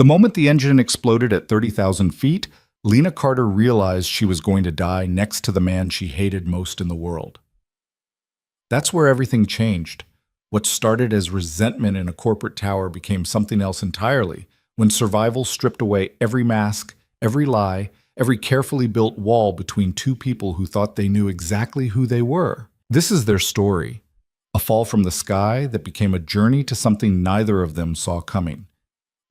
The moment the engine exploded at 30,000 feet, Lena Carter realized she was going to die next to the man she hated most in the world. That's where everything changed. What started as resentment in a corporate tower became something else entirely, when survival stripped away every mask, every lie, every carefully built wall between two people who thought they knew exactly who they were. This is their story, a fall from the sky that became a journey to something neither of them saw coming.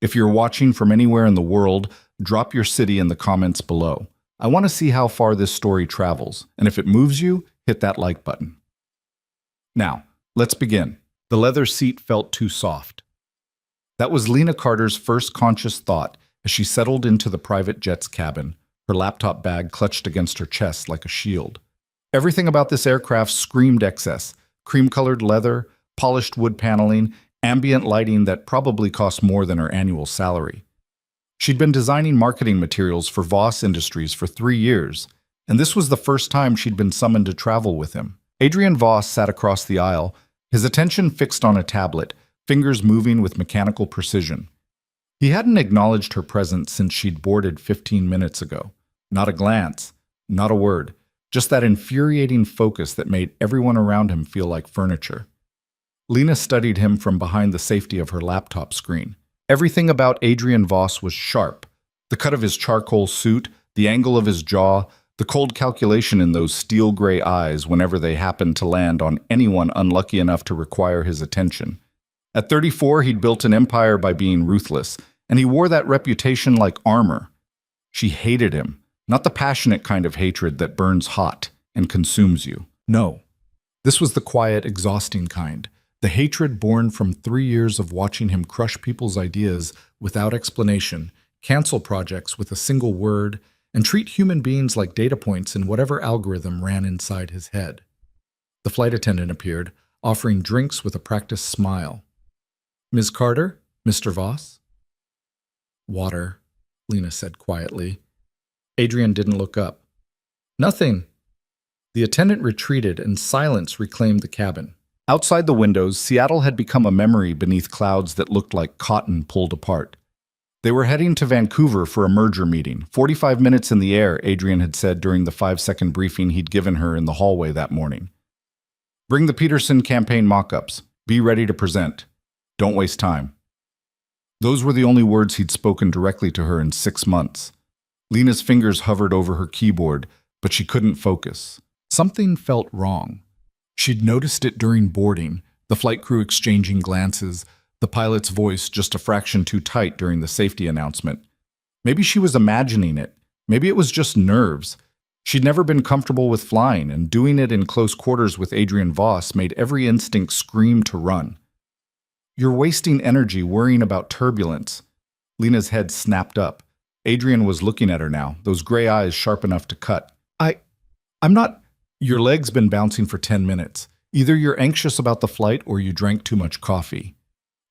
If you're watching from anywhere in the world, drop your city in the comments below. I want to see how far this story travels, and if it moves you, hit that like button. Now, let's begin. The leather seat felt too soft. That was Lena Carter's first conscious thought as she settled into the private jet's cabin, her laptop bag clutched against her chest like a shield. Everything about this aircraft screamed excess: cream-colored leather, polished wood paneling, ambient lighting that probably cost more than her annual salary. She'd been designing marketing materials for Voss Industries for 3 years, and this was the first time she'd been summoned to travel with him. Adrian Voss sat across the aisle, his attention fixed on a tablet, fingers moving with mechanical precision. He hadn't acknowledged her presence since she'd boarded 15 minutes ago. Not a glance, not a word, just that infuriating focus that made everyone around him feel like furniture. Lena studied him from behind the safety of her laptop screen. Everything about Adrian Voss was sharp. The cut of his charcoal suit, the angle of his jaw, the cold calculation in those steel-gray eyes whenever they happened to land on anyone unlucky enough to require his attention. At 34, he'd built an empire by being ruthless, and he wore that reputation like armor. She hated him, not the passionate kind of hatred that burns hot and consumes you. No, this was the quiet, exhausting kind. The hatred born from 3 years of watching him crush people's ideas without explanation, cancel projects with a single word, and treat human beings like data points in whatever algorithm ran inside his head. The flight attendant appeared, offering drinks with a practiced smile. "Ms. Carter? Mr. Voss?" "Water," Lena said quietly. Adrian didn't look up. "Nothing." The attendant retreated and silence reclaimed the cabin. Outside the windows, Seattle had become a memory beneath clouds that looked like cotton pulled apart. They were heading to Vancouver for a merger meeting. 45 minutes in the air, Adrian had said during the 5-second briefing he'd given her in the hallway that morning. "Bring the Peterson campaign mock-ups. Be ready to present. Don't waste time." Those were the only words he'd spoken directly to her in 6 months. Lena's fingers hovered over her keyboard, but she couldn't focus. Something felt wrong. She'd noticed it during boarding, the flight crew exchanging glances, the pilot's voice just a fraction too tight during the safety announcement. Maybe she was imagining it. Maybe it was just nerves. She'd never been comfortable with flying, and doing it in close quarters with Adrian Voss made every instinct scream to run. "You're wasting energy worrying about turbulence." Lena's head snapped up. Adrian was looking at her now, those gray eyes sharp enough to cut. I'm not... Your leg's been bouncing for 10 minutes. Either you're anxious about the flight or you drank too much coffee.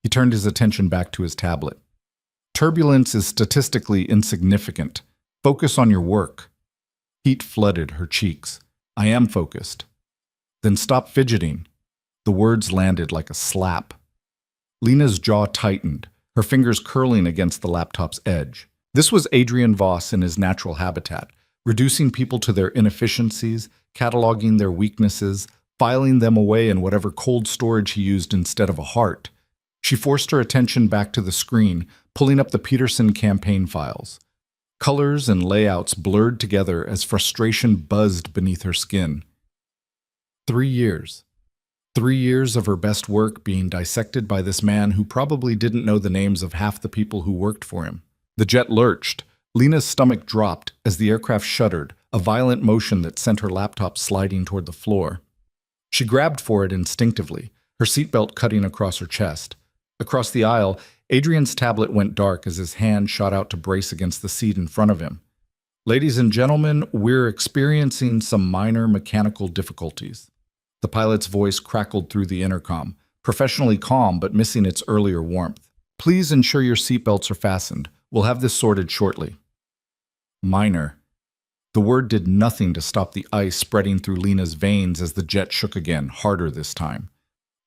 He turned his attention back to his tablet. "Turbulence is statistically insignificant. Focus on your work." Heat flooded her cheeks. "I am focused." "Then stop fidgeting." The words landed like a slap. Lena's jaw tightened, her fingers curling against the laptop's edge. This was Adrian Voss in his natural habitat, reducing people to their inefficiencies, cataloging their weaknesses, filing them away in whatever cold storage he used instead of a heart. She forced her attention back to the screen, pulling up the Peterson campaign files. Colors and layouts blurred together as frustration buzzed beneath her skin. 3 years. 3 years of her best work being dissected by this man who probably didn't know the names of half the people who worked for him. The jet lurched. Lena's stomach dropped as the aircraft shuddered, a violent motion that sent her laptop sliding toward the floor. She grabbed for it instinctively, her seatbelt cutting across her chest. Across the aisle, Adrian's tablet went dark as his hand shot out to brace against the seat in front of him. "Ladies and gentlemen, we're experiencing some minor mechanical difficulties." The pilot's voice crackled through the intercom, professionally calm but missing its earlier warmth. "Please ensure your seatbelts are fastened. We'll have this sorted shortly." Minor. The word did nothing to stop the ice spreading through Lena's veins as the jet shook again, harder this time.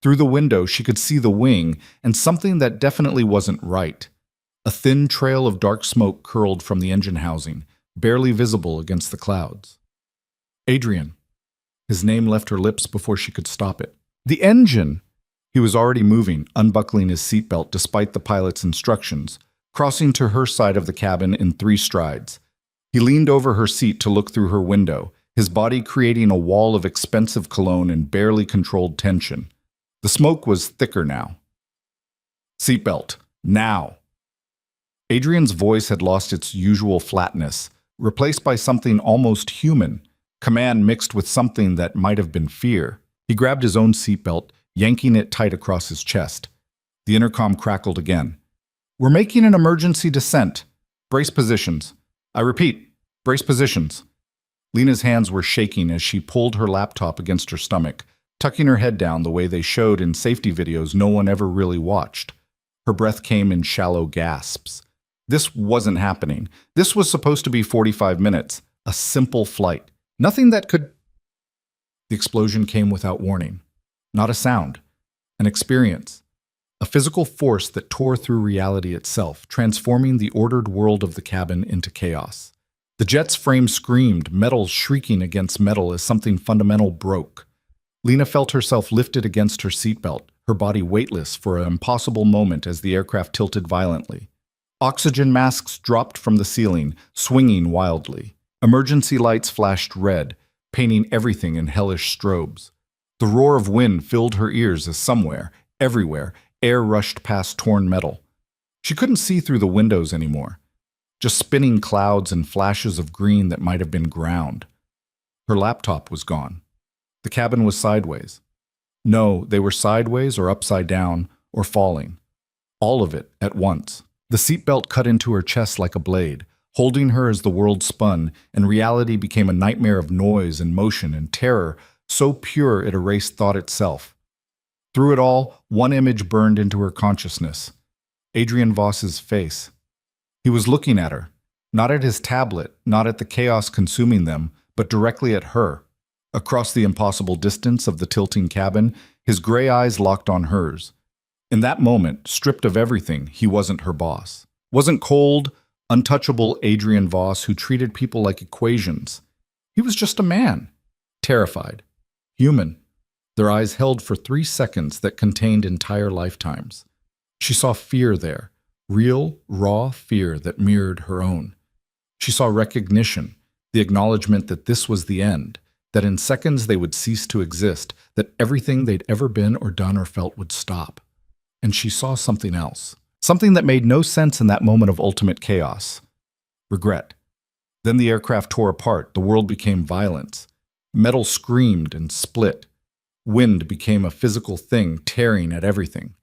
Through the window, she could see the wing and something that definitely wasn't right. A thin trail of dark smoke curled from the engine housing, barely visible against the clouds. Adrian. His name left her lips before she could stop it. The engine! He was already moving, unbuckling his seatbelt despite the pilot's instructions, crossing to her side of the cabin in 3 strides. He leaned over her seat to look through her window, his body creating a wall of expensive cologne and barely controlled tension. The smoke was thicker now. Seatbelt. Now! Adrian's voice had lost its usual flatness, replaced by something almost human, command mixed with something that might have been fear. He grabbed his own seatbelt, yanking it tight across his chest. The intercom crackled again. "We're making an emergency descent. Brace positions. I repeat, brace positions." Lena's hands were shaking as she pulled her laptop against her stomach, tucking her head down the way they showed in safety videos no one ever really watched. Her breath came in shallow gasps. This wasn't happening. This was supposed to be 45 minutes, a simple flight. Nothing that could... The explosion came without warning. Not a sound. An experience. A physical force that tore through reality itself, transforming the ordered world of the cabin into chaos. The jet's frame screamed, metal shrieking against metal as something fundamental broke. Lena felt herself lifted against her seatbelt, her body weightless for an impossible moment as the aircraft tilted violently. Oxygen masks dropped from the ceiling, swinging wildly. Emergency lights flashed red, painting everything in hellish strobes. The roar of wind filled her ears as somewhere, everywhere, air rushed past torn metal. She couldn't see through the windows anymore, just spinning clouds and flashes of green that might have been ground. Her laptop was gone. The cabin was sideways. No, they were sideways or upside down or falling. All of it at once. The seatbelt cut into her chest like a blade, holding her as the world spun, and reality became a nightmare of noise and motion and terror, so pure it erased thought itself. Through it all, one image burned into her consciousness. Adrian Voss's face. He was looking at her, not at his tablet, not at the chaos consuming them, but directly at her. Across the impossible distance of the tilting cabin, his gray eyes locked on hers. In that moment, stripped of everything, he wasn't her boss. Wasn't cold, untouchable Adrian Voss who treated people like equations. He was just a man. Terrified. Human. Their eyes held for 3 seconds that contained entire lifetimes. She saw fear there. Real, raw fear that mirrored her own. She saw recognition, the acknowledgement that this was the end, that in seconds they would cease to exist, that everything they'd ever been or done or felt would stop. And she saw something else, something that made no sense in that moment of ultimate chaos. Regret. Then the aircraft tore apart, the world became violence. Metal screamed and split. Wind became a physical thing, tearing at everything.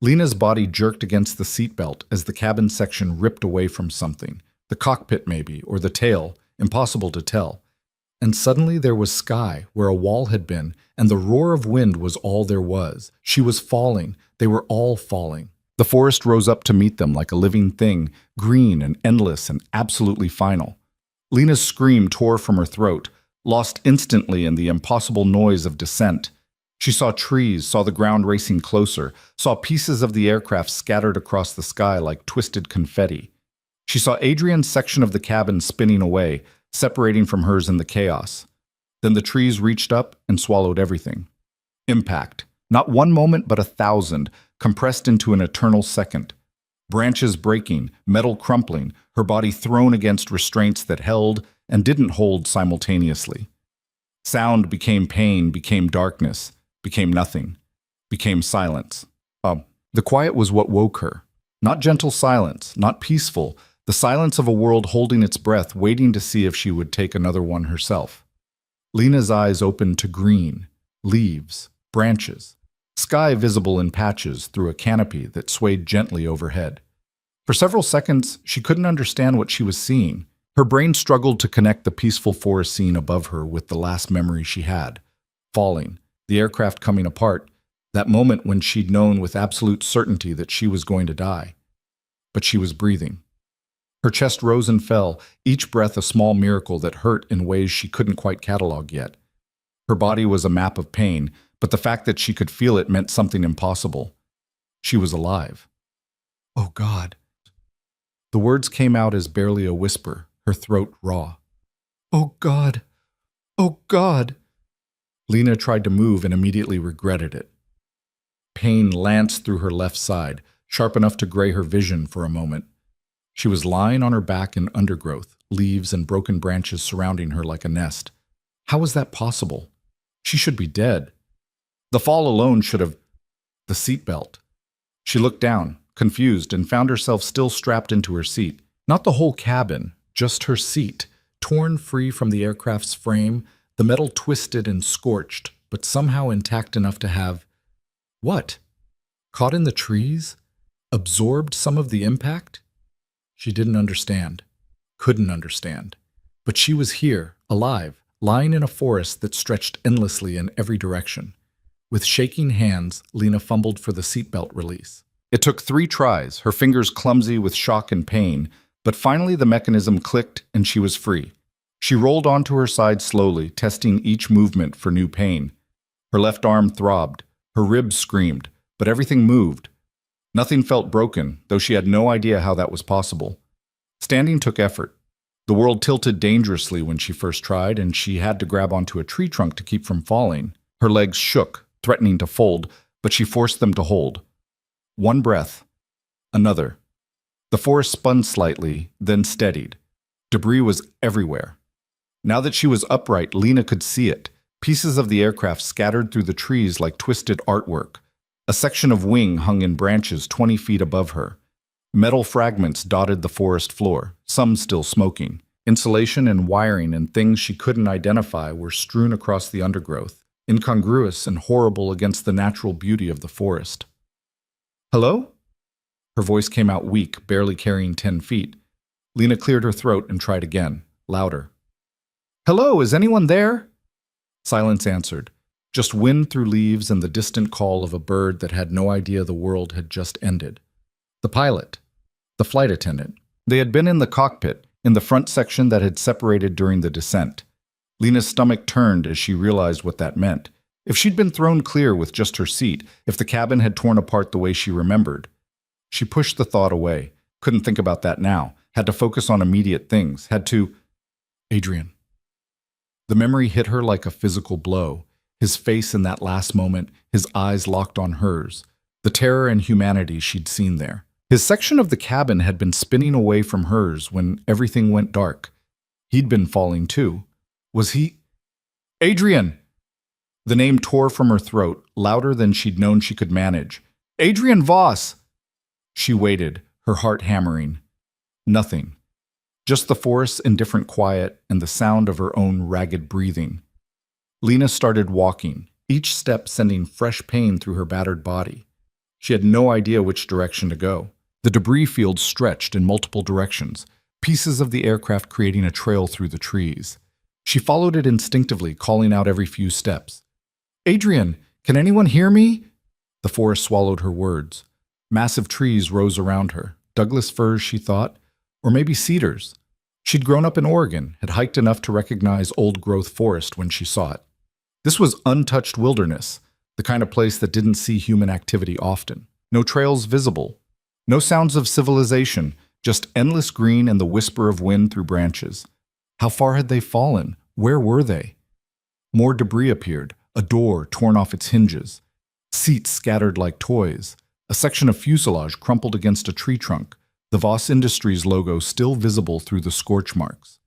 Lena's body jerked against the seatbelt as the cabin section ripped away from something. The cockpit maybe, or the tail, impossible to tell. And suddenly there was sky, where a wall had been, and the roar of wind was all there was. She was falling. They were all falling. The forest rose up to meet them like a living thing, green and endless and absolutely final. Lena's scream tore from her throat, lost instantly in the impossible noise of descent. She saw trees, saw the ground racing closer, saw pieces of the aircraft scattered across the sky like twisted confetti. She saw Adrian's section of the cabin spinning away, separating from hers in the chaos. Then the trees reached up and swallowed everything. Impact. Not one moment, but 1,000, compressed into an eternal second. Branches breaking, metal crumpling, her body thrown against restraints that held and didn't hold simultaneously. Sound became pain, became darkness, became nothing, became silence. The quiet was what woke her. Not gentle silence, not peaceful, the silence of a world holding its breath, waiting to see if she would take another one herself. Lena's eyes opened to green, leaves, branches, sky visible in patches through a canopy that swayed gently overhead. For several seconds, she couldn't understand what she was seeing. Her brain struggled to connect the peaceful forest scene above her with the last memory she had. Falling, the aircraft coming apart, that moment when she'd known with absolute certainty that she was going to die. But she was breathing. Her chest rose and fell, each breath a small miracle that hurt in ways she couldn't quite catalog yet. Her body was a map of pain, but the fact that she could feel it meant something impossible. She was alive. Oh God. The words came out as barely a whisper, her throat raw. "Oh God! Oh God!" Lena tried to move and immediately regretted it. Pain lanced through her left side, sharp enough to gray her vision for a moment. She was lying on her back in undergrowth, leaves and broken branches surrounding her like a nest. How was that possible? She should be dead. The fall alone should have... The seatbelt. She looked down, confused, and found herself still strapped into her seat. Not the whole cabin, just her seat, torn free from the aircraft's frame, the metal twisted and scorched, but somehow intact enough to have... What? Caught in the trees? Absorbed some of the impact? She didn't understand. Couldn't understand. But she was here, alive, lying in a forest that stretched endlessly in every direction. With shaking hands, Lena fumbled for the seatbelt release. It took 3 tries, her fingers clumsy with shock and pain, but finally the mechanism clicked and she was free. She rolled onto her side slowly, testing each movement for new pain. Her left arm throbbed, her ribs screamed, but everything moved. Nothing felt broken, though she had no idea how that was possible. Standing took effort. The world tilted dangerously when she first tried, and she had to grab onto a tree trunk to keep from falling. Her legs shook, threatening to fold, but she forced them to hold. One breath. Another. The forest spun slightly, then steadied. Debris was everywhere. Now that she was upright, Lena could see it. Pieces of the aircraft scattered through the trees like twisted artwork. A section of wing hung in branches 20 feet above her. Metal fragments dotted the forest floor, some still smoking. Insulation and wiring and things she couldn't identify were strewn across the undergrowth, incongruous and horrible against the natural beauty of the forest. "Hello?" Her voice came out weak, barely carrying 10 feet. Lena cleared her throat and tried again, louder. "Hello, is anyone there?" Silence answered, just wind through leaves and the distant call of a bird that had no idea the world had just ended. The pilot, the flight attendant. They had been in the cockpit, in the front section that had separated during the descent. Lena's stomach turned as she realized what that meant. If she'd been thrown clear with just her seat, if the cabin had torn apart the way she remembered. She pushed the thought away, couldn't think about that now, had to focus on immediate things, had to... Adrian. The memory hit her like a physical blow. His face in that last moment, his eyes locked on hers. The terror and humanity she'd seen there. His section of the cabin had been spinning away from hers when everything went dark. He'd been falling too. Was he... Adrian! The name tore from her throat, louder than she'd known she could manage. Adrian Voss! She waited, her heart hammering. Nothing. Just the forest's indifferent quiet and the sound of her own ragged breathing. Lena started walking, each step sending fresh pain through her battered body. She had no idea which direction to go. The debris field stretched in multiple directions, pieces of the aircraft creating a trail through the trees. She followed it instinctively, calling out every few steps. Adrian, can anyone hear me? The forest swallowed her words. Massive trees rose around her. Douglas firs, she thought, or maybe cedars. She'd grown up in Oregon, had hiked enough to recognize old-growth forest when she saw it. This was untouched wilderness, the kind of place that didn't see human activity often. No trails visible. No sounds of civilization, just endless green and the whisper of wind through branches. How far had they fallen? Where were they? More debris appeared, a door torn off its hinges. Seats scattered like toys. A section of fuselage crumpled against a tree trunk, the Voss Industries logo still visible through the scorch marks.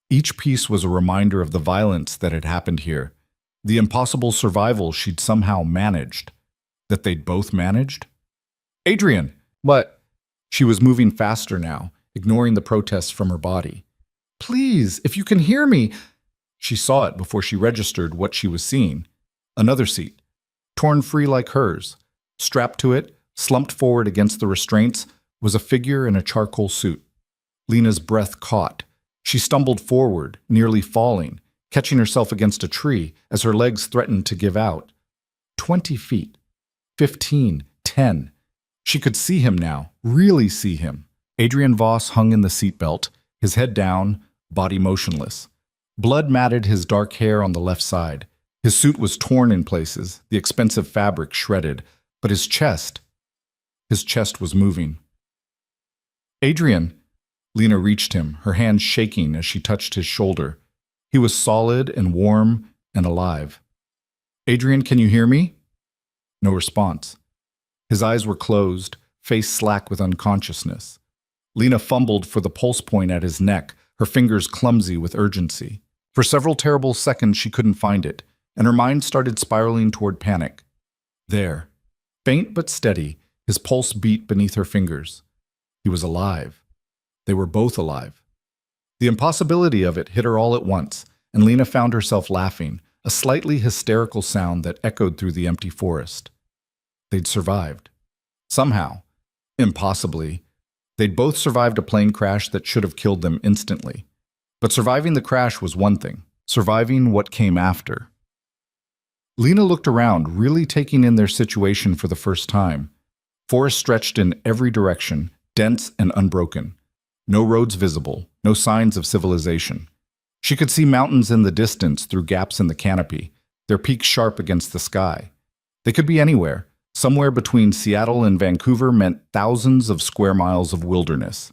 Each piece was a reminder of the violence that had happened here, the impossible survival she'd somehow managed. That they'd both managed? Adrian! What? She was moving faster now, ignoring the protests from her body. Please, if you can hear me! She saw it before she registered what she was seeing. Another seat, torn free like hers. Strapped to it, slumped forward against the restraints, was a figure in a charcoal suit. Lena's breath caught. She stumbled forward, nearly falling, catching herself against a tree as her legs threatened to give out. 20 feet. 15. 10. She could see him now, really see him. Adrian Voss hung in the seatbelt, his head down, body motionless. Blood matted his dark hair on the left side. His suit was torn in places, the expensive fabric shredded, but his chest was moving. Adrian! Lena reached him, her hand shaking as she touched his shoulder. He was solid and warm and alive. Adrian, can you hear me? No response. His eyes were closed, face slack with unconsciousness. Lena fumbled for the pulse point at his neck, her fingers clumsy with urgency. For several terrible seconds she couldn't find it, and her mind started spiraling toward panic. There, faint but steady, his pulse beat beneath her fingers. He was alive. They were both alive. The impossibility of it hit her all at once, and Lena found herself laughing, a slightly hysterical sound that echoed through the empty forest. They'd survived. Somehow. Impossibly. They'd both survived a plane crash that should have killed them instantly. But surviving the crash was one thing. Surviving what came after. Lena looked around, really taking in their situation for the first time. Forest stretched in every direction, dense and unbroken. No roads visible, no signs of civilization. She could see mountains in the distance through gaps in the canopy, their peaks sharp against the sky. They could be anywhere. Somewhere between Seattle and Vancouver meant thousands of square miles of wilderness.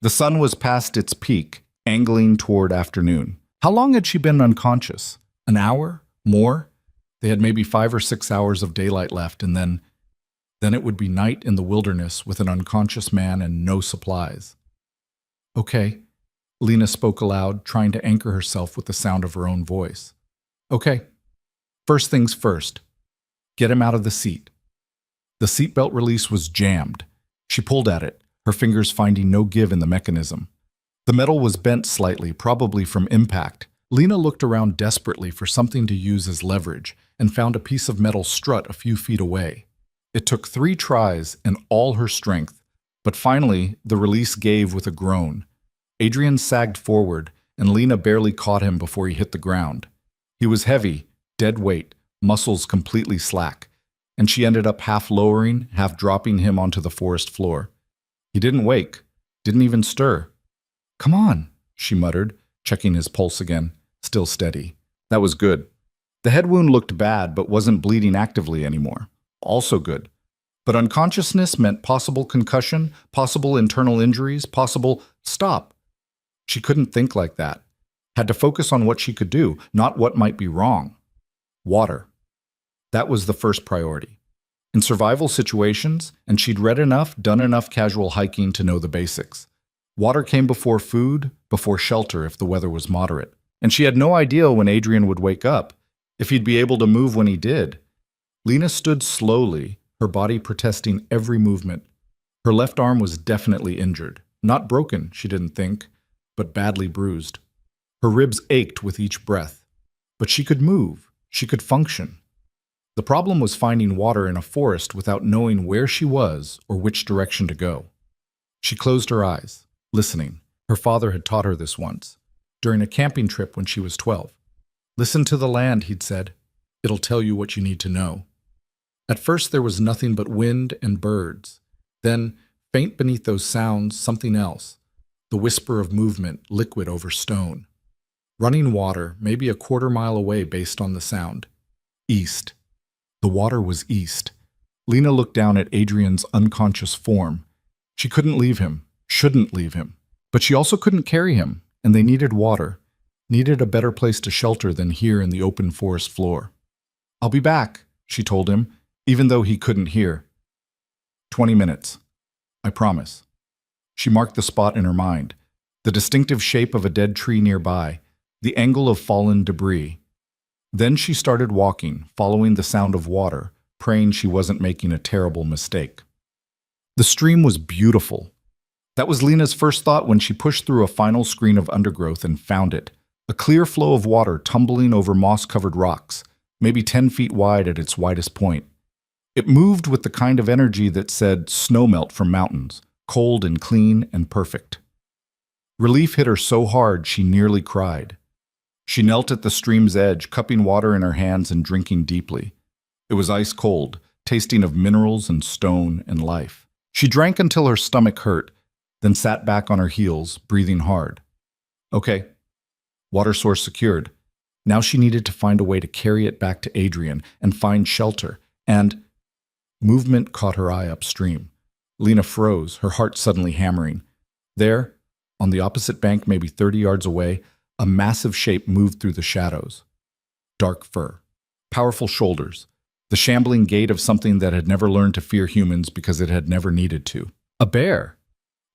The sun was past its peak, angling toward afternoon. How long had she been unconscious? An hour? More? They had maybe 5 or 6 hours of daylight left, and then it would be night in the wilderness with an unconscious man and no supplies. Okay, Lena spoke aloud, trying to anchor herself with the sound of her own voice. Okay, first things first. Get him out of the seat. The seatbelt release was jammed. She pulled at it, her fingers finding no give in the mechanism. The metal was bent slightly, probably from impact. Lena looked around desperately for something to use as leverage and found a piece of metal strut a few feet away. It took 3 tries and all her strength, but finally the release gave with a groan. Adrian sagged forward, and Lena barely caught him before he hit the ground. He was heavy, dead weight, muscles completely slack, and she ended up half lowering, half dropping him onto the forest floor. He didn't wake, didn't even stir. Come on, she muttered, checking his pulse again, still steady. That was good. The head wound looked bad but wasn't bleeding actively anymore. Also good. But unconsciousness meant possible concussion, possible internal injuries, possible stop. She couldn't think like that. Had to focus on what she could do, not what might be wrong. Water. That was the first priority. In survival situations, and she'd read enough, done enough casual hiking to know the basics. Water came before food, before shelter if the weather was moderate. And she had no idea when Adrian would wake up, if he'd be able to move when he did. Lena stood slowly, her body protesting every movement. Her left arm was definitely injured. Not broken, she didn't think, but badly bruised. Her ribs ached with each breath. But she could move. She could function. The problem was finding water in a forest without knowing where she was or which direction to go. She closed her eyes, listening. Her father had taught her this once, during a camping trip when she was 12. Listen to the land, he'd said. It'll tell you what you need to know. At first there was nothing but wind and birds. Then, faint beneath those sounds, something else. The whisper of movement, liquid over stone. Running water, maybe a quarter-mile away based on the sound. East. The water was east. Lena looked down at Adrian's unconscious form. She couldn't leave him, shouldn't leave him. But she also couldn't carry him, and they needed water. Needed a better place to shelter than here in the open forest floor. I'll be back, she told him, even though he couldn't hear. 20 minutes. I promise. She marked the spot in her mind. The distinctive shape of a dead tree nearby. The angle of fallen debris. Then she started walking, following the sound of water, praying she wasn't making a terrible mistake. The stream was beautiful. That was Lena's first thought when she pushed through a final screen of undergrowth and found it. A clear flow of water tumbling over moss-covered rocks, maybe 10 feet wide at its widest point. It moved with the kind of energy that said snowmelt from mountains, cold and clean and perfect. Relief hit her so hard she nearly cried. She knelt at the stream's edge, cupping water in her hands and drinking deeply. It was ice cold, tasting of minerals and stone and life. She drank until her stomach hurt, then sat back on her heels, breathing hard. Okay, water source secured. Now she needed to find a way to carry it back to Adrian and find shelter, and movement caught her eye upstream. Lena froze, her heart suddenly hammering. There, on the opposite bank, maybe 30 yards away, a massive shape moved through the shadows. Dark fur, powerful shoulders, the shambling gait of something that had never learned to fear humans because it had never needed to. A bear.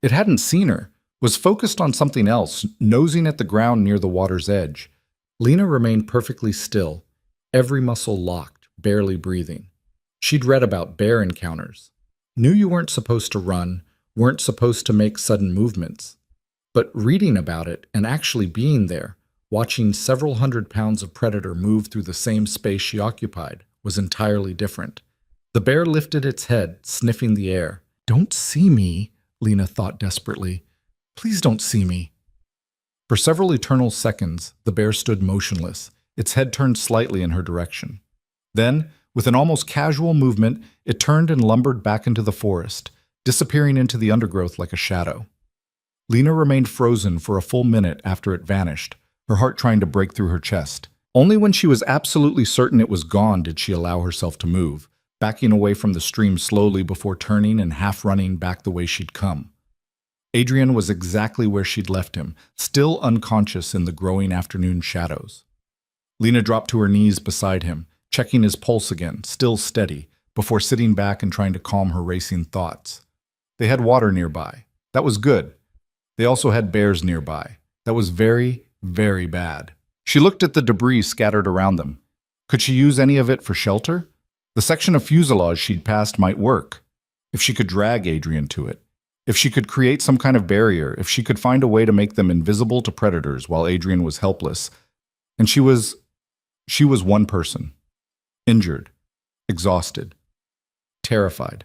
It hadn't seen her, was focused on something else, nosing at the ground near the water's edge. Lena remained perfectly still, every muscle locked, barely breathing. She'd read about bear encounters. Knew you weren't supposed to run, weren't supposed to make sudden movements. But reading about it and actually being there, watching several 100 pounds of predator move through the same space she occupied, was entirely different. The bear lifted its head, sniffing the air. "Don't see me," Lena thought desperately. "Please don't see me." For several eternal seconds, the bear stood motionless, its head turned slightly in her direction. Then, with an almost casual movement, it turned and lumbered back into the forest, disappearing into the undergrowth like a shadow. Lena remained frozen for a full minute after it vanished, her heart trying to break through her chest. Only when she was absolutely certain it was gone did she allow herself to move, backing away from the stream slowly before turning and half-running back the way she'd come. Adrian was exactly where she'd left him, still unconscious in the growing afternoon shadows. Lena dropped to her knees beside him, checking his pulse again, still steady, before sitting back and trying to calm her racing thoughts. They had water nearby. That was good. They also had bears nearby. That was very, very bad. She looked at the debris scattered around them. Could she use any of it for shelter? The section of fuselage she'd passed might work. If she could drag Adrian to it. If she could create some kind of barrier, if she could find a way to make them invisible to predators while Adrian was helpless. And she was one person. Injured. Exhausted. Terrified.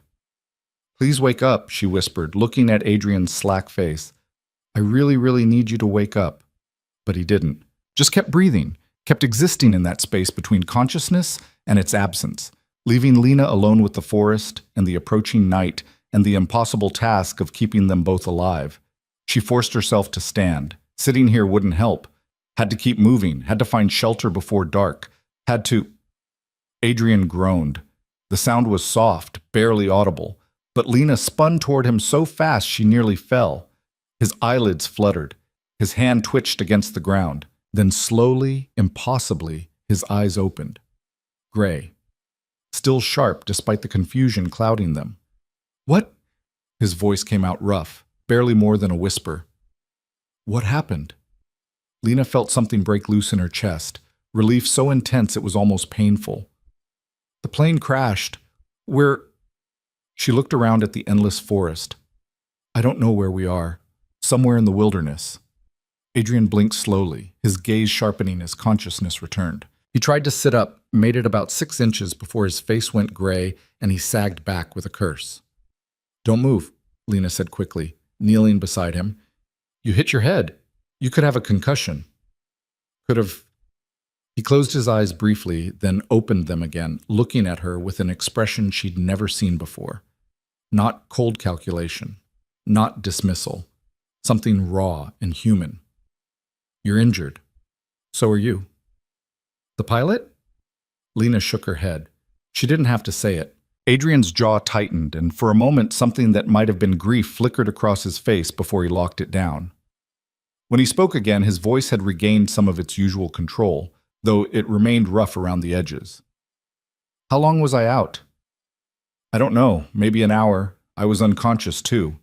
"Please wake up," she whispered, looking at Adrian's slack face. "I really, really need you to wake up." But he didn't. Just kept breathing, kept existing in that space between consciousness and its absence, leaving Lena alone with the forest and the approaching night and the impossible task of keeping them both alive. She forced herself to stand. Sitting here wouldn't help. Had to keep moving, had to find shelter before dark, had to... Adrian groaned. The sound was soft, barely audible, but Lena spun toward him so fast she nearly fell. His eyelids fluttered. His hand twitched against the ground. Then slowly, impossibly, his eyes opened. Gray. Still sharp despite the confusion clouding them. "What?" His voice came out rough, barely more than a whisper. "What happened?" Lena felt something break loose in her chest, relief so intense it was almost painful. "The plane crashed. She looked around at the endless forest. "I don't know where we are. Somewhere in the wilderness." Adrian blinked slowly, his gaze sharpening as consciousness returned. He tried to sit up, made it about 6 inches before his face went gray and he sagged back with a curse. "Don't move," Lena said quickly, kneeling beside him. "You hit your head. You could have a concussion." "Could have..." He closed his eyes briefly, then opened them again, looking at her with an expression she'd never seen before. Not cold calculation, not dismissal, something raw and human. "You're injured. So are you." "The pilot?" Lena shook her head. She didn't have to say it. Adrian's jaw tightened, and for a moment something that might have been grief flickered across his face before he locked it down. When he spoke again, his voice had regained some of its usual control, though it remained rough around the edges. "How long was I out?" "I don't know, maybe an hour. I was unconscious too."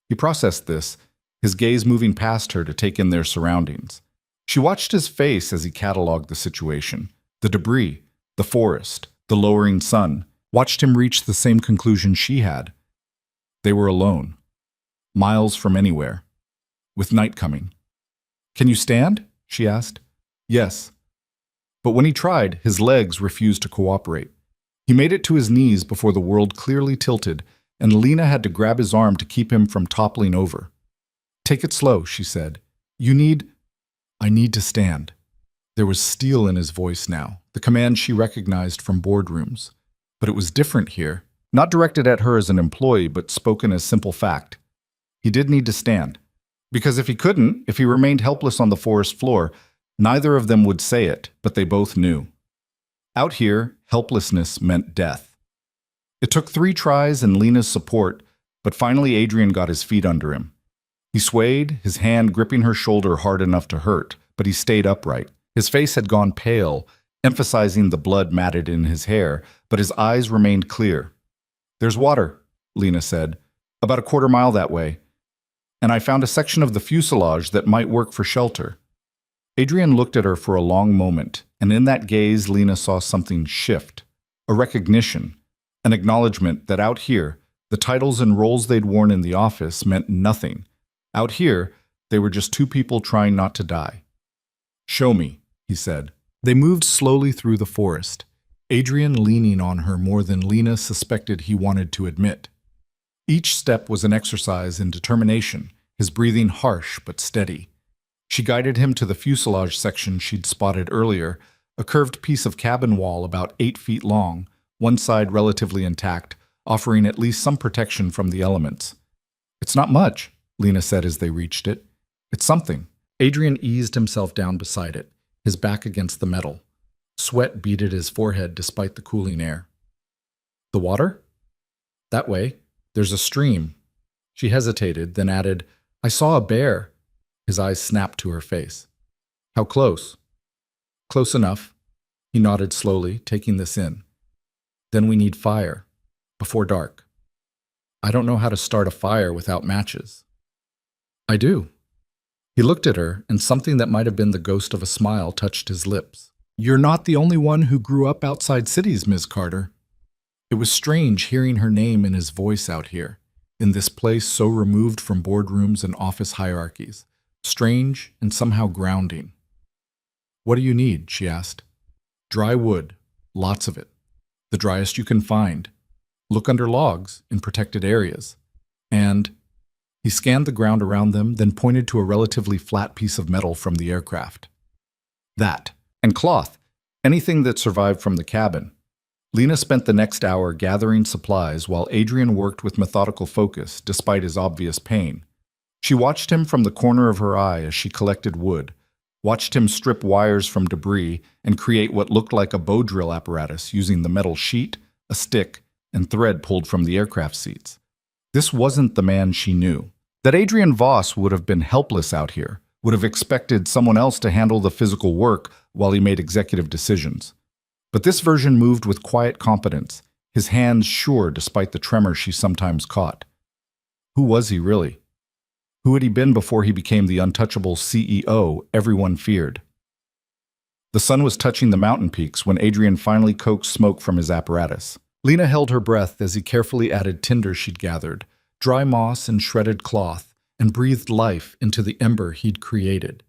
He processed this, his gaze moving past her to take in their surroundings. She watched his face as he cataloged the situation, the debris, the forest, the lowering sun, watched him reach the same conclusion she had. They were alone, miles from anywhere, with night coming. "Can you stand?" she asked. "Yes." But when he tried, his legs refused to cooperate. He made it to his knees before the world clearly tilted, and Lena had to grab his arm to keep him from toppling over. "Take it slow," she said. I need to stand." There was steel in his voice now, the command she recognized from boardrooms. But it was different here, not directed at her as an employee, but spoken as simple fact. He did need to stand. Because if he couldn't, if he remained helpless on the forest floor, neither of them would say it, but they both knew. Out here, helplessness meant death. It took 3 tries and Lena's support, but finally Adrian got his feet under him. He swayed, his hand gripping her shoulder hard enough to hurt, but he stayed upright. His face had gone pale, emphasizing the blood matted in his hair, but his eyes remained clear. "There's water," Lena said, "about a quarter mile that way. And I found a section of the fuselage that might work for shelter." Adrian looked at her for a long moment, and in that gaze Lena saw something shift. A recognition, an acknowledgement that out here, the titles and roles they'd worn in the office meant nothing. Out here, they were just two people trying not to die. "Show me," he said. They moved slowly through the forest, Adrian leaning on her more than Lena suspected he wanted to admit. Each step was an exercise in determination, his breathing harsh but steady. She guided him to the fuselage section she'd spotted earlier, a curved piece of cabin wall about 8 feet long, one side relatively intact, offering at least some protection from the elements. "It's not much," Lena said as they reached it. "It's something." Adrian eased himself down beside it, his back against the metal. Sweat beaded his forehead despite the cooling air. "The water?" "That way. There's a stream." She hesitated, then added, "I saw a bear." His eyes snapped to her face. "How close?" "Close enough." He nodded slowly, taking this in. "Then we need fire. Before dark." "I don't know how to start a fire without matches." "I do." He looked at her, and something that might have been the ghost of a smile touched his lips. "You're not the only one who grew up outside cities, Ms. Carter." It was strange hearing her name in his voice out here, in this place so removed from boardrooms and office hierarchies. Strange and somehow grounding. "What do you need?" she asked. "Dry wood. Lots of it. The driest you can find. Look under logs, in protected areas. And..." He scanned the ground around them, then pointed to a relatively flat piece of metal from the aircraft. "That. And cloth. Anything that survived from the cabin." Lena spent the next hour gathering supplies while Adrian worked with methodical focus, despite his obvious pain. She watched him from the corner of her eye as she collected wood, watched him strip wires from debris and create what looked like a bow drill apparatus using the metal sheet, a stick, and thread pulled from the aircraft seats. This wasn't the man she knew. That Adrian Voss would have been helpless out here, would have expected someone else to handle the physical work while he made executive decisions. But this version moved with quiet competence, his hands sure despite the tremor she sometimes caught. Who was he really? Who had he been before he became the untouchable CEO everyone feared? The sun was touching the mountain peaks when Adrian finally coaxed smoke from his apparatus. Lena held her breath as he carefully added tinder she'd gathered, dry moss and shredded cloth, and breathed life into the ember he'd created.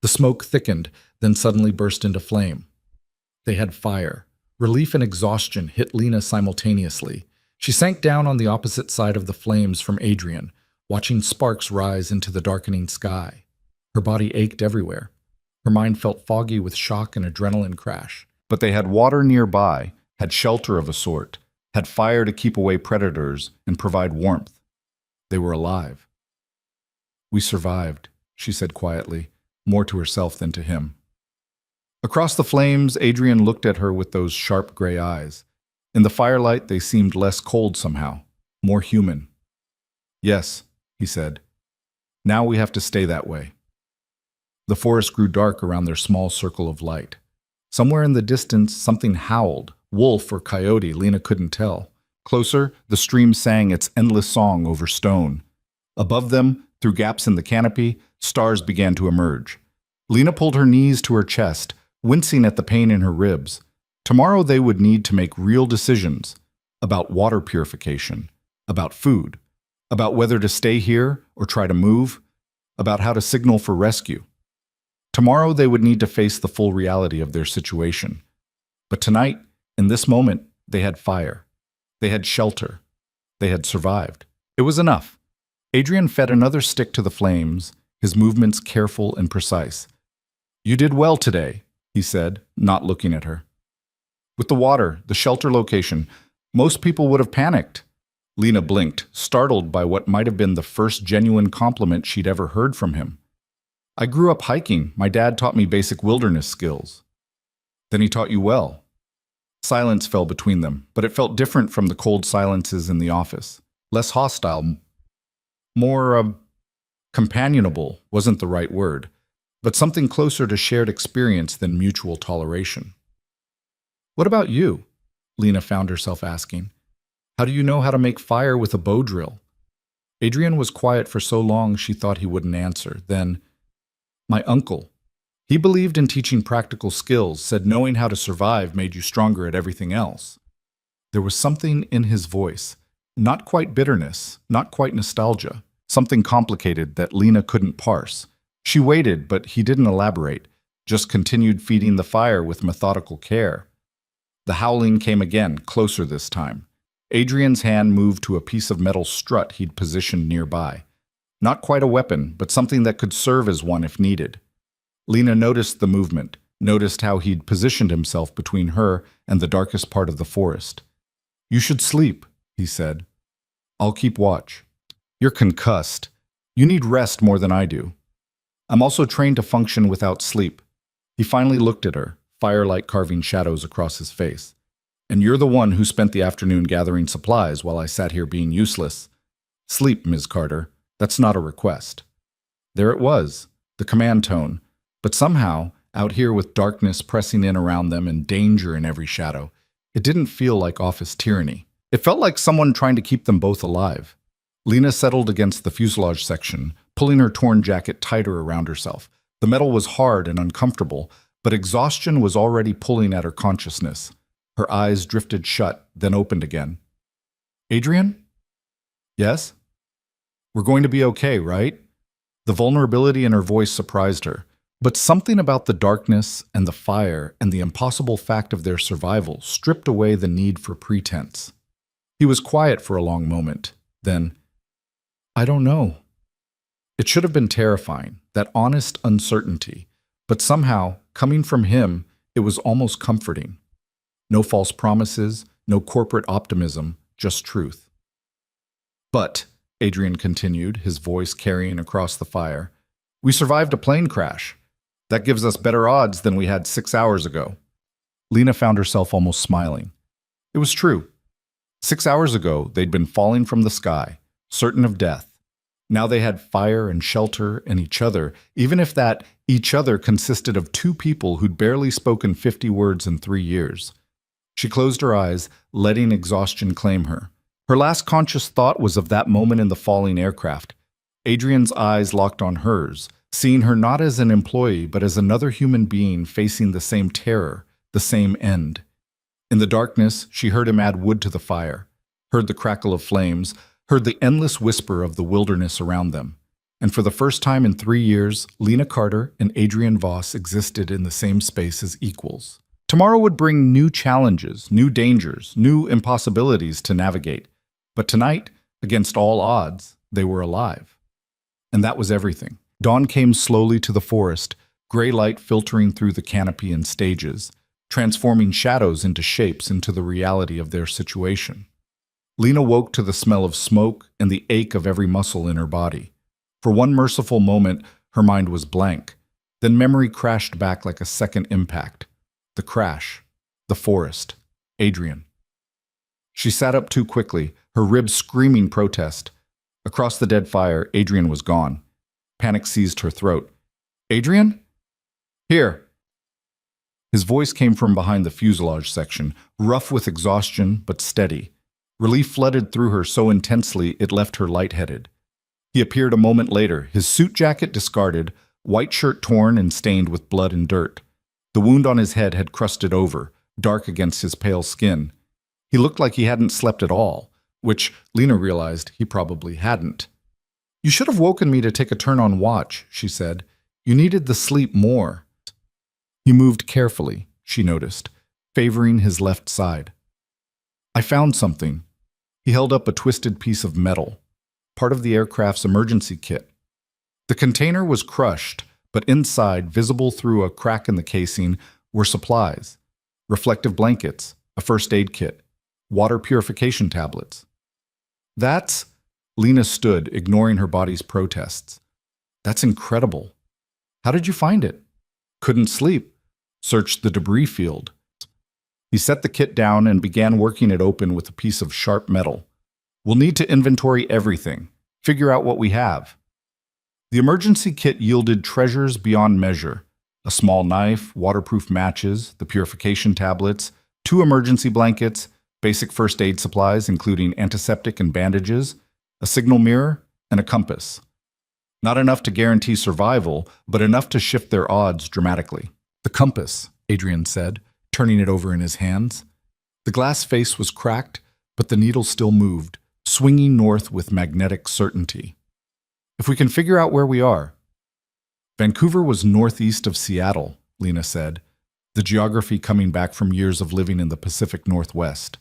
The smoke thickened, then suddenly burst into flame. They had fire. Relief and exhaustion hit Lena simultaneously. She sank down on the opposite side of the flames from Adrian, watching sparks rise into the darkening sky. Her body ached everywhere. Her mind felt foggy with shock and adrenaline crash. But they had water nearby, had shelter of a sort, had fire to keep away predators and provide warmth. They were alive. "We survived," she said quietly, more to herself than to him. Across the flames, Adrian looked at her with those sharp gray eyes. In the firelight, they seemed less cold somehow, more human. "Yes," he said. "Now we have to stay that way." The forest grew dark around their small circle of light. Somewhere in the distance, something howled, wolf or coyote, Lena couldn't tell. Closer, the stream sang its endless song over stone. Above them, through gaps in the canopy, stars began to emerge. Lena pulled her knees to her chest, wincing at the pain in her ribs. Tomorrow they would need to make real decisions about water purification, about food, about whether to stay here or try to move, about how to signal for rescue. Tomorrow they would need to face the full reality of their situation. But tonight, in this moment, they had fire. They had shelter. They had survived. It was enough. Adrian fed another stick to the flames, his movements careful and precise. "You did well today," he said, not looking at her. "With the water, the shelter location, most people would have panicked." Lena blinked, startled by what might have been the first genuine compliment she'd ever heard from him. "I grew up hiking. My dad taught me basic wilderness skills." "Then he taught you well." Silence fell between them, but it felt different from the cold silences in the office. Less hostile. More, Companionable wasn't the right word, but something closer to shared experience than mutual toleration. What about you? Lena found herself asking. How do you know how to make fire with a bow drill? Adrian was quiet for so long she thought he wouldn't answer. Then, my uncle. He believed in teaching practical skills, said knowing how to survive made you stronger at everything else. There was something in his voice, not quite bitterness, not quite nostalgia, something complicated that Lena couldn't parse. She waited, but he didn't elaborate, just continued feeding the fire with methodical care. The howling came again, closer this time. Adrian's hand moved to a piece of metal strut he'd positioned nearby. Not quite a weapon, but something that could serve as one if needed. Lena noticed the movement, noticed how he'd positioned himself between her and the darkest part of the forest. You should sleep, he said. I'll keep watch. You're concussed. You need rest more than I do. I'm also trained to function without sleep. He finally looked at her, firelight carving shadows across his face. And you're the one who spent the afternoon gathering supplies while I sat here being useless. Sleep, Ms. Carter. That's not a request. There it was, the command tone. But somehow, out here with darkness pressing in around them and danger in every shadow, it didn't feel like office tyranny. It felt like someone trying to keep them both alive. Lena settled against the fuselage section, pulling her torn jacket tighter around herself. The metal was hard and uncomfortable, but exhaustion was already pulling at her consciousness. Her eyes drifted shut, then opened again. Adrian? Yes? We're going to be okay, right? The vulnerability in her voice surprised her. But something about the darkness and the fire and the impossible fact of their survival stripped away the need for pretense. He was quiet for a long moment. Then, I don't know. It should have been terrifying, that honest uncertainty. But somehow, coming from him, it was almost comforting. No false promises, no corporate optimism, just truth. But, Adrian continued, his voice carrying across the fire, we survived a plane crash. That gives us better odds than we had 6 hours ago. Lena found herself almost smiling. It was true. 6 hours ago, they'd been falling from the sky, certain of death. Now they had fire and shelter and each other, even if that each other consisted of two people who'd barely spoken 50 words in 3 years. She closed her eyes, letting exhaustion claim her. Her last conscious thought was of that moment in the falling aircraft. Adrian's eyes locked on hers, seeing her not as an employee, but as another human being facing the same terror, the same end. In the darkness, she heard him add wood to the fire, heard the crackle of flames, heard the endless whisper of the wilderness around them. And for the first time in 3 years, Lena Carter and Adrian Voss existed in the same space as equals. Tomorrow would bring new challenges, new dangers, new impossibilities to navigate. But tonight, against all odds, they were alive. And that was everything. Dawn came slowly to the forest, gray light filtering through the canopy in stages, transforming shadows into shapes into the reality of their situation. Lena woke to the smell of smoke and the ache of every muscle in her body. For one merciful moment, her mind was blank. Then memory crashed back like a second impact. The crash, the forest, Adrian. She sat up too quickly, her ribs screaming protest. Across the dead fire, Adrian was gone. Panic seized her throat. Adrian? Here. His voice came from behind the fuselage section, rough with exhaustion, but steady. Relief flooded through her so intensely it left her lightheaded. He appeared a moment later, his suit jacket discarded, white shirt torn and stained with blood and dirt. The wound on his head had crusted over, dark against his pale skin. He looked like he hadn't slept at all, which Lena realized he probably hadn't. You should have woken me to take a turn on watch, she said. You needed the sleep more. He moved carefully, she noticed, favoring his left side. I found something. He held up a twisted piece of metal, part of the aircraft's emergency kit. The container was crushed, but inside, visible through a crack in the casing, were supplies. Reflective blankets, a first aid kit, water purification tablets. That's... Lena stood, ignoring her body's protests. That's incredible. How did you find it? Couldn't sleep. Searched the debris field. He set the kit down and began working it open with a piece of sharp metal. We'll need to inventory everything, figure out what we have. The emergency kit yielded treasures beyond measure: a small knife, waterproof matches, the purification tablets, 2 emergency blankets, basic first aid supplies including antiseptic and bandages, a signal mirror, and a compass. Not enough to guarantee survival, but enough to shift their odds dramatically. The compass, Adrian said, turning it over in his hands. The glass face was cracked, but the needle still moved, swinging north with magnetic certainty. If we can figure out where we are. Vancouver was northeast of Seattle, Lena said, the geography coming back from years of living in the Pacific Northwest.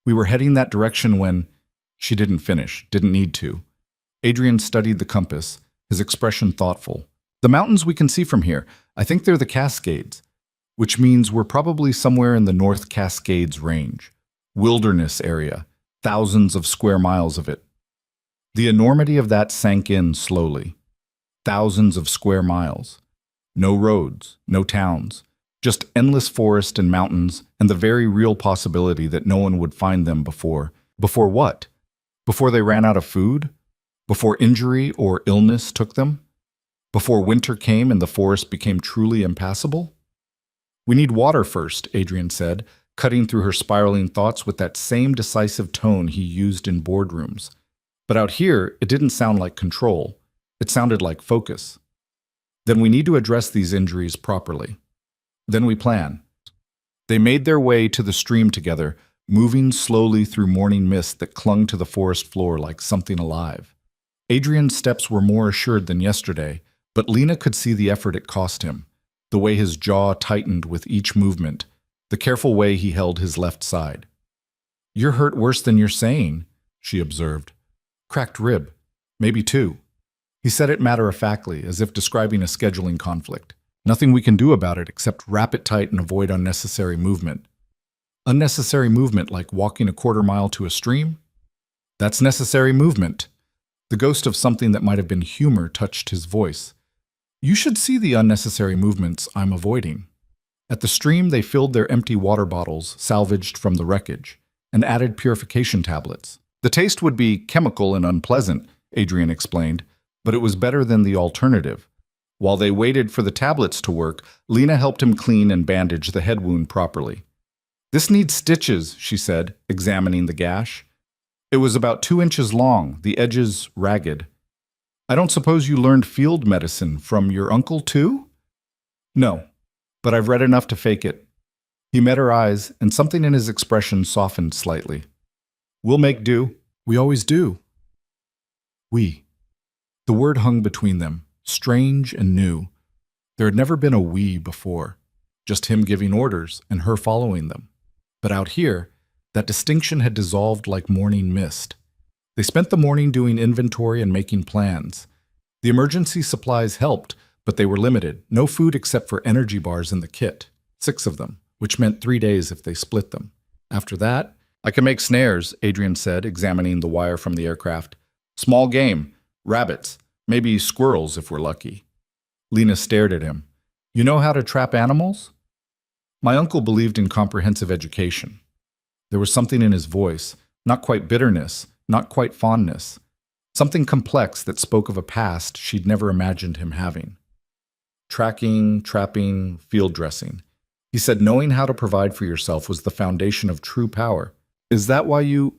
We were heading that direction when… She didn't finish, didn't need to. Adrian studied the compass, his expression thoughtful. The mountains we can see from here, I think they're the Cascades, which means we're probably somewhere in the North Cascades range. Wilderness area, thousands of square miles of it. The enormity of that sank in slowly. Thousands of square miles. No roads, no towns, just endless forest and mountains, and the very real possibility that no one would find them before. Before what? Before they ran out of food? Before injury or illness took them? Before winter came and the forest became truly impassable? We need water first, Adrian said, cutting through her spiraling thoughts with that same decisive tone he used in boardrooms. But out here, it didn't sound like control. It sounded like focus. Then we need to address these injuries properly. Then we plan. They made their way to the stream together, moving slowly through morning mist that clung to the forest floor like something alive. Adrian's steps were more assured than yesterday, but Lena could see the effort it cost him, the way his jaw tightened with each movement, the careful way he held his left side. "You're hurt worse than you're saying," she observed. "Cracked rib. Maybe 2. He said it matter-of-factly, as if describing a scheduling conflict. Nothing we can do about it except wrap it tight and avoid unnecessary movement. Unnecessary movement like walking a quarter-mile to a stream? That's necessary movement. The ghost of something that might have been humor touched his voice. You should see the unnecessary movements I'm avoiding. At the stream, they filled their empty water bottles, salvaged from the wreckage, and added purification tablets. The taste would be chemical and unpleasant, Adrian explained, but it was better than the alternative. While they waited for the tablets to work, Lena helped him clean and bandage the head wound properly. This needs stitches, she said, examining the gash. It was about 2 inches long, the edges ragged. I don't suppose you learned field medicine from your uncle, too? No, but I've read enough to fake it. He met her eyes, and something in his expression softened slightly. We'll make do. We always do. We. The word hung between them, strange and new. There had never been a we before, just him giving orders and her following them. But out here, that distinction had dissolved like morning mist. They spent the morning doing inventory and making plans. The emergency supplies helped, but they were limited. No food except for energy bars in the kit, 6 of them, which meant 3 days if they split them. After that, I can make snares, Adrian said, examining the wire from the aircraft. Small game, rabbits, maybe squirrels if we're lucky. Lena stared at him. You know how to trap animals? My uncle believed in comprehensive education. There was something in his voice, not quite bitterness, not quite fondness, something complex that spoke of a past she'd never imagined him having. Tracking, trapping, field dressing. He said knowing how to provide for yourself was the foundation of true power. Is that why you…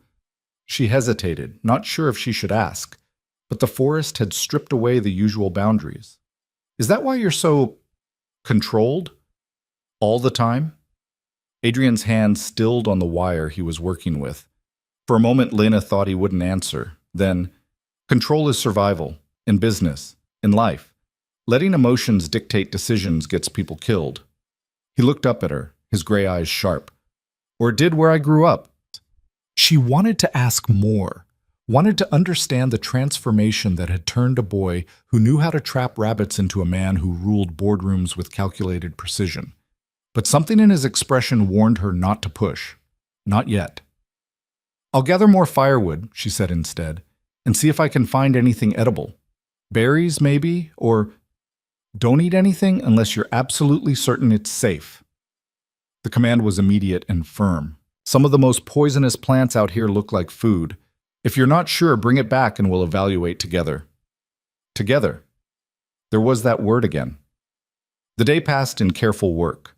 She hesitated, not sure if she should ask, but the forest had stripped away the usual boundaries. Is that why you're so… controlled? All the time? Adrian's hand stilled on the wire he was working with. For a moment, Lena thought he wouldn't answer. Then, control is survival, in business, in life. Letting emotions dictate decisions gets people killed. He looked up at her, his gray eyes sharp. Or it did where I grew up. She wanted to ask more, wanted to understand the transformation that had turned a boy who knew how to trap rabbits into a man who ruled boardrooms with calculated precision. But something in his expression warned her not to push. Not yet. I'll gather more firewood, she said instead, and see if I can find anything edible. Berries, maybe, or don't eat anything unless you're absolutely certain it's safe. The command was immediate and firm. Some of the most poisonous plants out here look like food. If you're not sure, bring it back and we'll evaluate together. Together. There was that word again. The day passed in careful work.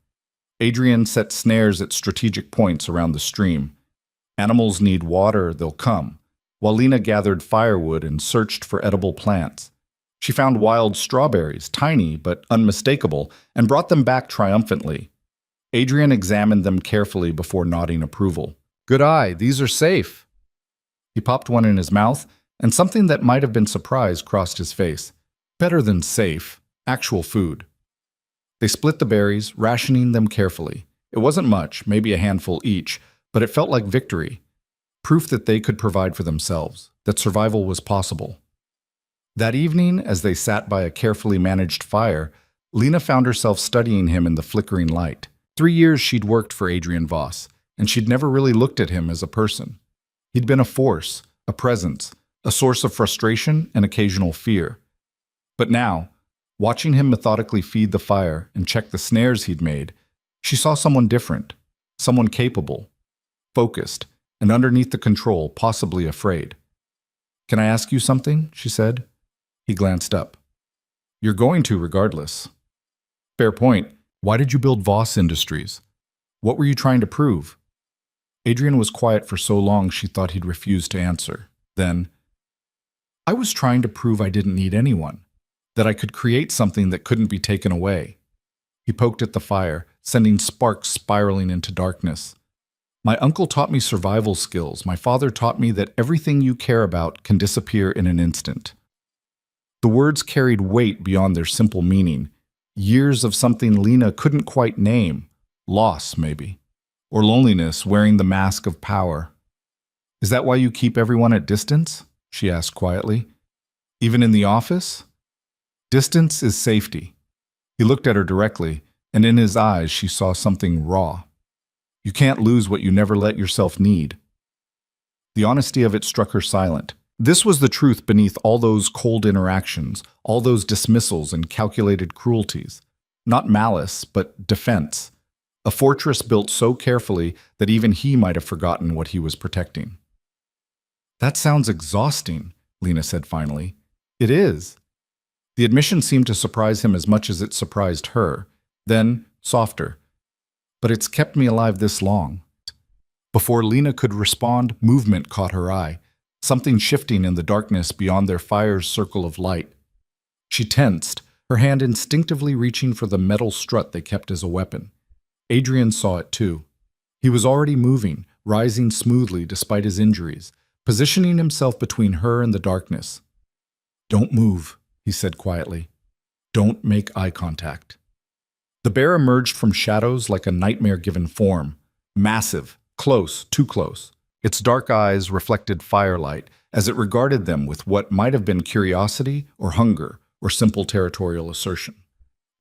Adrian set snares at strategic points around the stream. Animals need water, they'll come, while Lena gathered firewood and searched for edible plants. She found wild strawberries, tiny but unmistakable, and brought them back triumphantly. Adrian examined them carefully before nodding approval. Good eye, these are safe. He popped one in his mouth, and something that might have been surprise crossed his face. Better than safe, actual food. They split the berries, rationing them carefully. It wasn't much, maybe a handful each, but it felt like victory. Proof that they could provide for themselves, that survival was possible. That evening, as they sat by a carefully managed fire, Lena found herself studying him in the flickering light. 3 years she'd worked for Adrian Voss, and she'd never really looked at him as a person. He'd been a force, a presence, a source of frustration and occasional fear. But now, watching him methodically feed the fire and check the snares he'd made, she saw someone different, someone capable, focused, and underneath the control, possibly afraid. Can I ask you something? She said. He glanced up. You're going to regardless. Fair point. Why did you build Voss Industries? What were you trying to prove? Adrian was quiet for so long she thought he'd refuse to answer. Then, I was trying to prove I didn't need anyone, that I could create something that couldn't be taken away. He poked at the fire, sending sparks spiraling into darkness. My uncle taught me survival skills. My father taught me that everything you care about can disappear in an instant. The words carried weight beyond their simple meaning. Years of something Lena couldn't quite name. Loss, maybe. Or loneliness wearing the mask of power. Is that why you keep everyone at distance? She asked quietly. Even in the office? Distance is safety. He looked at her directly, and in his eyes she saw something raw. You can't lose what you never let yourself need. The honesty of it struck her silent. This was the truth beneath all those cold interactions, all those dismissals and calculated cruelties. Not malice, but defense. A fortress built so carefully that even he might have forgotten what he was protecting. That sounds exhausting, Lena said finally. It is. The admission seemed to surprise him as much as it surprised her. Then, softer. But it's kept me alive this long. Before Lena could respond, movement caught her eye, something shifting in the darkness beyond their fire's circle of light. She tensed, her hand instinctively reaching for the metal strut they kept as a weapon. Adrian saw it too. He was already moving, rising smoothly despite his injuries, positioning himself between her and the darkness. Don't move, he said quietly. Don't make eye contact. The bear emerged from shadows like a nightmare-given form. Massive, close, too close. Its dark eyes reflected firelight as it regarded them with what might have been curiosity or hunger or simple territorial assertion.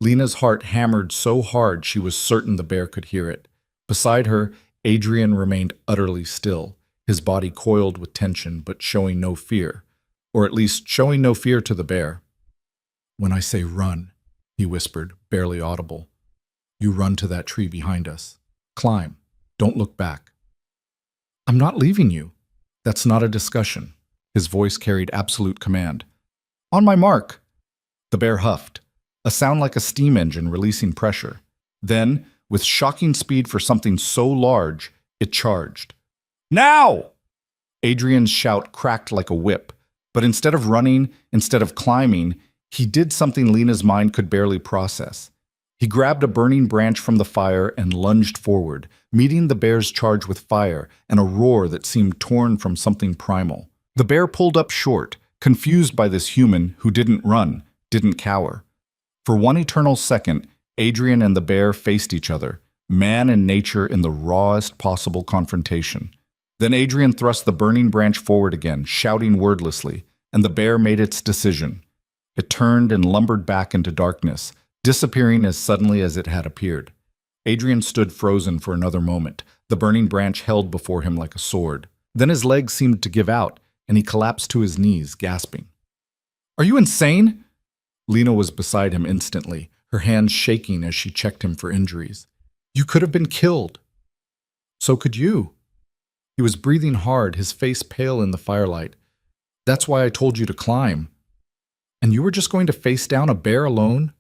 Lena's heart hammered so hard she was certain the bear could hear it. Beside her, Adrian remained utterly still, his body coiled with tension but showing no fear, or at least showing no fear to the bear. When I say run, he whispered, barely audible. You run to that tree behind us. Climb. Don't look back. I'm not leaving you. That's not a discussion. His voice carried absolute command. On my mark. The bear huffed, a sound like a steam engine releasing pressure. Then, with shocking speed for something so large, it charged. Now! Adrian's shout cracked like a whip, but instead of running, instead of climbing, he did something Lena's mind could barely process. He grabbed a burning branch from the fire and lunged forward, meeting the bear's charge with fire and a roar that seemed torn from something primal. The bear pulled up short, confused by this human who didn't run, didn't cower. For one eternal second, Adrian and the bear faced each other, man and nature in the rawest possible confrontation. Then Adrian thrust the burning branch forward again, shouting wordlessly, and the bear made its decision. It turned and lumbered back into darkness, disappearing as suddenly as it had appeared. Adrian stood frozen for another moment, the burning branch held before him like a sword. Then his legs seemed to give out, and he collapsed to his knees, gasping. Are you insane? Lena was beside him instantly, her hands shaking as she checked him for injuries. You could have been killed. So could you. He was breathing hard, his face pale in the firelight. That's why I told you to climb. And you were just going to face down a bear alone?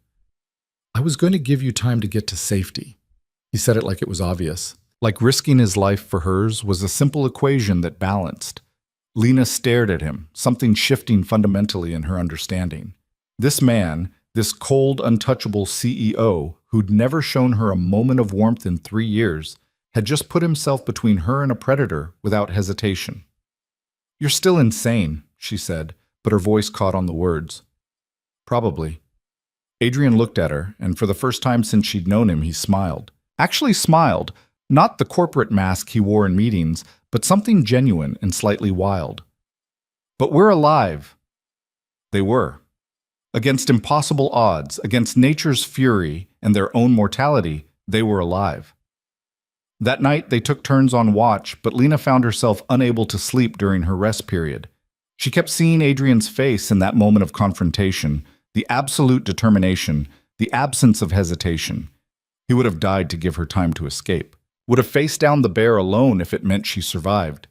I was going to give you time to get to safety. He said it like it was obvious. Like risking his life for hers was a simple equation that balanced. Lena stared at him, something shifting fundamentally in her understanding. This man, this cold, untouchable CEO, who'd never shown her a moment of warmth in 3 years, had just put himself between her and a predator without hesitation. "You're still insane," she said, but her voice caught on the words. "Probably." Adrian looked at her, and for the first time since she'd known him, he smiled. Actually smiled, not the corporate mask he wore in meetings, but something genuine and slightly wild. "But we're alive." They were. Against impossible odds, against nature's fury and their own mortality, they were alive. That night, they took turns on watch, but Lena found herself unable to sleep during her rest period. She kept seeing Adrian's face in that moment of confrontation, the absolute determination, the absence of hesitation. He would have died to give her time to escape, would have faced down the bear alone if it meant she survived.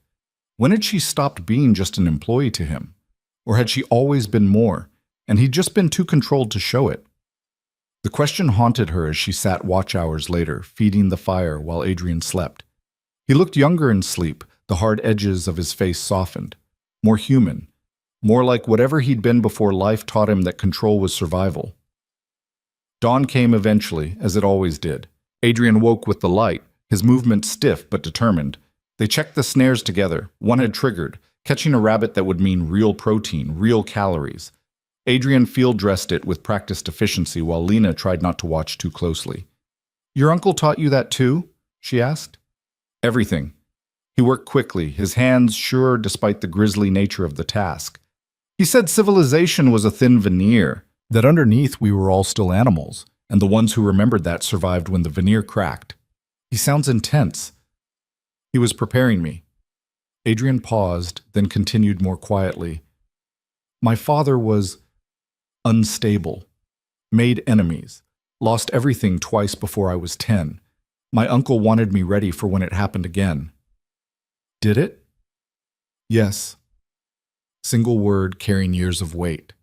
When had she stopped being just an employee to him? Or had she always been more, and he'd just been too controlled to show it? The question haunted her as she sat watch hours later, feeding the fire while Adrian slept. He looked younger in sleep, the hard edges of his face softened. More human. More like whatever he'd been before life taught him that control was survival. Dawn came eventually, as it always did. Adrian woke with the light, his movements stiff but determined. They checked the snares together. One had triggered, catching a rabbit that would mean real protein, real calories. Adrian field-dressed it with practiced efficiency while Lena tried not to watch too closely. "Your uncle taught you that too?" she asked. "Everything." He worked quickly, his hands sure despite the grisly nature of the task. He said civilization was a thin veneer, that underneath we were all still animals, and the ones who remembered that survived when the veneer cracked. He sounds intense. He was preparing me. Adrian paused, then continued more quietly. My father was unstable, made enemies, lost everything twice before I was 10. My uncle wanted me ready for when it happened again. Did it? Yes. Single word carrying years of weight.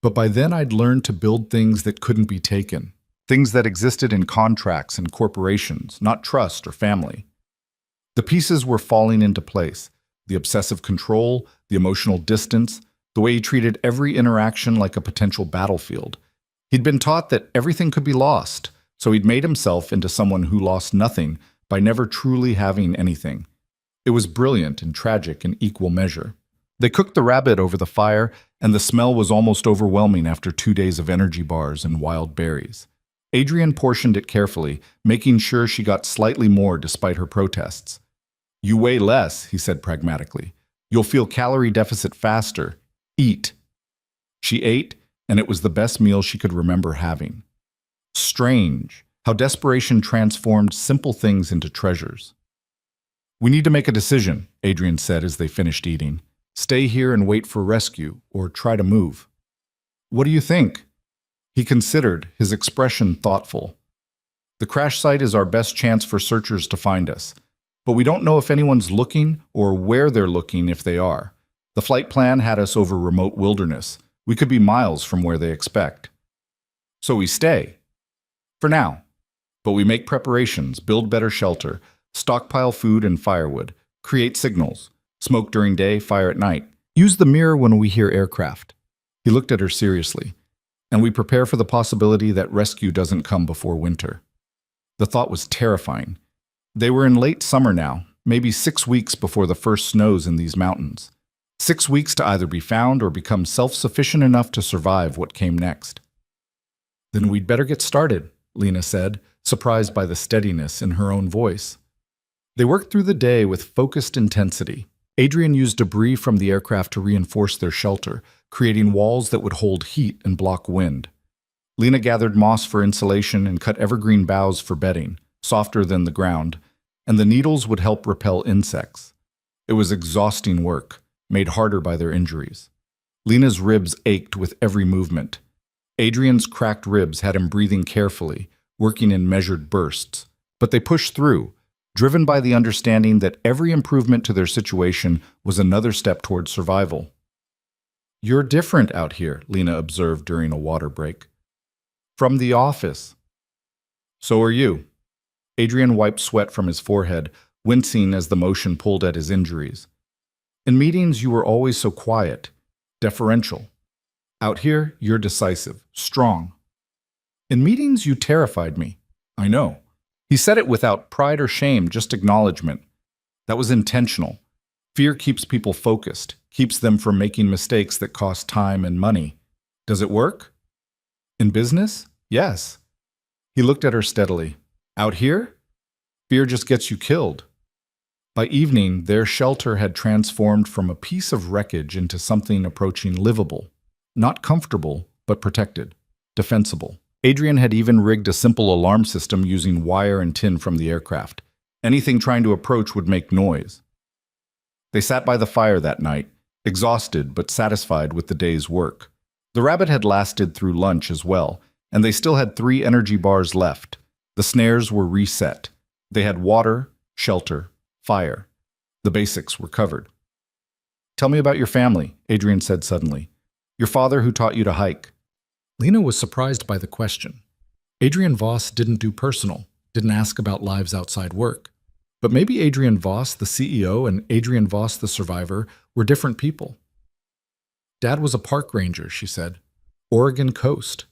But by then I'd learned to build things that couldn't be taken, things that existed in contracts and corporations, not trust or family. The pieces were falling into place, the obsessive control, the emotional distance, the way he treated every interaction like a potential battlefield. He'd been taught that everything could be lost, so he'd made himself into someone who lost nothing by never truly having anything. It was brilliant and tragic in equal measure. They cooked the rabbit over the fire, and the smell was almost overwhelming after 2 days of energy bars and wild berries. Adrian portioned it carefully, making sure she got slightly more despite her protests. You weigh less, he said pragmatically. You'll feel calorie deficit faster. Eat. She ate, and it was the best meal she could remember having. Strange how desperation transformed simple things into treasures. We need to make a decision, Adrian said as they finished eating. Stay here and wait for rescue, or try to move. What do you think? He considered, his expression thoughtful. The crash site is our best chance for searchers to find us, but we don't know if anyone's looking or where they're looking if they are. The flight plan had us over remote wilderness. We could be miles from where they expect. So we stay. For now. But we make preparations, build better shelter, stockpile food and firewood, create signals, smoke during day, fire at night. Use the mirror when we hear aircraft. He looked at her seriously. And we prepare for the possibility that rescue doesn't come before winter. The thought was terrifying. They were in late summer now, maybe 6 weeks before the first snows in these mountains. 6 weeks to either be found or become self-sufficient enough to survive what came next. Then we'd better get started, Lena said, surprised by the steadiness in her own voice. They worked through the day with focused intensity. Adrian used debris from the aircraft to reinforce their shelter, creating walls that would hold heat and block wind. Lena gathered moss for insulation and cut evergreen boughs for bedding, softer than the ground, and the needles would help repel insects. It was exhausting work, made harder by their injuries. Lena's ribs ached with every movement. Adrian's cracked ribs had him breathing carefully, working in measured bursts. But they pushed through, driven by the understanding that every improvement to their situation was another step toward survival. You're different out here, Lena observed during a water break. From the office. So are you. Adrian wiped sweat from his forehead, wincing as the motion pulled at his injuries. In meetings, you were always so quiet, deferential. Out here, you're decisive, strong. In meetings, you terrified me. I know. He said it without pride or shame, just acknowledgement. That was intentional. Fear keeps people focused, keeps them from making mistakes that cost time and money. Does it work? In business? Yes. He looked at her steadily. Out here? Fear just gets you killed. By evening, their shelter had transformed from a piece of wreckage into something approaching livable. Not comfortable, but protected. Defensible. Adrian had even rigged a simple alarm system using wire and tin from the aircraft. Anything trying to approach would make noise. They sat by the fire that night, exhausted but satisfied with the day's work. The rabbit had lasted through lunch as well, and they still had 3 energy bars left. The snares were reset. They had water, shelter, fire. The basics were covered. Tell me about your family, Adrian said suddenly. Your father who taught you to hike. Lena was surprised by the question. Adrian Voss didn't do personal, didn't ask about lives outside work. But maybe Adrian Voss, the CEO, and Adrian Voss, the survivor, were different people. Dad was a park ranger, she said. Oregon coast.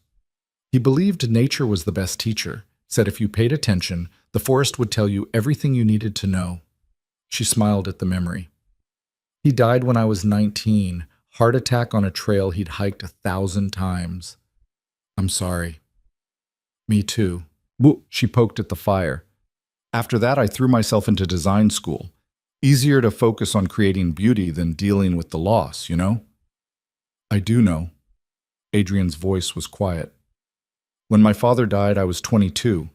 He believed nature was the best teacher, said if you paid attention, the forest would tell you everything you needed to know. She smiled at the memory. He died when I was 19, heart attack on a trail he'd hiked 1,000 times. I'm sorry. Me too. She poked at the fire. After that, I threw myself into design school. Easier to focus on creating beauty than dealing with the loss, you know? I do know. Adrian's voice was quiet. When my father died, I was 22.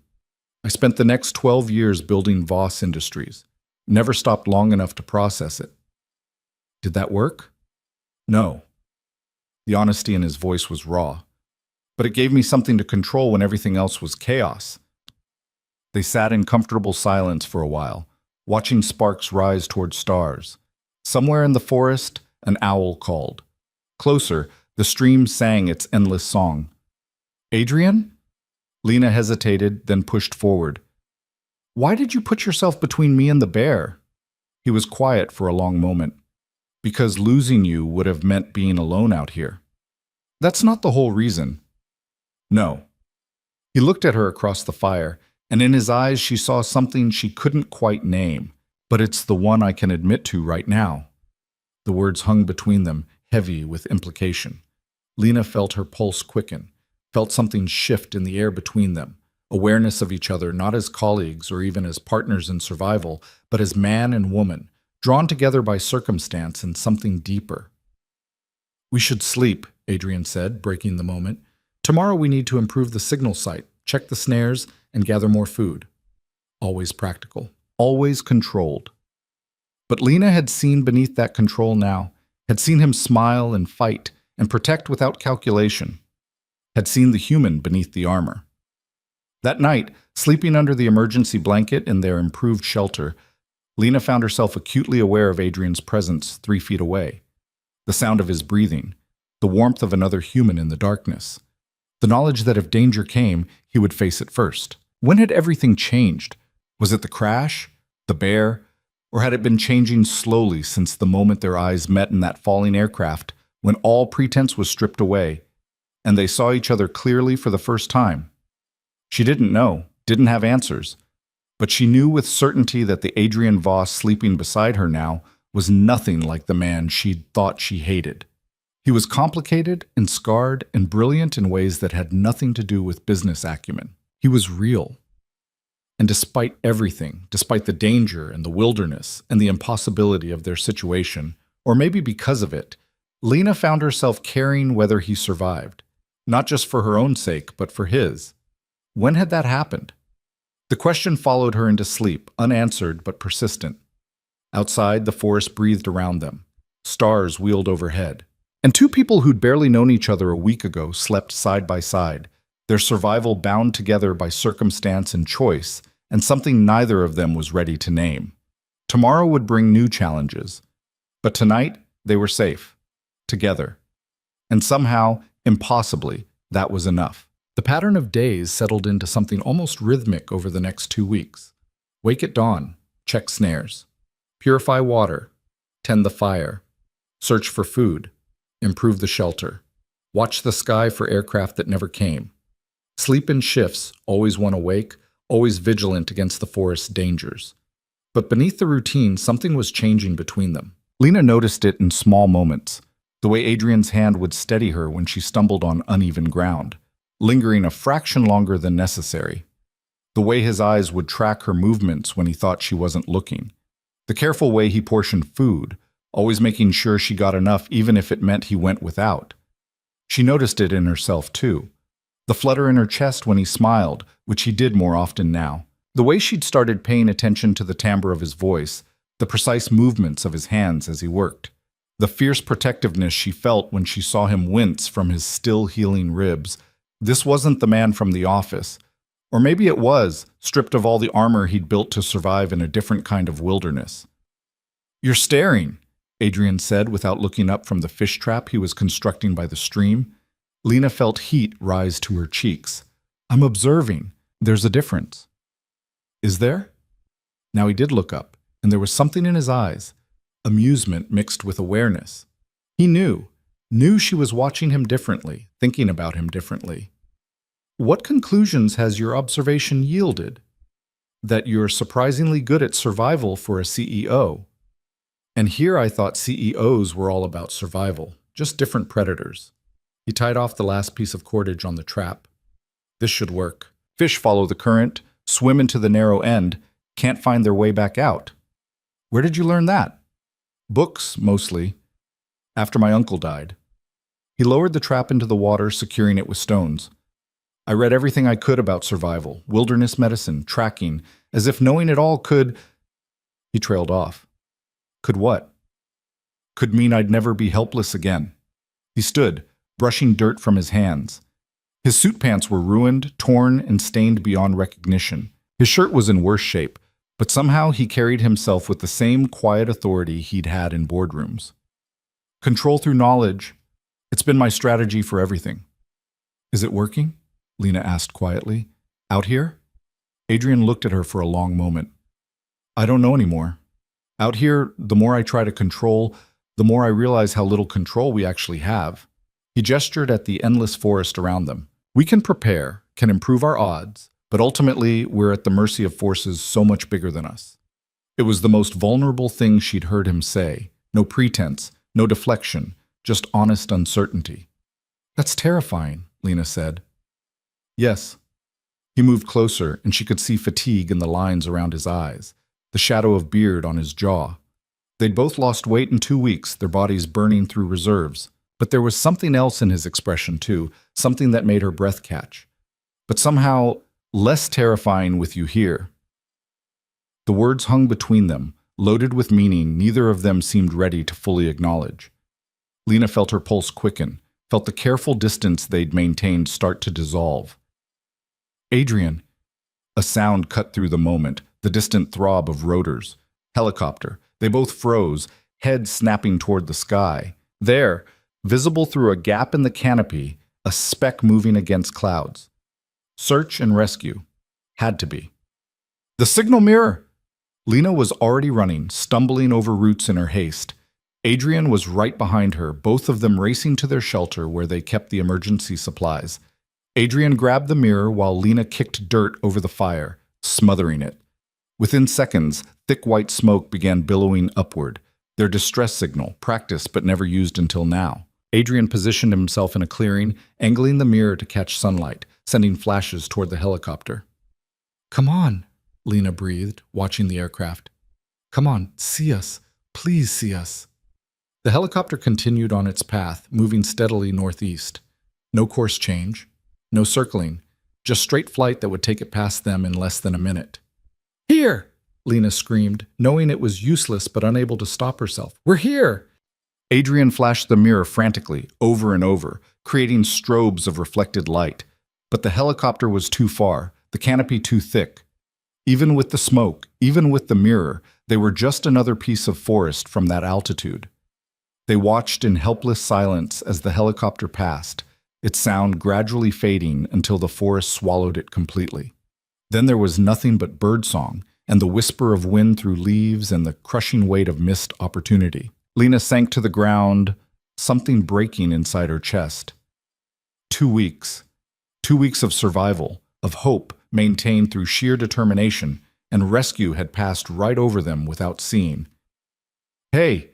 I spent the next 12 years building Voss Industries. Never stopped long enough to process it. Did that work? No. The honesty in his voice was raw. But it gave me something to control when everything else was chaos. They sat in comfortable silence for a while, watching sparks rise toward stars. Somewhere in the forest, an owl called. Closer, the stream sang its endless song. Adrian? Lena hesitated, then pushed forward. Why did you put yourself between me and the bear? He was quiet for a long moment. Because losing you would have meant being alone out here. That's not the whole reason. No. He looked at her across the fire, and in his eyes she saw something she couldn't quite name, but it's the one I can admit to right now. The words hung between them, heavy with implication. Lena felt her pulse quicken, felt something shift in the air between them, awareness of each other not as colleagues or even as partners in survival, but as man and woman, drawn together by circumstance and something deeper. We should sleep, Adrian said, breaking the moment. Tomorrow we need to improve the signal site, check the snares, and gather more food. Always practical, always controlled. But Lena had seen beneath that control now, had seen him smile and fight and protect without calculation, had seen the human beneath the armor. That night, sleeping under the emergency blanket in their improved shelter, Lena found herself acutely aware of Adrian's presence 3 feet away. The sound of his breathing, the warmth of another human in the darkness. The knowledge that if danger came, he would face it first. When had everything changed? Was it the crash? The bear? Or had it been changing slowly since the moment their eyes met in that falling aircraft, when all pretense was stripped away, and they saw each other clearly for the first time? She didn't know, didn't have answers, but she knew with certainty that the Adrian Voss sleeping beside her now was nothing like the man she'd thought she hated. He was complicated and scarred and brilliant in ways that had nothing to do with business acumen. He was real. And despite everything, despite the danger and the wilderness and the impossibility of their situation, or maybe because of it, Lena found herself caring whether he survived, not just for her own sake, but for his. When had that happened? The question followed her into sleep, unanswered but persistent. Outside, the forest breathed around them. Stars wheeled overhead. And 2 people who'd barely known each other a week ago slept side by side, their survival bound together by circumstance and choice, and something neither of them was ready to name. Tomorrow would bring new challenges. But tonight, they were safe. Together. And somehow, impossibly, that was enough. The pattern of days settled into something almost rhythmic over the next 2 weeks. Wake at dawn, check snares. Purify water, tend the fire. Search for food, improve the shelter. Watch the sky for aircraft that never came. Sleep in shifts, always one awake, always vigilant against the forest's dangers. But beneath the routine, something was changing between them. Lena noticed it in small moments, the way Adrian's hand would steady her when she stumbled on uneven ground, lingering a fraction longer than necessary. The way his eyes would track her movements when he thought she wasn't looking. The careful way he portioned food, always making sure she got enough even if it meant he went without. She noticed it in herself too. The flutter in her chest when he smiled, which he did more often now. The way she'd started paying attention to the timbre of his voice, the precise movements of his hands as he worked. The fierce protectiveness she felt when she saw him wince from his still healing ribs. This wasn't the man from the office. Or maybe it was, stripped of all the armor he'd built to survive in a different kind of wilderness. "You're staring," Adrian said without looking up from the fish trap he was constructing by the stream. Lena felt heat rise to her cheeks. "I'm observing. There's a difference." "Is there?" Now he did look up, and there was something in his eyes, amusement mixed with awareness. He knew she was watching him differently, thinking about him differently. "What conclusions has your observation yielded?" "That you're surprisingly good at survival for a CEO." "And here I thought CEOs were all about survival, just different predators." He tied off the last piece of cordage on the trap. "This should work. Fish follow the current, swim into the narrow end, can't find their way back out." "Where did you learn that?" "Books, mostly. After my uncle died." He lowered the trap into the water, securing it with stones. "I read everything I could about survival, wilderness medicine, tracking, as if knowing it all could—" He trailed off. "Could what?" "Could mean I'd never be helpless again." He stood, brushing dirt from his hands. His suit pants were ruined, torn, and stained beyond recognition. His shirt was in worse shape, but somehow he carried himself with the same quiet authority he'd had in boardrooms. "Control through knowledge. It's been my strategy for everything." "Is it working?" Lena asked quietly. "Out here?" Adrian looked at her for a long moment. "I don't know anymore. Out here, the more I try to control, the more I realize how little control we actually have." He gestured at the endless forest around them. "We can prepare, can improve our odds, but ultimately we're at the mercy of forces so much bigger than us." It was the most vulnerable thing she'd heard him say. No pretense, no deflection, just honest uncertainty. "That's terrifying," Lena said. "Yes." He moved closer, and she could see fatigue in the lines around his eyes, the shadow of beard on his jaw. They'd both lost weight in 2 weeks, their bodies burning through reserves. But there was something else in his expression, too, something that made her breath catch. "But somehow less terrifying with you here." The words hung between them, loaded with meaning neither of them seemed ready to fully acknowledge. Lena felt her pulse quicken, felt the careful distance they'd maintained start to dissolve. "Adrian." A sound cut through the moment, the distant throb of rotors. Helicopter. They both froze, heads snapping toward the sky. There, visible through a gap in the canopy, a speck moving against clouds. Search and rescue. Had to be. "The signal mirror!" Lena was already running, stumbling over roots in her haste. Adrian was right behind her, both of them racing to their shelter where they kept the emergency supplies. Adrian grabbed the mirror while Lena kicked dirt over the fire, smothering it. Within seconds, thick white smoke began billowing upward, their distress signal, practiced but never used until now. Adrian positioned himself in a clearing, angling the mirror to catch sunlight, sending flashes toward the helicopter. "Come on," Lena breathed, watching the aircraft. "Come on, see us. Please see us." The helicopter continued on its path, moving steadily northeast. No course change, no circling, just straight flight that would take it past them in less than a minute. "Here!" Lena screamed, knowing it was useless but unable to stop herself. "We're here!" Adrian flashed the mirror frantically, over and over, creating strobes of reflected light. But the helicopter was too far, the canopy too thick. Even with the smoke, even with the mirror, they were just another piece of forest from that altitude. They watched in helpless silence as the helicopter passed, its sound gradually fading until the forest swallowed it completely. Then there was nothing but birdsong and the whisper of wind through leaves and the crushing weight of missed opportunity. Lena sank to the ground, something breaking inside her chest. 2 weeks. 2 weeks of survival, of hope maintained through sheer determination, and rescue had passed right over them without seeing. "Hey!"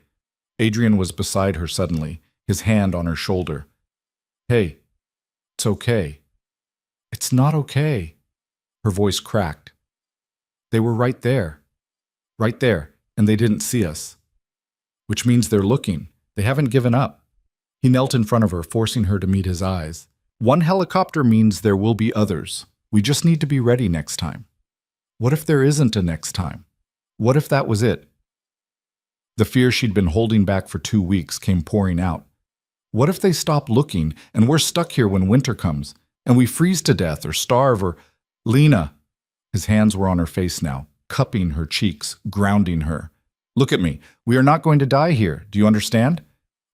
Adrian was beside her suddenly, his hand on her shoulder. "Hey, it's okay." "It's not okay." Her voice cracked. "They were right there, and they didn't see us. Which means they're looking. They haven't given up." He knelt in front of her, forcing her to meet his eyes. "One helicopter means there will be others. We just need to be ready next time." What if there isn't a next time? What if that was it? The fear she'd been holding back for 2 weeks came pouring out. What if they stop looking and we're stuck here when winter comes, and we freeze to death or starve or... "Lena!" His hands were on her face now, cupping her cheeks, grounding her. "Look at me. We are not going to die here. Do you understand?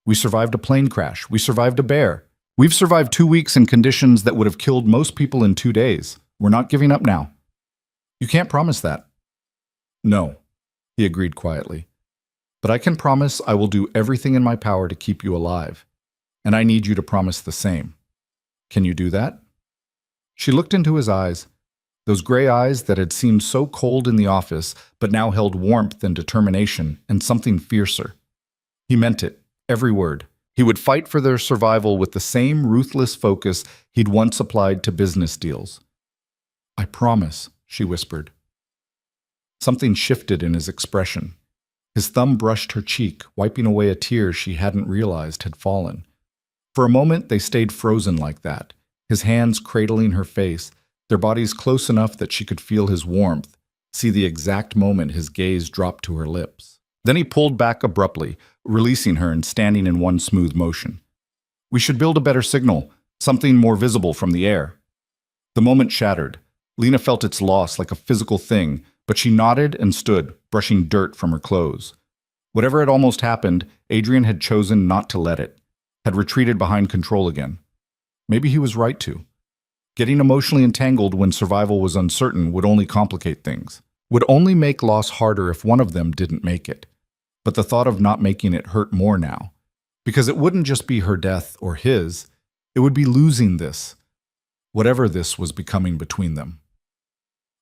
We survived a plane crash. We survived a bear. We've survived 2 weeks in conditions that would have killed most people in 2 days. We're not giving up now." "You can't promise that." "No," he agreed quietly. "But I can promise I will do everything in my power to keep you alive. And I need you to promise the same. Can you do that?" She looked into his eyes, those gray eyes that had seemed so cold in the office, but now held warmth and determination and something fiercer. He meant it, every word. He would fight for their survival with the same ruthless focus he'd once applied to business deals. "I promise," she whispered. Something shifted in his expression. His thumb brushed her cheek, wiping away a tear she hadn't realized had fallen. For a moment they stayed frozen like that, his hands cradling her face, their bodies close enough that she could feel his warmth, see the exact moment his gaze dropped to her lips. Then he pulled back abruptly, releasing her and standing in one smooth motion. "We should build a better signal, something more visible from the air." The moment shattered. Lena felt its loss like a physical thing, but she nodded and stood, brushing dirt from her clothes. Whatever had almost happened, Adrian had chosen not to let it, had retreated behind control again. Maybe he was right to. Getting emotionally entangled when survival was uncertain would only complicate things, would only make loss harder if one of them didn't make it. But the thought of not making it hurt more now, because it wouldn't just be her death or his, it would be losing this, whatever this was becoming between them.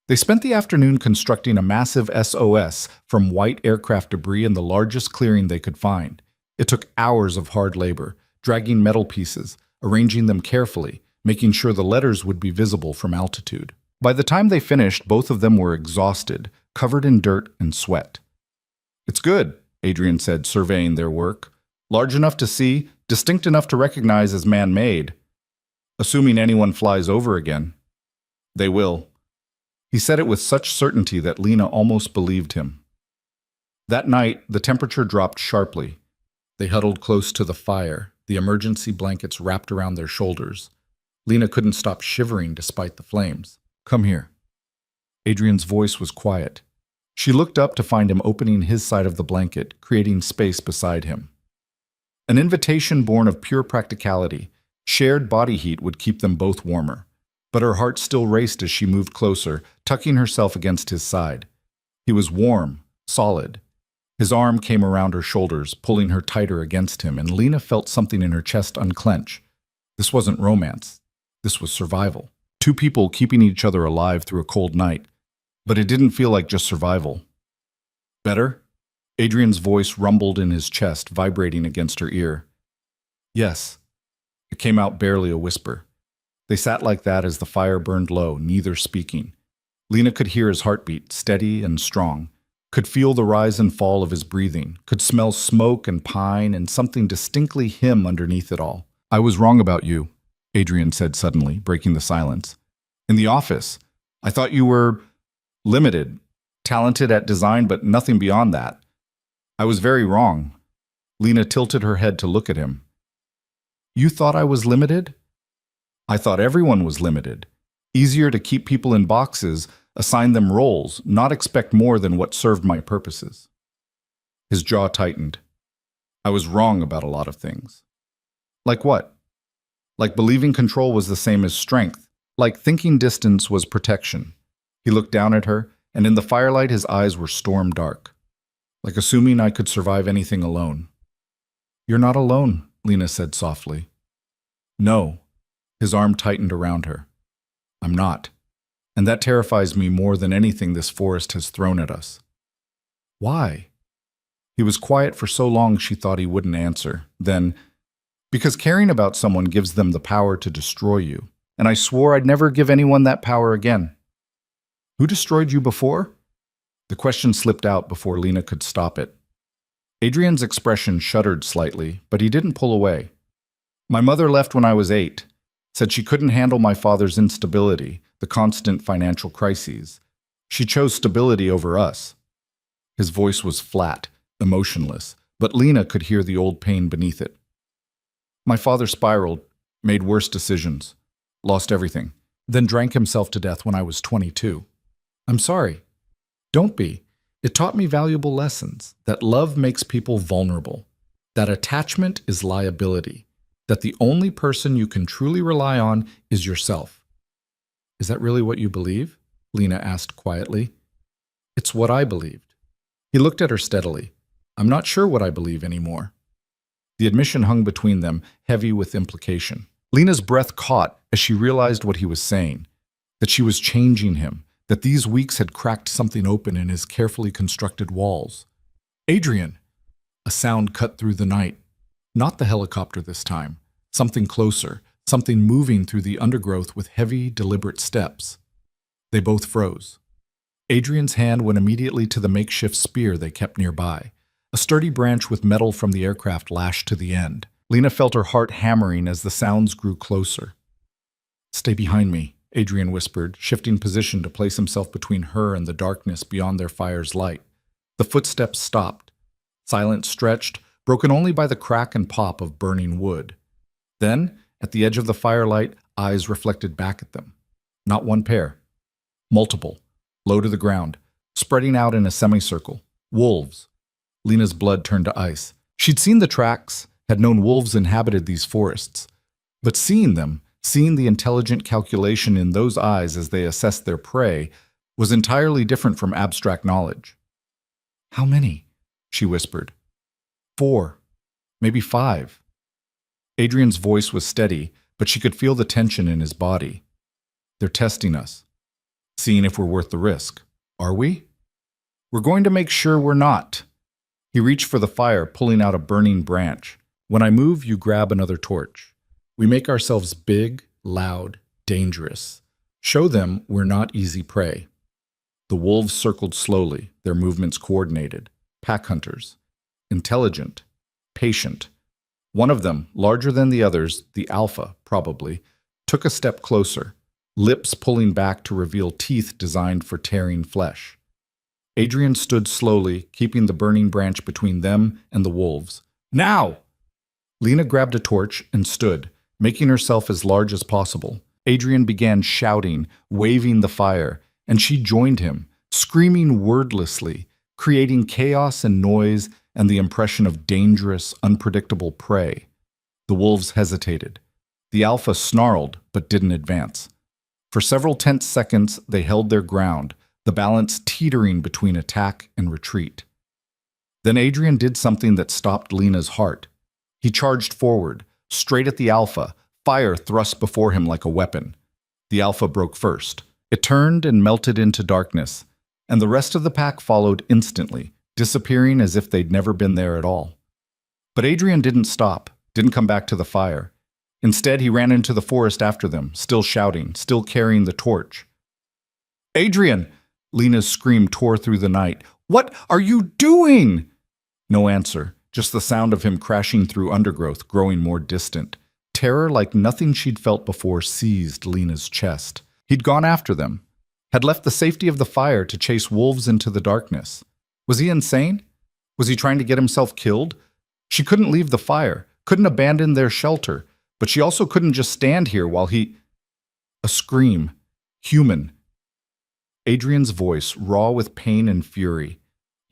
They spent the afternoon constructing a massive SOS from white aircraft debris in the largest clearing they could find. It took hours of hard labor, dragging metal pieces, arranging them carefully, making sure the letters would be visible from altitude. By the time they finished, both of them were exhausted, covered in dirt and sweat. "It's good," Adrian said, surveying their work. "Large enough to see, distinct enough to recognize as man-made. Assuming anyone flies over again." "They will." He said it with such certainty that Lena almost believed him. That night, the temperature dropped sharply. They huddled close to the fire, the emergency blankets wrapped around their shoulders. Lena couldn't stop shivering despite the flames. "Come here." Adrian's voice was quiet. She looked up to find him opening his side of the blanket, creating space beside him. An invitation born of pure practicality. Shared body heat would keep them both warmer. But her heart still raced as she moved closer, tucking herself against his side. He was warm, solid. His arm came around her shoulders, pulling her tighter against him, and Lena felt something in her chest unclench. This wasn't romance. This was survival. Two people keeping each other alive through a cold night. But it didn't feel like just survival. "Better?" Adrian's voice rumbled in his chest, vibrating against her ear. "Yes." It came out barely a whisper. They sat like that as the fire burned low, neither speaking. Lena could hear his heartbeat, steady and strong, could feel the rise and fall of his breathing, could smell smoke and pine and something distinctly him underneath it all. "I was wrong about you," Adrian said suddenly, breaking the silence. "In the office, I thought you were limited, talented at design, but nothing beyond that. I was very wrong." Lena tilted her head to look at him. "You thought I was limited?" "I thought everyone was limited. Easier to keep people in boxes, assign them roles, not expect more than what served my purposes." His jaw tightened. I was wrong about a lot of things. Like what? Like believing control was the same as strength. Like thinking distance was protection. He looked down at her, and in the firelight his eyes were storm dark. Like assuming I could survive anything alone. You're not alone, Lena said softly. No. His arm tightened around her. I'm not. And that terrifies me more than anything this forest has thrown at us. Why? He was quiet for so long she thought he wouldn't answer. Then, because caring about someone gives them the power to destroy you. And I swore I'd never give anyone that power again. Who destroyed you before? The question slipped out before Lena could stop it. Adrian's expression shuddered slightly, but he didn't pull away. My mother left when I was 8. Said she couldn't handle my father's instability, the constant financial crises. She chose stability over us. His voice was flat, emotionless, but Lena could hear the old pain beneath it. My father spiraled, made worse decisions, lost everything, then drank himself to death when I was 22. I'm sorry. Don't be. It taught me valuable lessons, that love makes people vulnerable, that attachment is liability, that the only person you can truly rely on is yourself. Is that really what you believe? Lena asked quietly. It's what I believed. He looked at her steadily. I'm not sure what I believe anymore. The admission hung between them, heavy with implication. Lena's breath caught as she realized what he was saying, that she was changing him, that these weeks had cracked something open in his carefully constructed walls. Adrian! A sound cut through the night. Not the helicopter this time. Something closer, something moving through the undergrowth with heavy, deliberate steps. They both froze. Adrian's hand went immediately to the makeshift spear they kept nearby, a sturdy branch with metal from the aircraft lashed to the end. Lena felt her heart hammering as the sounds grew closer. Stay behind me, Adrian whispered, shifting position to place himself between her and the darkness beyond their fire's light. The footsteps stopped. Silence stretched, broken only by the crack and pop of burning wood. Then, at the edge of the firelight, eyes reflected back at them. Not one pair. Multiple, low to the ground, spreading out in a semicircle. Wolves. Lena's blood turned to ice. She'd seen the tracks, had known wolves inhabited these forests. But seeing them, seeing the intelligent calculation in those eyes as they assessed their prey, was entirely different from abstract knowledge. How many? She whispered. 4, maybe 5. Adrian's voice was steady, but she could feel the tension in his body. They're testing us, seeing if we're worth the risk. Are we? We're going to make sure we're not. He reached for the fire, pulling out a burning branch. When I move, you grab another torch. We make ourselves big, loud, dangerous. Show them we're not easy prey. The wolves circled slowly, their movements coordinated. Pack hunters. Intelligent. Patient. One of them, larger than the others, the alpha, probably, took a step closer, lips pulling back to reveal teeth designed for tearing flesh. Adrian stood slowly, keeping the burning branch between them and the wolves. Now! Lena grabbed a torch and stood, making herself as large as possible. Adrian began shouting, waving the fire, and she joined him, screaming wordlessly, creating chaos and noise and the impression of dangerous, unpredictable prey. The wolves hesitated. The alpha snarled, but didn't advance. For several tense seconds, they held their ground, the balance teetering between attack and retreat. Then Adrian did something that stopped Lena's heart. He charged forward, straight at the alpha, fire thrust before him like a weapon. The alpha broke first. It turned and melted into darkness, and the rest of the pack followed instantly, disappearing as if they'd never been there at all. But Adrian didn't stop, didn't come back to the fire. Instead, he ran into the forest after them, still shouting, still carrying the torch. Adrian! Lena's scream tore through the night. What are you doing? No answer, just the sound of him crashing through undergrowth, growing more distant. Terror like nothing she'd felt before seized Lena's chest. He'd gone after them, had left the safety of the fire to chase wolves into the darkness. Was he insane? Was he trying to get himself killed? She couldn't leave the fire, couldn't abandon their shelter, but she also couldn't just stand here while he... A scream. Human. Adrian's voice, raw with pain and fury.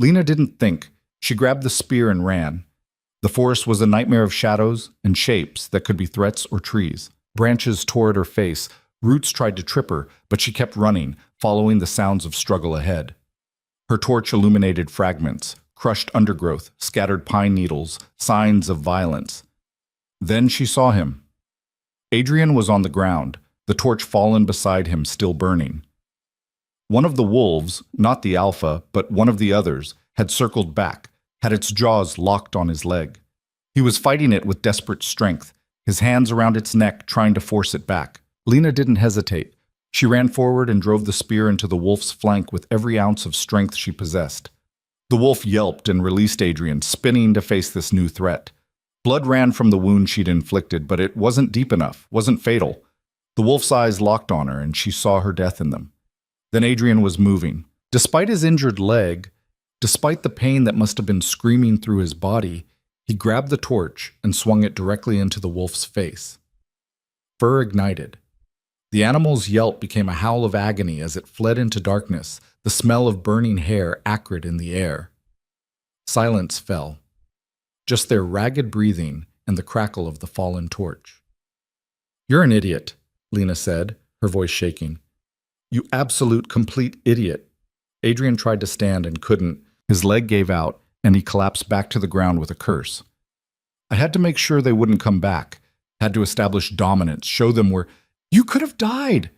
Lena didn't think. She grabbed the spear and ran. The forest was a nightmare of shadows and shapes that could be threats or trees. Branches tore at her face, roots tried to trip her, but she kept running, following the sounds of struggle ahead. Her torch illuminated fragments, crushed undergrowth, scattered pine needles, signs of violence. Then she saw him. Adrian was on the ground, the torch fallen beside him, still burning. One of the wolves, not the alpha, but one of the others, had circled back, had its jaws locked on his leg. He was fighting it with desperate strength, his hands around its neck trying to force it back. Lena didn't hesitate. She ran forward and drove the spear into the wolf's flank with every ounce of strength she possessed. The wolf yelped and released Adrian, spinning to face this new threat. Blood ran from the wound she'd inflicted, but it wasn't deep enough, wasn't fatal. The wolf's eyes locked on her, and she saw her death in them. Then Adrian was moving. Despite his injured leg, despite the pain that must have been screaming through his body, he grabbed the torch and swung it directly into the wolf's face. Fur ignited. The animal's yelp became a howl of agony as it fled into darkness, the smell of burning hair acrid in the air. Silence fell. Just their ragged breathing and the crackle of the fallen torch. "You're an idiot," Lena said, her voice shaking. "You absolute, complete idiot." Adrian tried to stand and couldn't. His leg gave out, and he collapsed back to the ground with a curse. "I had to make sure they wouldn't come back. Had to establish dominance, show them where... You could have died!"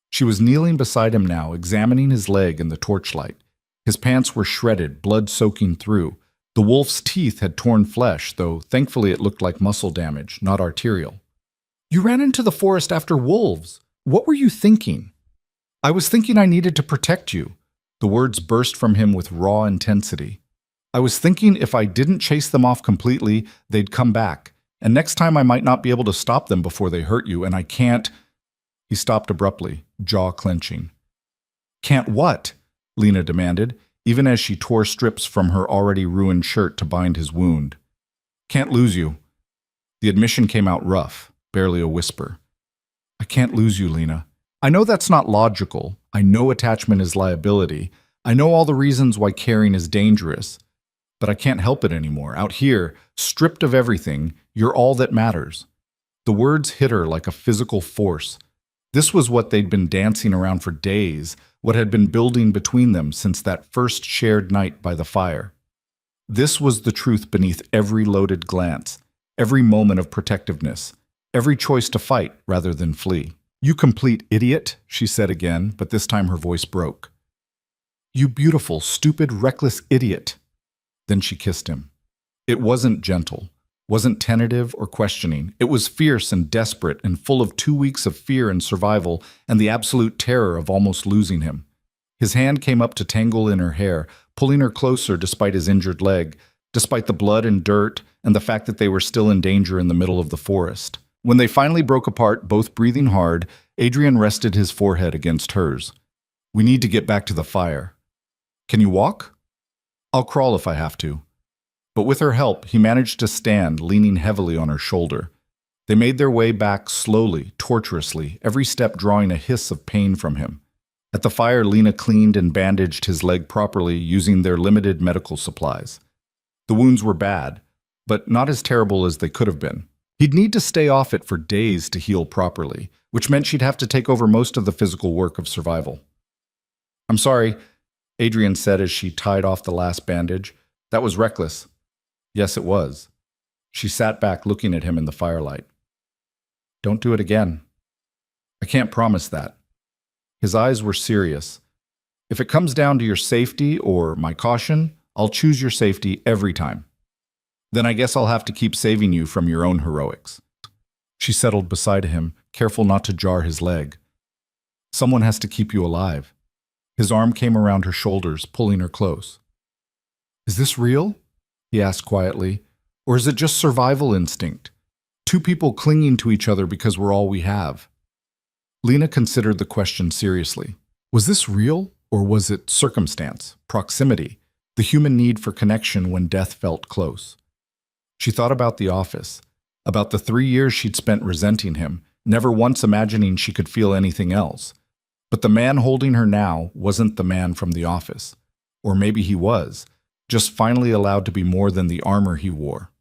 She was kneeling beside him now, examining his leg in the torchlight. His pants were shredded, blood soaking through. The wolf's teeth had torn flesh, though thankfully it looked like muscle damage, not arterial. "You ran into the forest after wolves. What were you thinking?" "I was thinking I needed to protect you." The words burst from him with raw intensity. "I was thinking if I didn't chase them off completely, they'd come back. And next time I might not be able to stop them before they hurt you, and I can't..." He stopped abruptly, jaw clenching. "Can't what?" Lena demanded, even as she tore strips from her already ruined shirt to bind his wound. "Can't lose you." The admission came out rough, barely a whisper. "I can't lose you, Lena. I know that's not logical. I know attachment is liability. I know all the reasons why caring is dangerous. But I can't help it anymore. Out here, stripped of everything, you're all that matters." The words hit her like a physical force. This was what they'd been dancing around for days, what had been building between them since that first shared night by the fire. This was the truth beneath every loaded glance, every moment of protectiveness, every choice to fight rather than flee. "You complete idiot," she said again, but this time her voice broke. "You beautiful, stupid, reckless idiot." Then she kissed him. It wasn't gentle, wasn't tentative or questioning. It was fierce and desperate and full of 2 weeks of fear and survival and the absolute terror of almost losing him. His hand came up to tangle in her hair, pulling her closer despite his injured leg, despite the blood and dirt and the fact that they were still in danger in the middle of the forest. When they finally broke apart, both breathing hard, Adrian rested his forehead against hers. "We need to get back to the fire." "Can you walk?" "I'll crawl if I have to." But with her help, he managed to stand, leaning heavily on her shoulder. They made their way back slowly, tortuously, every step drawing a hiss of pain from him. At the fire, Lena cleaned and bandaged his leg properly using their limited medical supplies. The wounds were bad, but not as terrible as they could have been. He'd need to stay off it for days to heal properly, which meant she'd have to take over most of the physical work of survival. "I'm sorry," Adrian said as she tied off the last bandage. "That was reckless." Yes, it was. She sat back looking at him in the firelight. "Don't do it again." "I can't promise that." His eyes were serious. "If it comes down to your safety or my caution, I'll choose your safety every time. Then I guess I'll have to keep saving you from your own heroics." She settled beside him, careful not to jar his leg. "Someone has to keep you alive." His arm came around her shoulders, pulling her close. "Is this real?" he asked quietly. "Or is it just survival instinct? Two people clinging to each other because we're all we have?" Lena considered the question seriously. Was this real, or was it circumstance, proximity, the human need for connection when death felt close? She thought about the office, about the 3 years she'd spent resenting him, never once imagining she could feel anything else. But the man holding her now wasn't the man from the office. Or maybe he was, just finally allowed to be more than the armor he wore.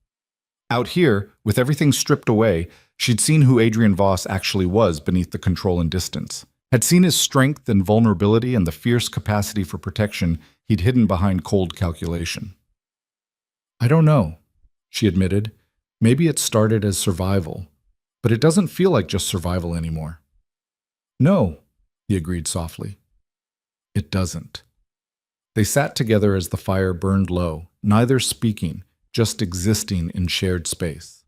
Out here, with everything stripped away, she'd seen who Adrian Voss actually was beneath the control and distance. Had seen his strength and vulnerability and the fierce capacity for protection he'd hidden behind cold calculation. I don't know, she admitted. Maybe it started as survival, but it doesn't feel like just survival anymore. No, he agreed softly. It doesn't. They sat together as the fire burned low, neither speaking, just existing in shared space.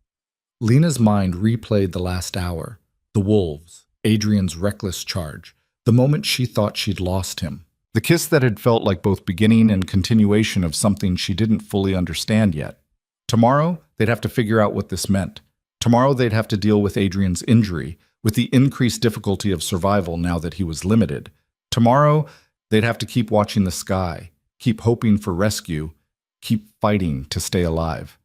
Lena's mind replayed the last hour, the wolves, Adrian's reckless charge, the moment she thought she'd lost him. The kiss that had felt like both beginning and continuation of something she didn't fully understand yet. Tomorrow, they'd have to figure out what this meant. Tomorrow, they'd have to deal with Adrian's injury, with the increased difficulty of survival now that he was limited. Tomorrow, they'd have to keep watching the sky, keep hoping for rescue, keep fighting to stay alive.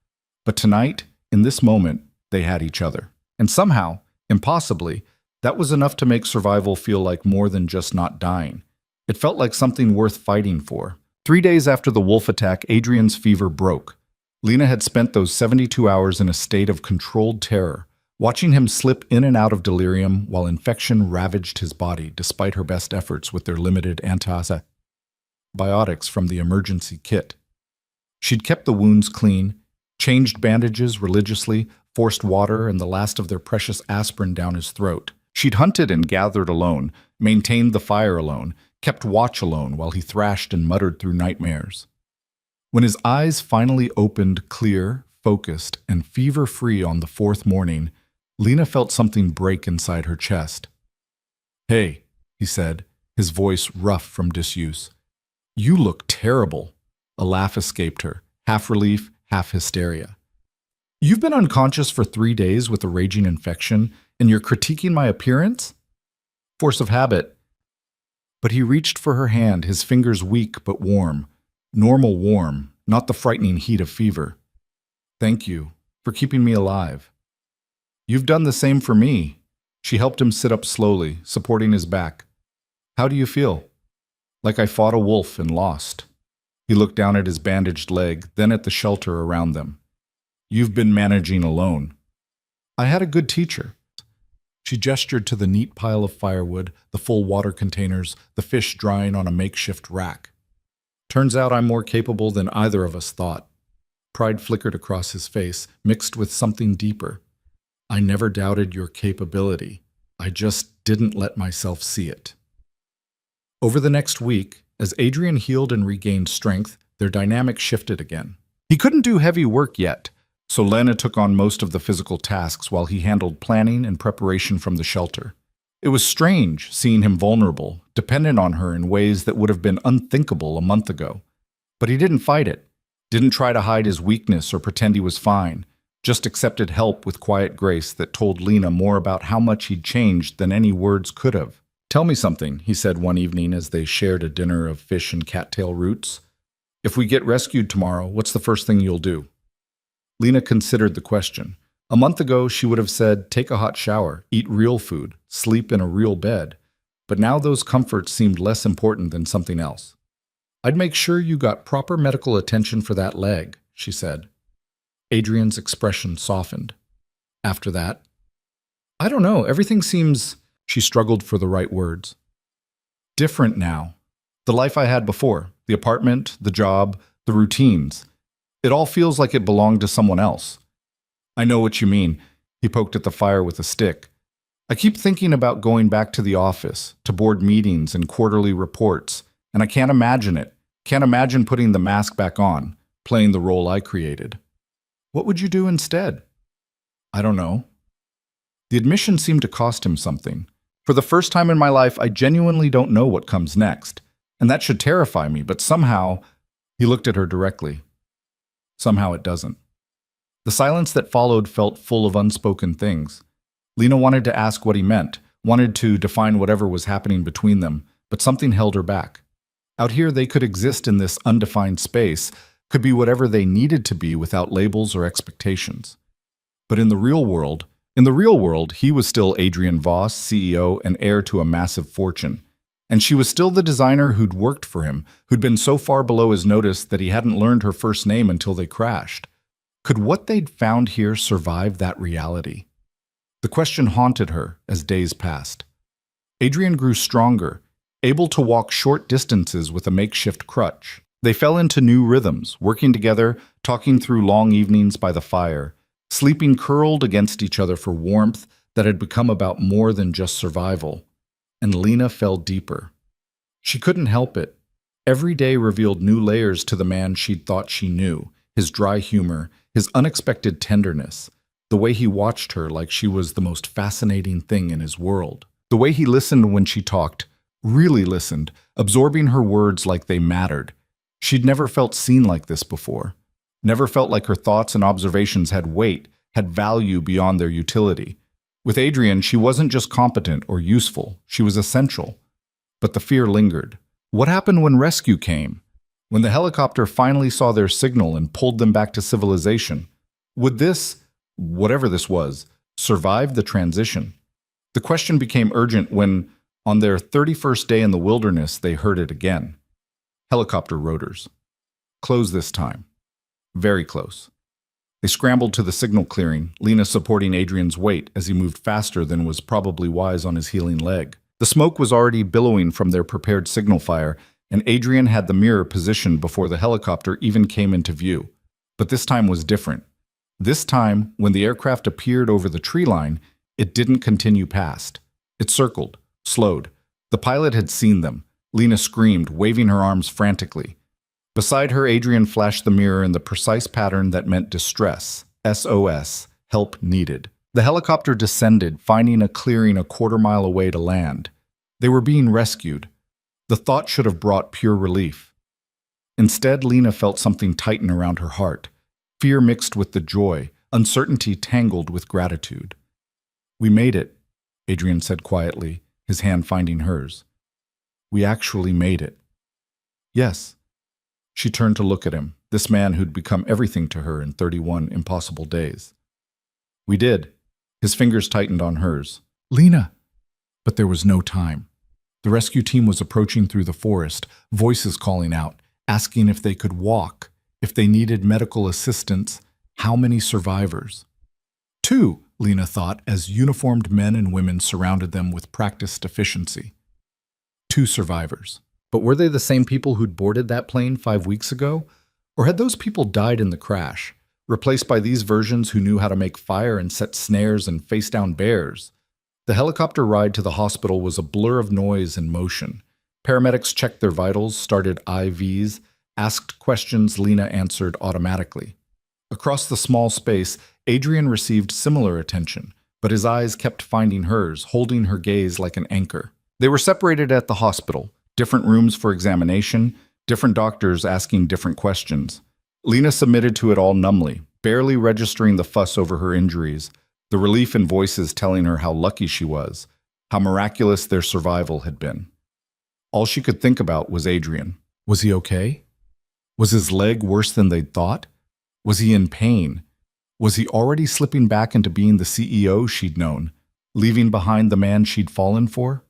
But tonight, in this moment, they had each other. And somehow, impossibly, that was enough to make survival feel like more than just not dying. It felt like something worth fighting for. 3 days after the wolf attack, Adrian's fever broke. Lena had spent those 72 hours in a state of controlled terror, watching him slip in and out of delirium while infection ravaged his body despite her best efforts with their limited antibiotics from the emergency kit. She'd kept the wounds clean, changed bandages religiously, forced water and the last of their precious aspirin down his throat. She'd hunted and gathered alone, maintained the fire alone, kept watch alone while he thrashed and muttered through nightmares. When his eyes finally opened clear, focused, and fever-free on the fourth morning, Lena felt something break inside her chest. "Hey," he said, his voice rough from disuse. "You look terrible." A laugh escaped her, half relief, half hysteria. "You've been unconscious for 3 days with a raging infection, and you're critiquing my appearance?" Force of habit. But he reached for her hand, his fingers weak but warm. Normal warm, not the frightening heat of fever. "Thank you for keeping me alive." "You've done the same for me." She helped him sit up slowly, supporting his back. "How do you feel?" "Like I fought a wolf and lost." He looked down at his bandaged leg, then at the shelter around them. "You've been managing alone." "I had a good teacher." She gestured to the neat pile of firewood, the full water containers, the fish drying on a makeshift rack. "Turns out I'm more capable than either of us thought." Pride flickered across his face, mixed with something deeper. "I never doubted your capability. I just didn't let myself see it." Over the next week, as Adrian healed and regained strength, their dynamic shifted again. He couldn't do heavy work yet, so Lena took on most of the physical tasks while he handled planning and preparation from the shelter. It was strange seeing him vulnerable, dependent on her in ways that would have been unthinkable a month ago. But he didn't fight it, didn't try to hide his weakness or pretend he was fine, just accepted help with quiet grace that told Lena more about how much he'd changed than any words could have. "Tell me something," he said one evening as they shared a dinner of fish and cattail roots. "If we get rescued tomorrow, what's the first thing you'll do?" Lena considered the question. A month ago, she would have said, take a hot shower, eat real food, sleep in a real bed. But now those comforts seemed less important than something else. "I'd make sure you got proper medical attention for that leg," she said. Adrian's expression softened. After that, "I don't know, everything seems," she struggled for the right words, "different now. The life I had before, the apartment, the job, the routines. It all feels like it belonged to someone else." "I know what you mean." He poked at the fire with a stick. "I keep thinking about going back to the office, to board meetings and quarterly reports, and I can't imagine it. Can't imagine putting the mask back on, playing the role I created." "What would you do instead?" "I don't know." The admission seemed to cost him something. "For the first time in my life, I genuinely don't know what comes next. And that should terrify me, but somehow," he looked at her directly, "somehow it doesn't." The silence that followed felt full of unspoken things. Lena wanted to ask what he meant, wanted to define whatever was happening between them, but something held her back. Out here they could exist in this undefined space, could be whatever they needed to be without labels or expectations. But in the real world, he was still Adrian Voss, CEO and heir to a massive fortune. And she was still the designer who'd worked for him, who'd been so far below his notice that he hadn't learned her first name until they crashed. Could what they'd found here survive that reality? The question haunted her as days passed. Adrian grew stronger, able to walk short distances with a makeshift crutch. They fell into new rhythms, working together, talking through long evenings by the fire, sleeping curled against each other for warmth that had become about more than just survival. And Lena fell deeper. She couldn't help it. Every day revealed new layers to the man she'd thought she knew, his dry humor, his unexpected tenderness, the way he watched her like she was the most fascinating thing in his world, the way he listened when she talked, really listened, absorbing her words like they mattered. She'd never felt seen like this before, never felt like her thoughts and observations had weight, had value beyond their utility. With Adrian, she wasn't just competent or useful, she was essential. But the fear lingered. What happened when rescue came? When the helicopter finally saw their signal and pulled them back to civilization? Would this, whatever this was, survive the transition? The question became urgent when, on their 31st day in the wilderness, they heard it again. Helicopter rotors. Close this time. Very close. They scrambled to the signal clearing, Lena supporting Adrian's weight as he moved faster than was probably wise on his healing leg. The smoke was already billowing from their prepared signal fire, and Adrian had the mirror positioned before the helicopter even came into view. But this time was different. This time, when the aircraft appeared over the tree line, it didn't continue past. It circled, slowed. The pilot had seen them. Lena screamed, waving her arms frantically. Beside her, Adrian flashed the mirror in the precise pattern that meant distress, SOS, help needed. The helicopter descended, finding a clearing a quarter-mile away to land. They were being rescued. The thought should have brought pure relief. Instead, Lena felt something tighten around her heart. Fear mixed with the joy, uncertainty tangled with gratitude. "We made it," Adrian said quietly, his hand finding hers. "We actually made it." "Yes." She turned to look at him, this man who'd become everything to her in 31 impossible days. "We did." His fingers tightened on hers. "Lena!" But there was no time. The rescue team was approaching through the forest, voices calling out, asking if they could walk, if they needed medical assistance. How many survivors? 2, Lena thought, as uniformed men and women surrounded them with practiced efficiency. 2 survivors. But were they the same people who'd boarded that plane 5 weeks ago? Or had those people died in the crash, replaced by these versions who knew how to make fire and set snares and face down bears? The helicopter ride to the hospital was a blur of noise and motion. Paramedics checked their vitals, started IVs, asked questions Lena answered automatically. Across the small space, Adrian received similar attention, but his eyes kept finding hers, holding her gaze like an anchor. They were separated at the hospital. Different rooms for examination, different doctors asking different questions. Lena submitted to it all numbly, barely registering the fuss over her injuries, the relief in voices telling her how lucky she was, how miraculous their survival had been. All she could think about was Adrian. Was he okay? Was his leg worse than they'd thought? Was he in pain? Was he already slipping back into being the CEO she'd known, leaving behind the man she'd fallen for?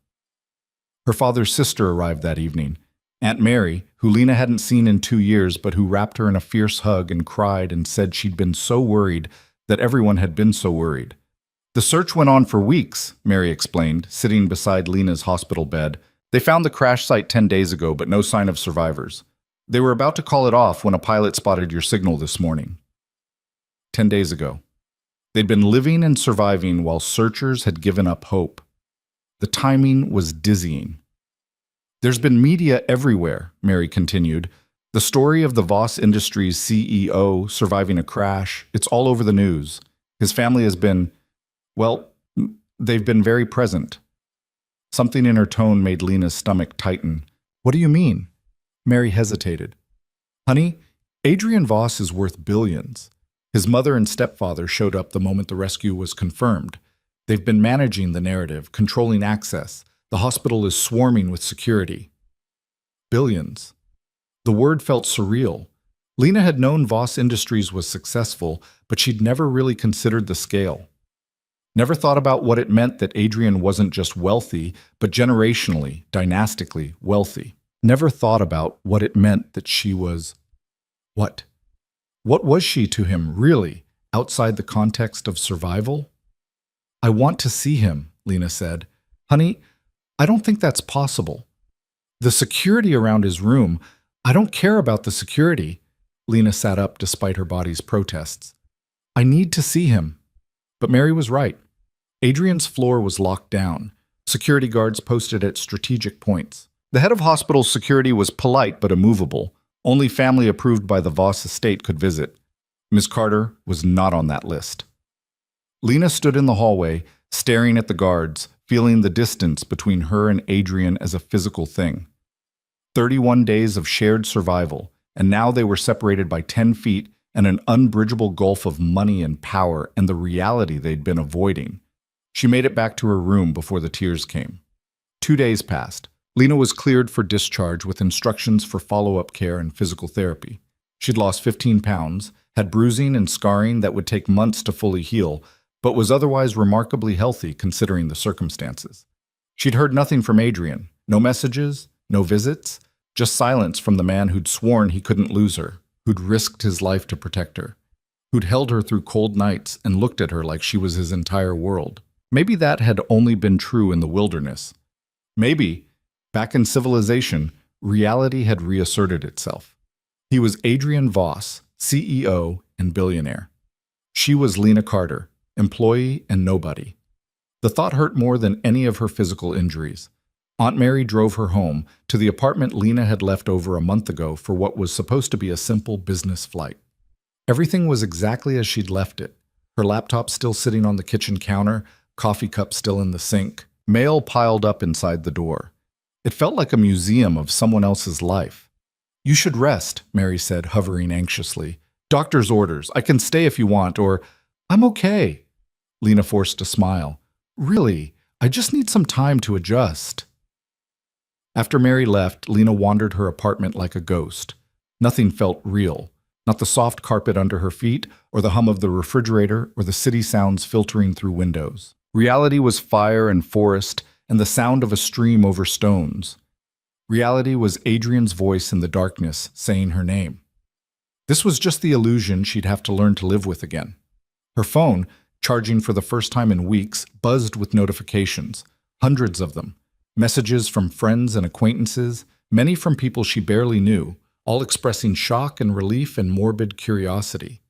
Her father's sister arrived that evening, Aunt Mary, who Lena hadn't seen in 2 years but who wrapped her in a fierce hug and cried and said she'd been so worried that everyone had been so worried. "The search went on for weeks," Mary explained, sitting beside Lena's hospital bed. "They found the crash site 10 days ago, but no sign of survivors. They were about to call it off when a pilot spotted your signal this morning." 10 days ago. They'd been living and surviving while searchers had given up hope. The timing was dizzying. "There's been media everywhere," Mary continued. "The story of the Voss Industries CEO surviving a crash, it's all over the news. His family has been, well, they've been very present." Something in her tone made Lena's stomach tighten. "What do you mean?" Mary hesitated. "Honey, Adrian Voss is worth billions. His mother and stepfather showed up the moment the rescue was confirmed. They've been managing the narrative, controlling access. The hospital is swarming with security." Billions. The word felt surreal. Lena had known Voss Industries was successful, but she'd never really considered the scale. Never thought about what it meant that Adrian wasn't just wealthy, but generationally, dynastically wealthy. Never thought about what it meant that she was... What? What was she to him, really, outside the context of survival? I want to see him, Lena said. Honey, I don't think that's possible. The security around his room, I don't care about the security. Lena sat up despite her body's protests. I need to see him. But Mary was right. Adrian's floor was locked down. Security guards posted at strategic points. The head of hospital security was polite but immovable. Only family approved by the Voss estate could visit. Ms. Carter was not on that list. Lena stood in the hallway, staring at the guards, feeling the distance between her and Adrian as a physical thing. 31 days of shared survival, and now they were separated by 10 feet and an unbridgeable gulf of money and power and the reality they'd been avoiding. She made it back to her room before the tears came. 2 days passed. Lena was cleared for discharge with instructions for follow-up care and physical therapy. She'd lost 15 pounds, had bruising and scarring that would take months to fully heal, but was otherwise remarkably healthy considering the circumstances. She'd heard nothing from Adrian. No messages, no visits, just silence from the man who'd sworn he couldn't lose her, who'd risked his life to protect her, who'd held her through cold nights and looked at her like she was his entire world. Maybe that had only been true in the wilderness. Maybe, back in civilization, reality had reasserted itself. He was Adrian Voss, CEO and billionaire. She was Lena Carter, employee and nobody. The thought hurt more than any of her physical injuries. Aunt Mary drove her home to the apartment Lena had left over a month ago for what was supposed to be a simple business flight. Everything was exactly as she'd left it. Her laptop still sitting on the kitchen counter, coffee cup still in the sink, mail piled up inside the door. It felt like a museum of someone else's life. You should rest, Mary said, hovering anxiously. Doctor's orders. I can stay if you want, or I'm okay. Lena forced a smile. Really, I just need some time to adjust. After Mary left, Lena wandered her apartment like a ghost. Nothing felt real. Not the soft carpet under her feet, or the hum of the refrigerator, or the city sounds filtering through windows. Reality was fire and forest, and the sound of a stream over stones. Reality was Adrian's voice in the darkness, saying her name. This was just the illusion she'd have to learn to live with again. Her phone, charging for the first time in weeks, buzzed with notifications, hundreds of them. Messages from friends and acquaintances, many from people she barely knew, all expressing shock and relief and morbid curiosity.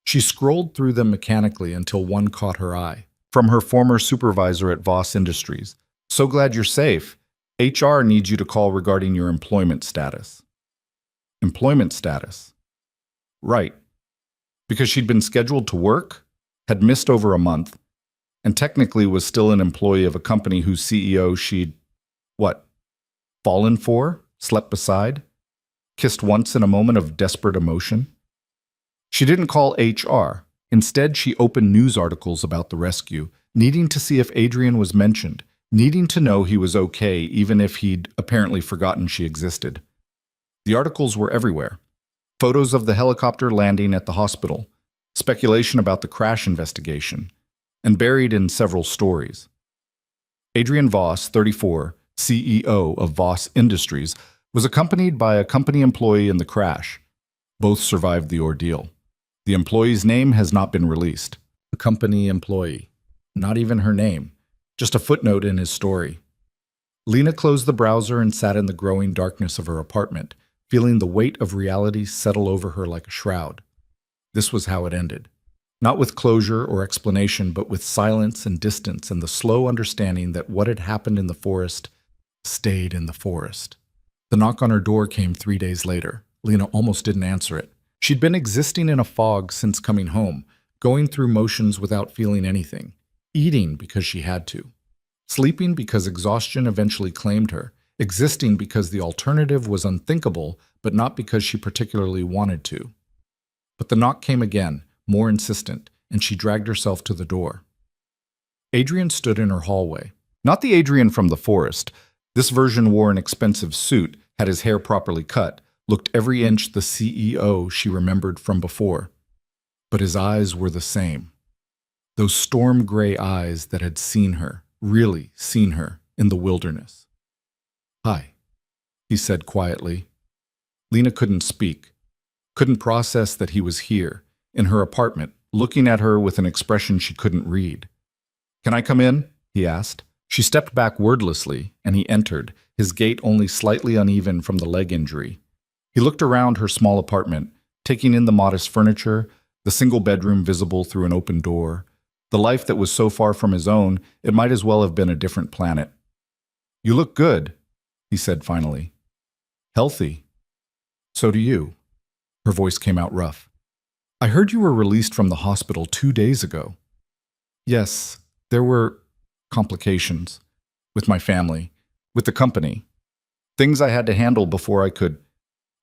She scrolled through them mechanically until one caught her eye. From her former supervisor at Voss Industries. So glad you're safe. HR needs you to call regarding your employment status. Employment status. Right. Because she'd been scheduled to work, had missed over a month, and technically was still an employee of a company whose CEO she'd fallen for, slept beside, kissed once in a moment of desperate emotion? She didn't call HR. Instead, she opened news articles about the rescue, needing to see if Adrian was mentioned, needing to know he was okay even if he'd apparently forgotten she existed. The articles were everywhere. Photos of the helicopter landing at the hospital, speculation about the crash investigation, and buried in several stories. Adrian Voss, 34, CEO of Voss Industries, was accompanied by a company employee in the crash. Both survived the ordeal. The employee's name has not been released. A company employee. Not even her name. Just a footnote in his story. Lena closed the browser and sat in the growing darkness of her apartment, feeling the weight of reality settle over her like a shroud. This was how it ended. Not with closure or explanation, but with silence and distance and the slow understanding that what had happened in the forest stayed in the forest. The knock on her door came 3 days later. Lena almost didn't answer it. She'd been existing in a fog since coming home, going through motions without feeling anything, eating because she had to, sleeping because exhaustion eventually claimed her, existing because the alternative was unthinkable, but not because she particularly wanted to. But the knock came again, more insistent, and she dragged herself to the door. Adrian stood in her hallway. Not the Adrian from the forest. This version wore an expensive suit, had his hair properly cut, looked every inch the CEO she remembered from before. But his eyes were the same. Those storm-gray eyes that had seen her, really seen her, in the wilderness. "Hi," he said quietly. Lena couldn't speak. couldn't process that he was here, in her apartment, looking at her with an expression she couldn't read. "Can I come in?" he asked. She stepped back wordlessly, and he entered, his gait only slightly uneven from the leg injury. He looked around her small apartment, taking in the modest furniture, the single bedroom visible through an open door, the life that was so far from his own it might as well have been a different planet. "You look good," he said finally. "Healthy. So do you." Her voice came out rough. "I heard you were released from the hospital 2 days ago." "Yes, there were complications. With my family, with the company. Things I had to handle before I could—"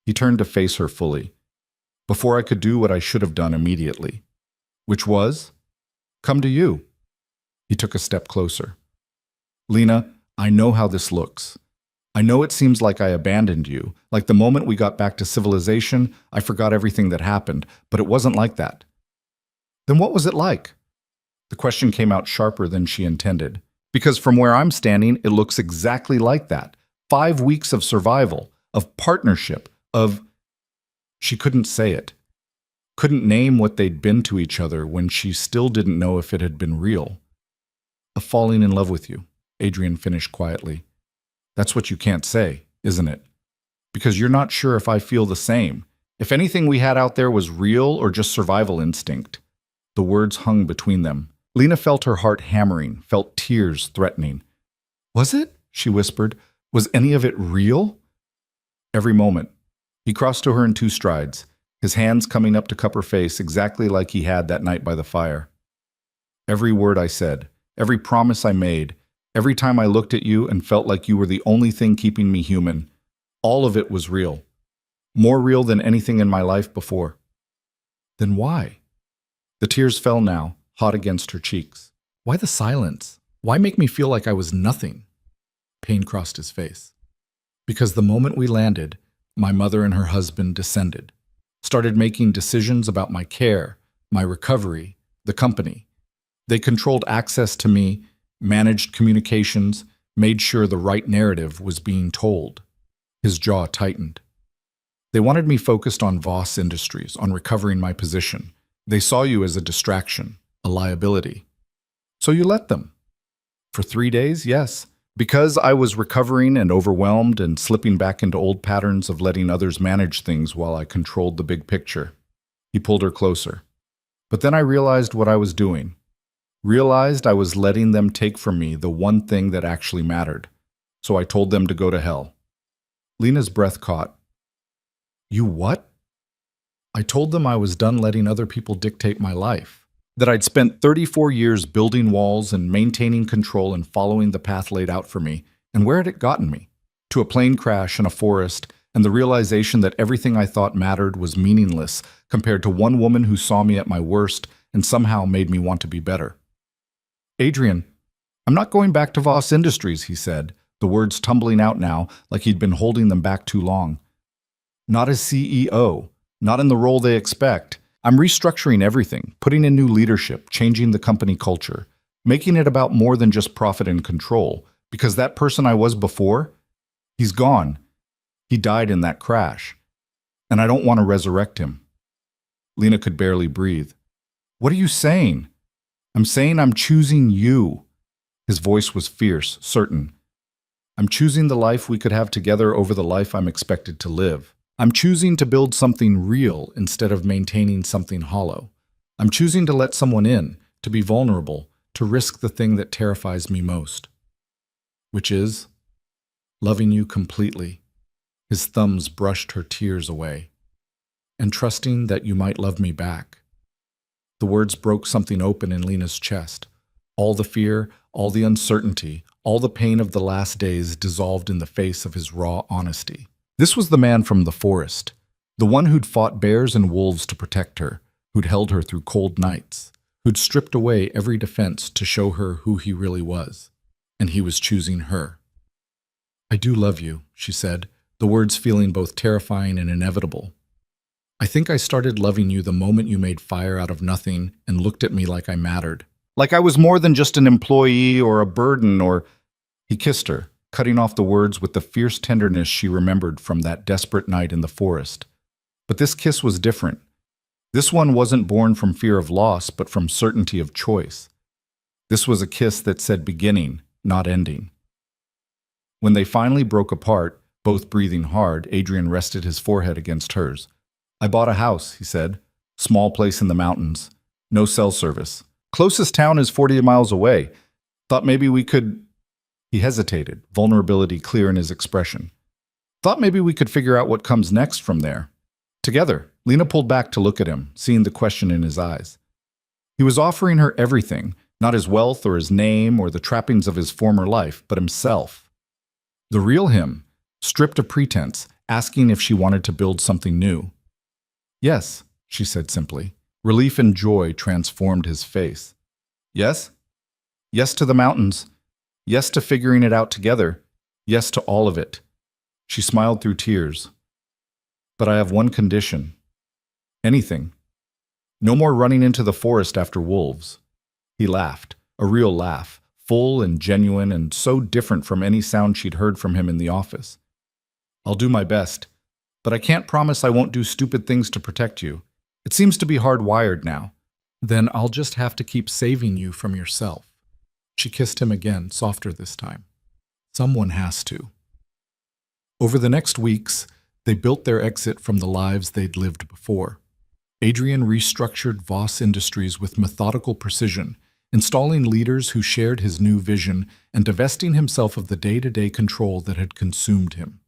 He turned to face her fully. "Before I could do what I should have done immediately. Which was? Come to you." He took a step closer. "Lena, I know how this looks. I know it seems like I abandoned you, like the moment we got back to civilization, I forgot everything that happened, but it wasn't like that." "Then what was it like?" The question came out sharper than she intended. "Because from where I'm standing, it looks exactly like that. 5 weeks of survival, of partnership, of—" She couldn't say it. Couldn't name what they'd been to each other when she still didn't know if it had been real. "Of falling in love with you," Adrian finished quietly. "That's what you can't say, isn't it? Because you're not sure if I feel the same. If anything we had out there was real or just survival instinct." The words hung between them. Lena felt her heart hammering, felt tears threatening. "Was it?" she whispered. "Was any of it real?" "Every moment." He crossed to her in 2 strides, his hands coming up to cup her face exactly like he had that night by the fire. "Every word I said, every promise I made, every time I looked at you and felt like you were the only thing keeping me human, all of it was real. More real than anything in my life before." "Then why?" The tears fell now, hot against her cheeks. "Why the silence? Why make me feel like I was nothing?" Pain crossed his face. "Because the moment we landed, my mother and her husband descended, started making decisions about my care, my recovery, the company. They controlled access to me, managed communications, made sure the right narrative was being told." His jaw tightened. "They wanted me focused on Voss Industries, on recovering my position. They saw you as a distraction, a liability. So you let them." "For 3 days, yes. Because I was recovering and overwhelmed and slipping back into old patterns of letting others manage things while I controlled the big picture." He pulled her closer. "But then I realized what I was doing. Realized I was letting them take from me the one thing that actually mattered. So I told them to go to hell." Lena's breath caught. "You what?" "I told them I was done letting other people dictate my life. That I'd spent 34 years building walls and maintaining control and following the path laid out for me. And where had it gotten me? To a plane crash in a forest and the realization that everything I thought mattered was meaningless compared to one woman who saw me at my worst and somehow made me want to be better." "Adrian, I'm not going back to Voss Industries," he said, the words tumbling out now like he'd been holding them back too long. "Not as CEO, not in the role they expect. I'm restructuring everything, putting in new leadership, changing the company culture, making it about more than just profit and control, because that person I was before, he's gone. He died in that crash. And I don't want to resurrect him." Lena could barely breathe. "What are you saying?" "I'm saying I'm choosing you." His voice was fierce, certain. "I'm choosing the life we could have together over the life I'm expected to live. I'm choosing to build something real instead of maintaining something hollow. I'm choosing to let someone in, to be vulnerable, to risk the thing that terrifies me most. Which is loving you completely." His thumbs brushed her tears away. "And trusting that you might love me back." The words broke something open in Lena's chest. All the fear, all the uncertainty, all the pain of the last days dissolved in the face of his raw honesty. This was the man from the forest, the one who'd fought bears and wolves to protect her, who'd held her through cold nights, who'd stripped away every defense to show her who he really was. And he was choosing her. "I do love you," she said, the words feeling both terrifying and inevitable. "I think I started loving you the moment you made fire out of nothing and looked at me like I mattered. Like I was more than just an employee or a burden or—" He kissed her, cutting off the words with the fierce tenderness she remembered from that desperate night in the forest. But this kiss was different. This one wasn't born from fear of loss, but from certainty of choice. This was a kiss that said beginning, not ending. When they finally broke apart, both breathing hard, Adrian rested his forehead against hers. "I bought a house," he said. "Small place in the mountains. No cell service. Closest town is 40 miles away. Thought maybe we could—" He hesitated, vulnerability clear in his expression. "Thought maybe we could figure out what comes next from there. Together." Lena pulled back to look at him, seeing the question in his eyes. He was offering her everything, not his wealth or his name or the trappings of his former life, but himself. The real him, stripped of pretense, asking if she wanted to build something new. "Yes," she said simply. Relief and joy transformed his face. "Yes? Yes to the mountains. Yes to figuring it out together. Yes to all of it." She smiled through tears. "But I have one condition. Anything. No more running into the forest after wolves." He laughed, a real laugh, full and genuine and so different from any sound she'd heard from him in the office. "I'll do my best, but I can't promise I won't do stupid things to protect you. It seems to be hardwired now." "Then I'll just have to keep saving you from yourself." She kissed him again, softer this time. "Someone has to." Over the next weeks, they built their exit from the lives they'd lived before. Adrian restructured Voss Industries with methodical precision, installing leaders who shared his new vision and divesting himself of the day-to-day control that had consumed him.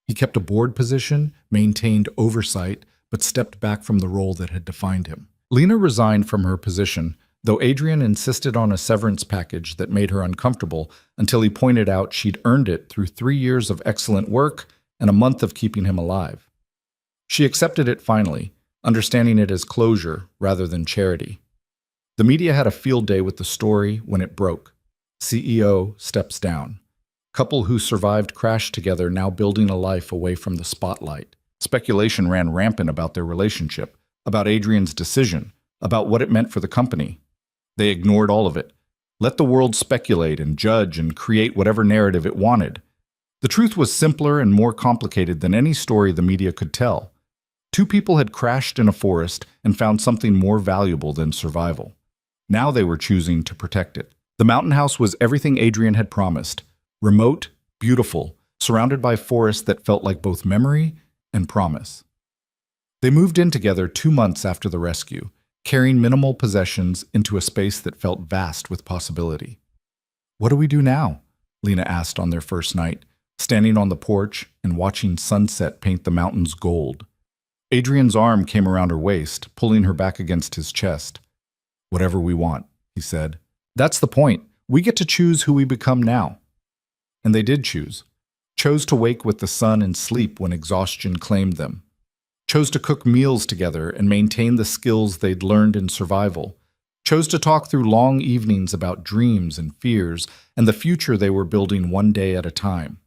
He kept a board position, maintained oversight, but stepped back from the role that had defined him. Lena resigned from her position, though Adrian insisted on a severance package that made her uncomfortable until he pointed out she'd earned it through 3 years of excellent work and a month of keeping him alive. She accepted it finally, understanding it as closure rather than charity. The media had a field day with the story when it broke. CEO steps down. Couple who survived crashed together, now building a life away from the spotlight. Speculation ran rampant about their relationship, about Adrian's decision, about what it meant for the company. They ignored all of it. Let the world speculate and judge and create whatever narrative it wanted. The truth was simpler and more complicated than any story the media could tell. 2 people had crashed in a forest and found something more valuable than survival. Now they were choosing to protect it. The mountain house was everything Adrian had promised. Remote, beautiful, surrounded by forests that felt like both memory and promise. They moved in together 2 months after the rescue, carrying minimal possessions into a space that felt vast with possibility. "What do we do now?" Lena asked on their first night, standing on the porch and watching sunset paint the mountains gold. Adrian's arm came around her waist, pulling her back against his chest. "Whatever we want," he said. "That's the point. We get to choose who we become now." And they did choose. Chose to wake with the sun and sleep when exhaustion claimed them. Chose to cook meals together and maintain the skills they'd learned in survival. Chose to talk through long evenings about dreams and fears and the future they were building one day at a time.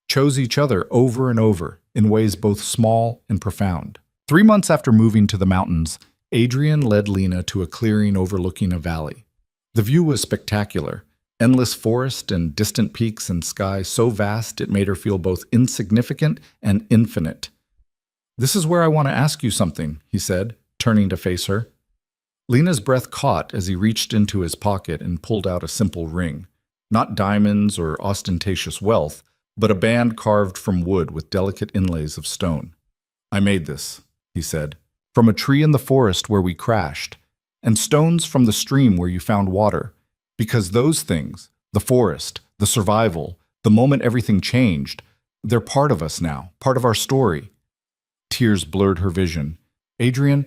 Chose each other over and over in ways both small and profound. 3 months after moving to the mountains, Adrian led Lena to a clearing overlooking a valley. The view was spectacular. Endless forest and distant peaks and sky so vast it made her feel both insignificant and infinite. "This is where I want to ask you something," he said, turning to face her. Lena's breath caught as he reached into his pocket and pulled out a simple ring. Not diamonds or ostentatious wealth, but a band carved from wood with delicate inlays of stone. "I made this," he said, "from a tree in the forest where we crashed, and stones from the stream where you found water. Because those things, the forest, the survival, the moment everything changed, they're part of us now, part of our story." Tears blurred her vision. "Adrian,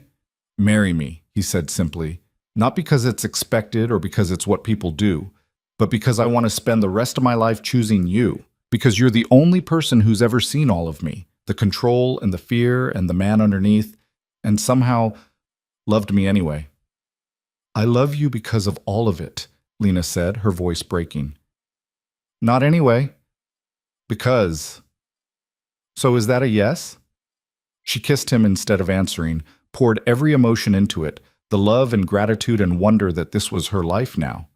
marry me," he said simply, "not because it's expected or because it's what people do, but because I want to spend the rest of my life choosing you, because you're the only person who's ever seen all of me, the control and the fear and the man underneath, and somehow loved me anyway." "I love you because of all of it," Lena said, her voice breaking. "Not anyway." "Because." "So is that a yes?" She kissed him instead of answering, poured every emotion into it, the love and gratitude and wonder that this was her life now,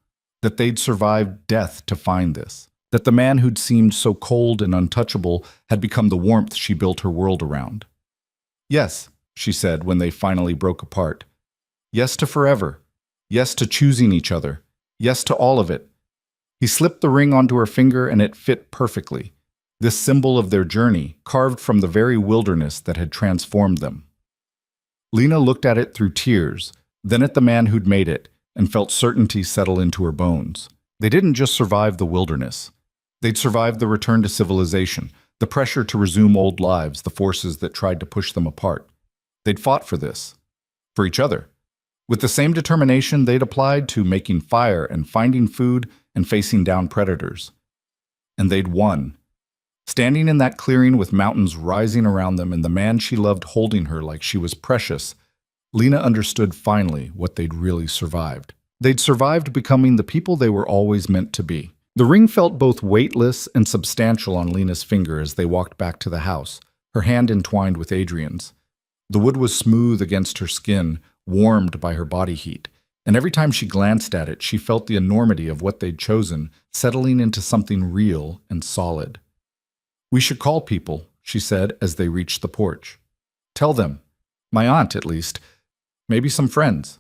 that they'd survived death to find this, that the man who'd seemed so cold and untouchable had become the warmth she built her world around. "Yes," she said when they finally broke apart. Yes to forever. Yes to choosing each other. Yes to all of it. He slipped the ring onto her finger and it fit perfectly. This symbol of their journey, carved from the very wilderness that had transformed them. Lena looked at it through tears, then at the man who'd made it, and felt certainty settle into her bones. They didn't just survive the wilderness. They'd survived the return to civilization, the pressure to resume old lives, the forces that tried to push them apart. They'd fought for this, for each other. With the same determination they'd applied to making fire and finding food and facing down predators. And they'd won. Standing in that clearing with mountains rising around them and the man she loved holding her like she was precious, Lena understood finally what they'd really survived. They'd survived becoming the people they were always meant to be. The ring felt both weightless and substantial on Lena's finger as they walked back to the house, her hand entwined with Adrian's. The wood was smooth against her skin, warmed by her body heat, and every time she glanced at it, she felt the enormity of what they'd chosen settling into something real and solid. "We should call people," she said as they reached the porch. "Tell them. My aunt, at least. Maybe some friends."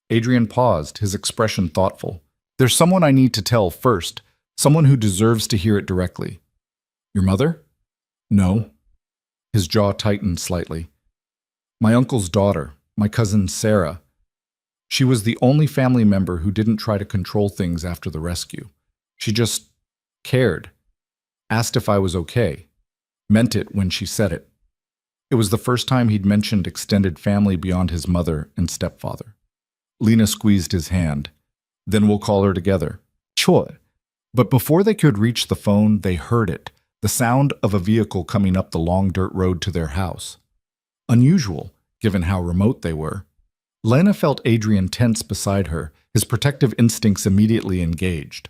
Adrian paused, his expression thoughtful. "There's someone I need to tell first, someone who deserves to hear it directly." "Your mother?" "No." His jaw tightened slightly. "My uncle's daughter, my cousin Sarah. She was the only family member who didn't try to control things after the rescue. She just cared. Asked if I was okay. Meant it when she said it." It was the first time he'd mentioned extended family beyond his mother and stepfather. Lena squeezed his hand. "Then we'll call her together." "Sure." But before they could reach the phone, they heard it, the sound of a vehicle coming up the long dirt road to their house. Unusual, given how remote they were. Lena felt Adrian tense beside her, his protective instincts immediately engaged.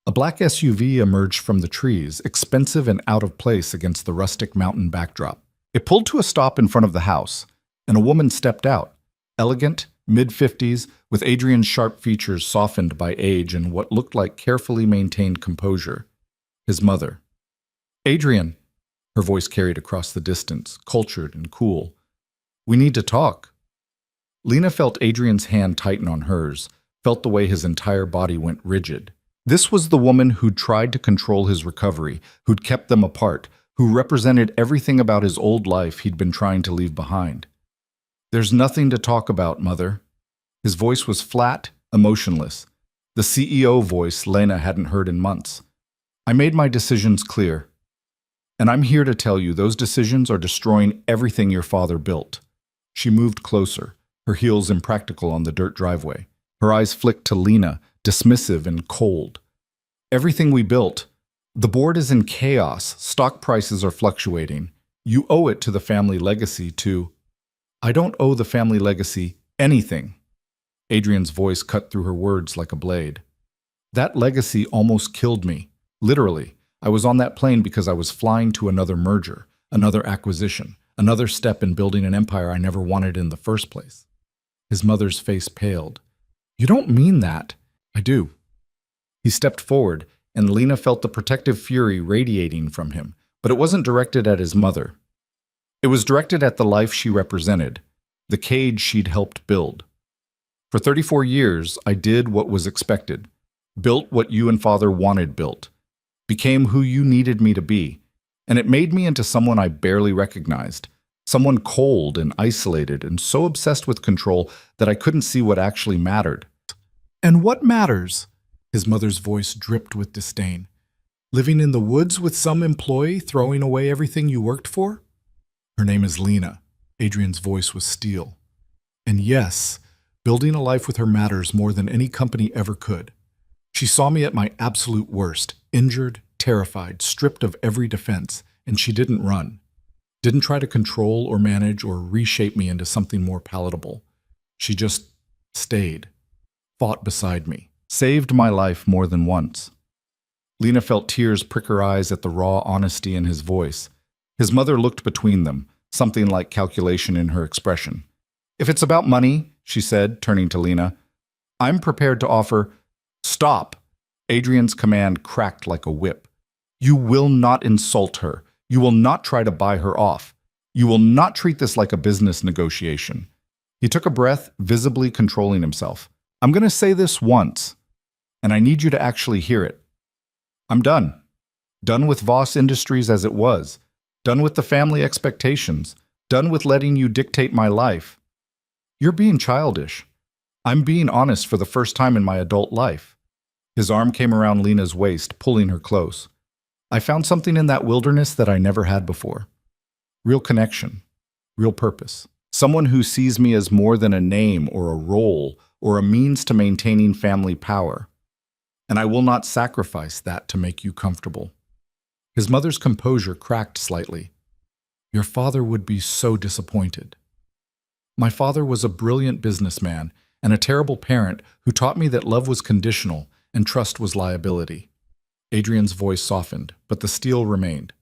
A black SUV emerged from the trees, expensive and out of place against the rustic mountain backdrop. It pulled to a stop in front of the house, and a woman stepped out, elegant, mid-50s, with Adrian's sharp features softened by age and what looked like carefully maintained composure. His mother. "Adrian," her voice carried across the distance, cultured and cool. "We need to talk." Lena felt Adrian's hand tighten on hers, felt the way his entire body went rigid. This was the woman who'd tried to control his recovery, who'd kept them apart, who represented everything about his old life he'd been trying to leave behind. "There's nothing to talk about, Mother." His voice was flat, emotionless, the CEO voice Lena hadn't heard in months. "I made my decisions clear. And I'm here to tell you those decisions are destroying everything your father built." She moved closer, her heels impractical on the dirt driveway. Her eyes flicked to Lena, dismissive and cold. "Everything we built. The board is in chaos. Stock prices are fluctuating. You owe it to the family legacy to—" "I don't owe the family legacy anything." Adrian's voice cut through her words like a blade. "That legacy almost killed me. Literally. I was on that plane because I was flying to another merger, another acquisition, another step in building an empire I never wanted in the first place." His mother's face paled. "You don't mean that." "I do." He stepped forward, and Lena felt the protective fury radiating from him, but it wasn't directed at his mother. It was directed at the life she represented, the cage she'd helped build. "For 34 years, I did what was expected, built what you and Father wanted built, became who you needed me to be, and it made me into someone I barely recognized, someone cold and isolated and so obsessed with control that I couldn't see what actually mattered." "And what matters?" His mother's voice dripped with disdain. "Living in the woods with some employee throwing away everything you worked for?" "Her name is Lena." Adrian's voice was steel. "And yes, building a life with her matters more than any company ever could. She saw me at my absolute worst, injured, terrified, stripped of every defense, and she didn't run. Didn't try to control or manage or reshape me into something more palatable. She just stayed, fought beside me, saved my life more than once." Lena felt tears prick her eyes at the raw honesty in his voice. His mother looked between them, something like calculation in her expression. "If it's about money," she said, turning to Lena, "I'm prepared to offer—" "Stop!" Adrian's command cracked like a whip. "You will not insult her. You will not try to buy her off. You will not treat this like a business negotiation. He took a breath, visibly controlling himself. I'm going to say this once, and I need you to actually hear it. I'm done. Done with Voss Industries as it was. Done with the family expectations. Done with letting you dictate my life. You're being childish. I'm being honest for the first time in my adult life. His arm came around Lena's waist, pulling her close. I found something in that wilderness that I never had before. Real connection. Real purpose. Someone who sees me as more than a name or a role or a means to maintaining family power. And I will not sacrifice that to make you comfortable. His mother's composure cracked slightly. Your father would be so disappointed. My father was a brilliant businessman and a terrible parent who taught me that love was conditional and trust was liability. Adrian's voice softened, but the steel remained.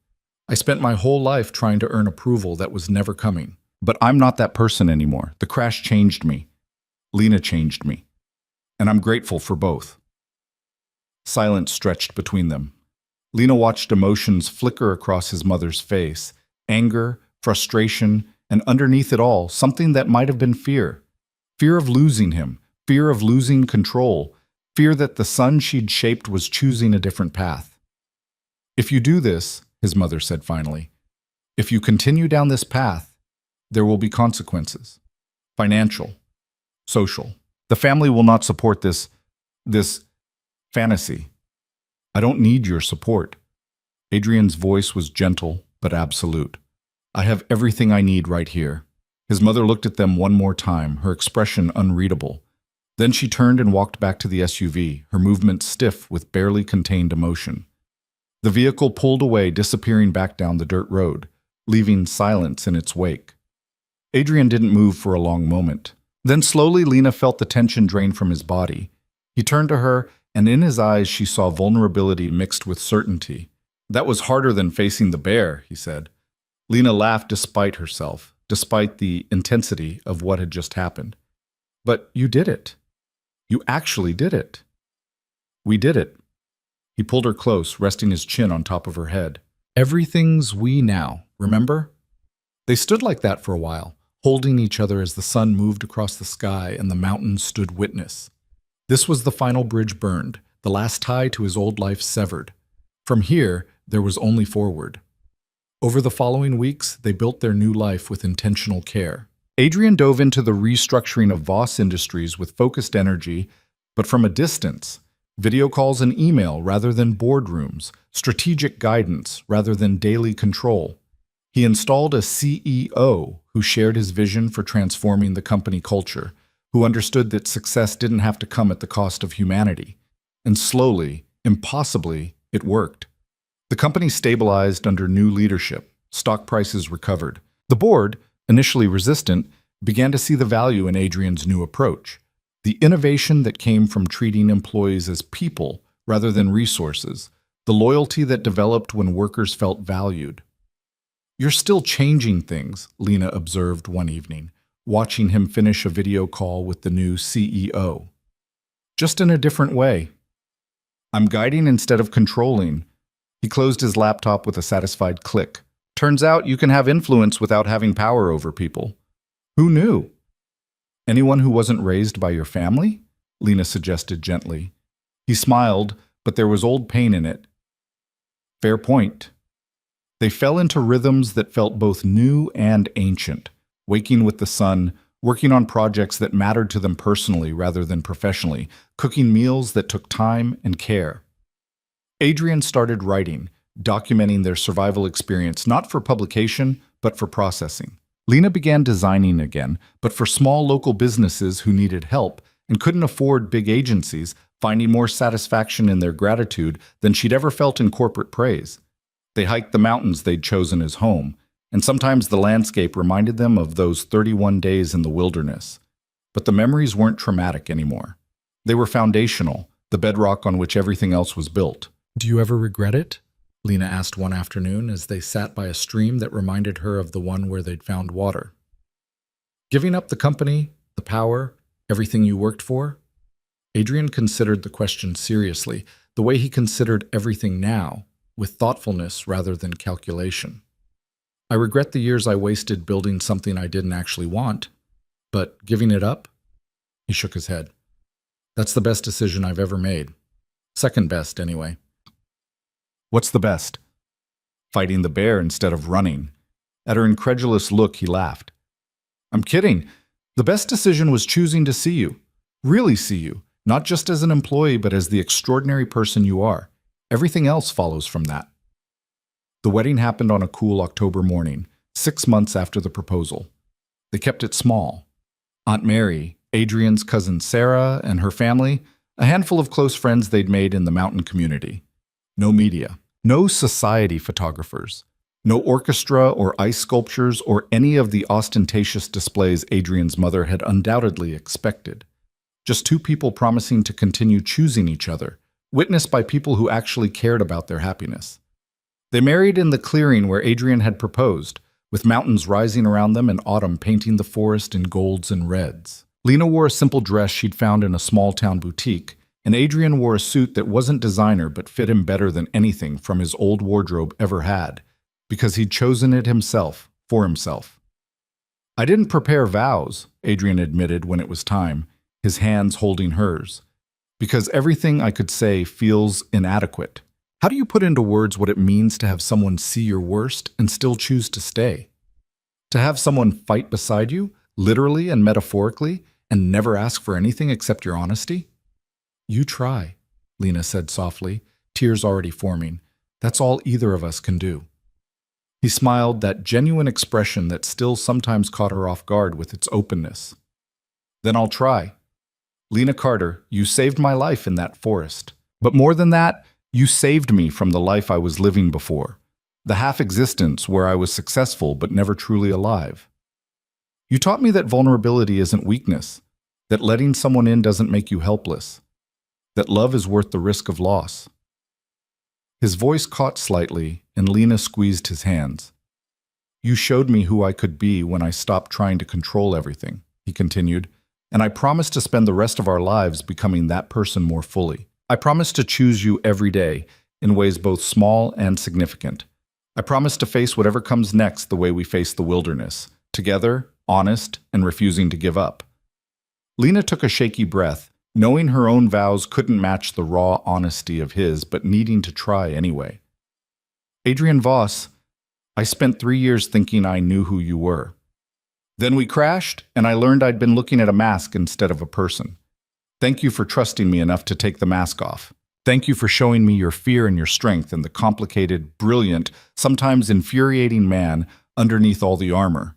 I spent my whole life trying to earn approval that was never coming. But I'm not that person anymore. The crash changed me. Lena changed me. And I'm grateful for both. Silence stretched between them. Lena watched emotions flicker across his mother's face. Anger, frustration, and underneath it all, something that might have been fear. Fear of losing him. Fear of losing control. Fear that the son she'd shaped was choosing a different path. If you do this, his mother said finally, if you continue down this path, there will be consequences. Financial, social. The family will not support this fantasy. I don't need your support. Adrian's voice was gentle but absolute. I have everything I need right here. His mother looked at them one more time, her expression unreadable. Then she turned and walked back to the SUV, her movements stiff with barely contained emotion. The vehicle pulled away, disappearing back down the dirt road, leaving silence in its wake. Adrian didn't move for a long moment. Then slowly Lena felt the tension drain from his body. He turned to her, and in his eyes she saw vulnerability mixed with certainty. That was harder than facing the bear, he said. Lena laughed despite herself, despite the intensity of what had just happened. But you did it. You actually did it. We did it. He pulled her close, resting his chin on top of her head. Everything's we now, remember? They stood like that for a while, holding each other as the sun moved across the sky and the mountains stood witness. This was the final bridge burned, the last tie to his old life severed. From here, there was only forward. Over the following weeks, they built their new life with intentional care. Adrian dove into the restructuring of Voss Industries with focused energy, but from a distance. Video calls and email rather than boardrooms, strategic guidance rather than daily control. He installed a CEO who shared his vision for transforming the company culture, who understood that success didn't have to come at the cost of humanity. And slowly, impossibly, it worked. The company stabilized under new leadership. Stock prices recovered. The board, initially resistant, began to see the value in Adrian's new approach. The innovation that came from treating employees as people rather than resources. The loyalty that developed when workers felt valued. You're still changing things, Lena observed one evening, watching him finish a video call with the new CEO. Just in a different way. I'm guiding instead of controlling. He closed his laptop with a satisfied click. Turns out you can have influence without having power over people. Who knew? Anyone who wasn't raised by your family? Lena suggested gently. He smiled, but there was old pain in it. Fair point. They fell into rhythms that felt both new and ancient, waking with the sun, working on projects that mattered to them personally rather than professionally, cooking meals that took time and care. Adrian started writing, documenting their survival experience not for publication, but for processing. Lena began designing again, but for small local businesses who needed help and couldn't afford big agencies, finding more satisfaction in their gratitude than she'd ever felt in corporate praise. They hiked the mountains they'd chosen as home, and sometimes the landscape reminded them of those 31 days in the wilderness. But the memories weren't traumatic anymore. They were foundational, the bedrock on which everything else was built. Do you ever regret it? Lena asked one afternoon as they sat by a stream that reminded her of the one where they'd found water. Giving up the company, the power, everything you worked for? Adrian considered the question seriously, the way he considered everything now, with thoughtfulness rather than calculation. I regret the years I wasted building something I didn't actually want, but giving it up? He shook his head. That's the best decision I've ever made. Second best, anyway. What's the best? Fighting the bear instead of running. At her incredulous look, he laughed. I'm kidding. The best decision was choosing to see you. Really see you. Not just as an employee, but as the extraordinary person you are. Everything else follows from that. The wedding happened on a cool October morning, 6 months after the proposal. They kept it small. Aunt Mary, Adrian's cousin Sarah, and her family, a handful of close friends they'd made in the mountain community. No media, no society photographers, no orchestra or ice sculptures or any of the ostentatious displays Adrian's mother had undoubtedly expected. Just two people promising to continue choosing each other, witnessed by people who actually cared about their happiness. They married in the clearing where Adrian had proposed, with mountains rising around them and autumn painting the forest in golds and reds. Lena wore a simple dress she'd found in a small-town boutique, and Adrian wore a suit that wasn't designer but fit him better than anything from his old wardrobe ever had, because he'd chosen it himself, for himself. I didn't prepare vows, Adrian admitted when it was time, his hands holding hers, because everything I could say feels inadequate. How do you put into words what it means to have someone see your worst and still choose to stay? To have someone fight beside you, literally and metaphorically, and never ask for anything except your honesty? You try, Lena said softly, tears already forming. That's all either of us can do. He smiled, that genuine expression that still sometimes caught her off guard with its openness. Then I'll try. Lena Carter, you saved my life in that forest. But more than that, you saved me from the life I was living before, the half-existence where I was successful but never truly alive. You taught me that vulnerability isn't weakness, that letting someone in doesn't make you helpless, that love is worth the risk of loss. His voice caught slightly, and Lena squeezed his hands. You showed me who I could be when I stopped trying to control everything, he continued, and I promise to spend the rest of our lives becoming that person more fully. I promise to choose you every day, in ways both small and significant. I promise to face whatever comes next the way we face the wilderness, together, honest, and refusing to give up. Lena took a shaky breath, knowing her own vows couldn't match the raw honesty of his, but needing to try anyway. Adrian Voss, I spent 3 years thinking I knew who you were. Then we crashed, and I learned I'd been looking at a mask instead of a person. Thank you for trusting me enough to take the mask off. Thank you for showing me your fear and your strength and the complicated, brilliant, sometimes infuriating man underneath all the armor.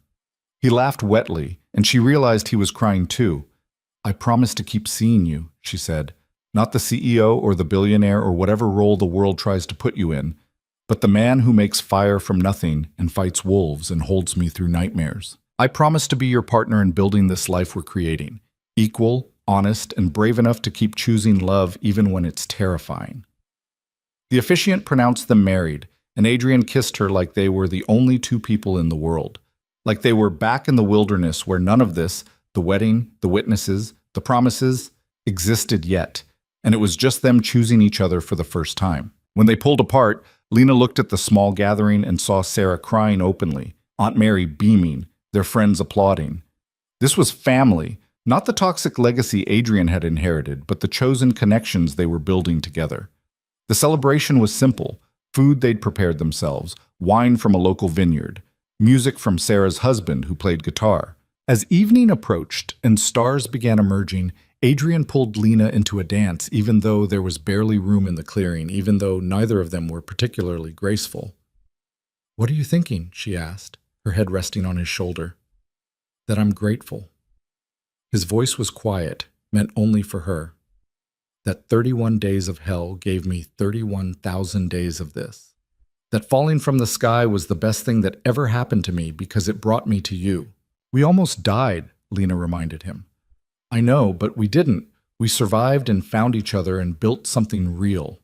He laughed wetly, and she realized he was crying too. I promise to keep seeing you, she said. Not the CEO or the billionaire or whatever role the world tries to put you in, but the man who makes fire from nothing and fights wolves and holds me through nightmares. I promise to be your partner in building this life we're creating. Equal, honest, and brave enough to keep choosing love even when it's terrifying. The officiant pronounced them married, and Adrian kissed her like they were the only two people in the world. Like they were back in the wilderness where none of this, the wedding, the witnesses, the promises, existed yet, and it was just them choosing each other for the first time. When they pulled apart, Lena looked at the small gathering and saw Sarah crying openly, Aunt Mary beaming, their friends applauding. This was family, not the toxic legacy Adrian had inherited, but the chosen connections they were building together. The celebration was simple: food they'd prepared themselves, wine from a local vineyard, music from Sarah's husband who played guitar. As evening approached and stars began emerging, Adrian pulled Lena into a dance, even though there was barely room in the clearing, even though neither of them were particularly graceful. What are you thinking? She asked, her head resting on his shoulder. That I'm grateful. His voice was quiet, meant only for her. That 31 days of hell gave me 31,000 days of this. That falling from the sky was the best thing that ever happened to me because it brought me to you. We almost died, Lena reminded him. I know, but we didn't. We survived and found each other and built something real.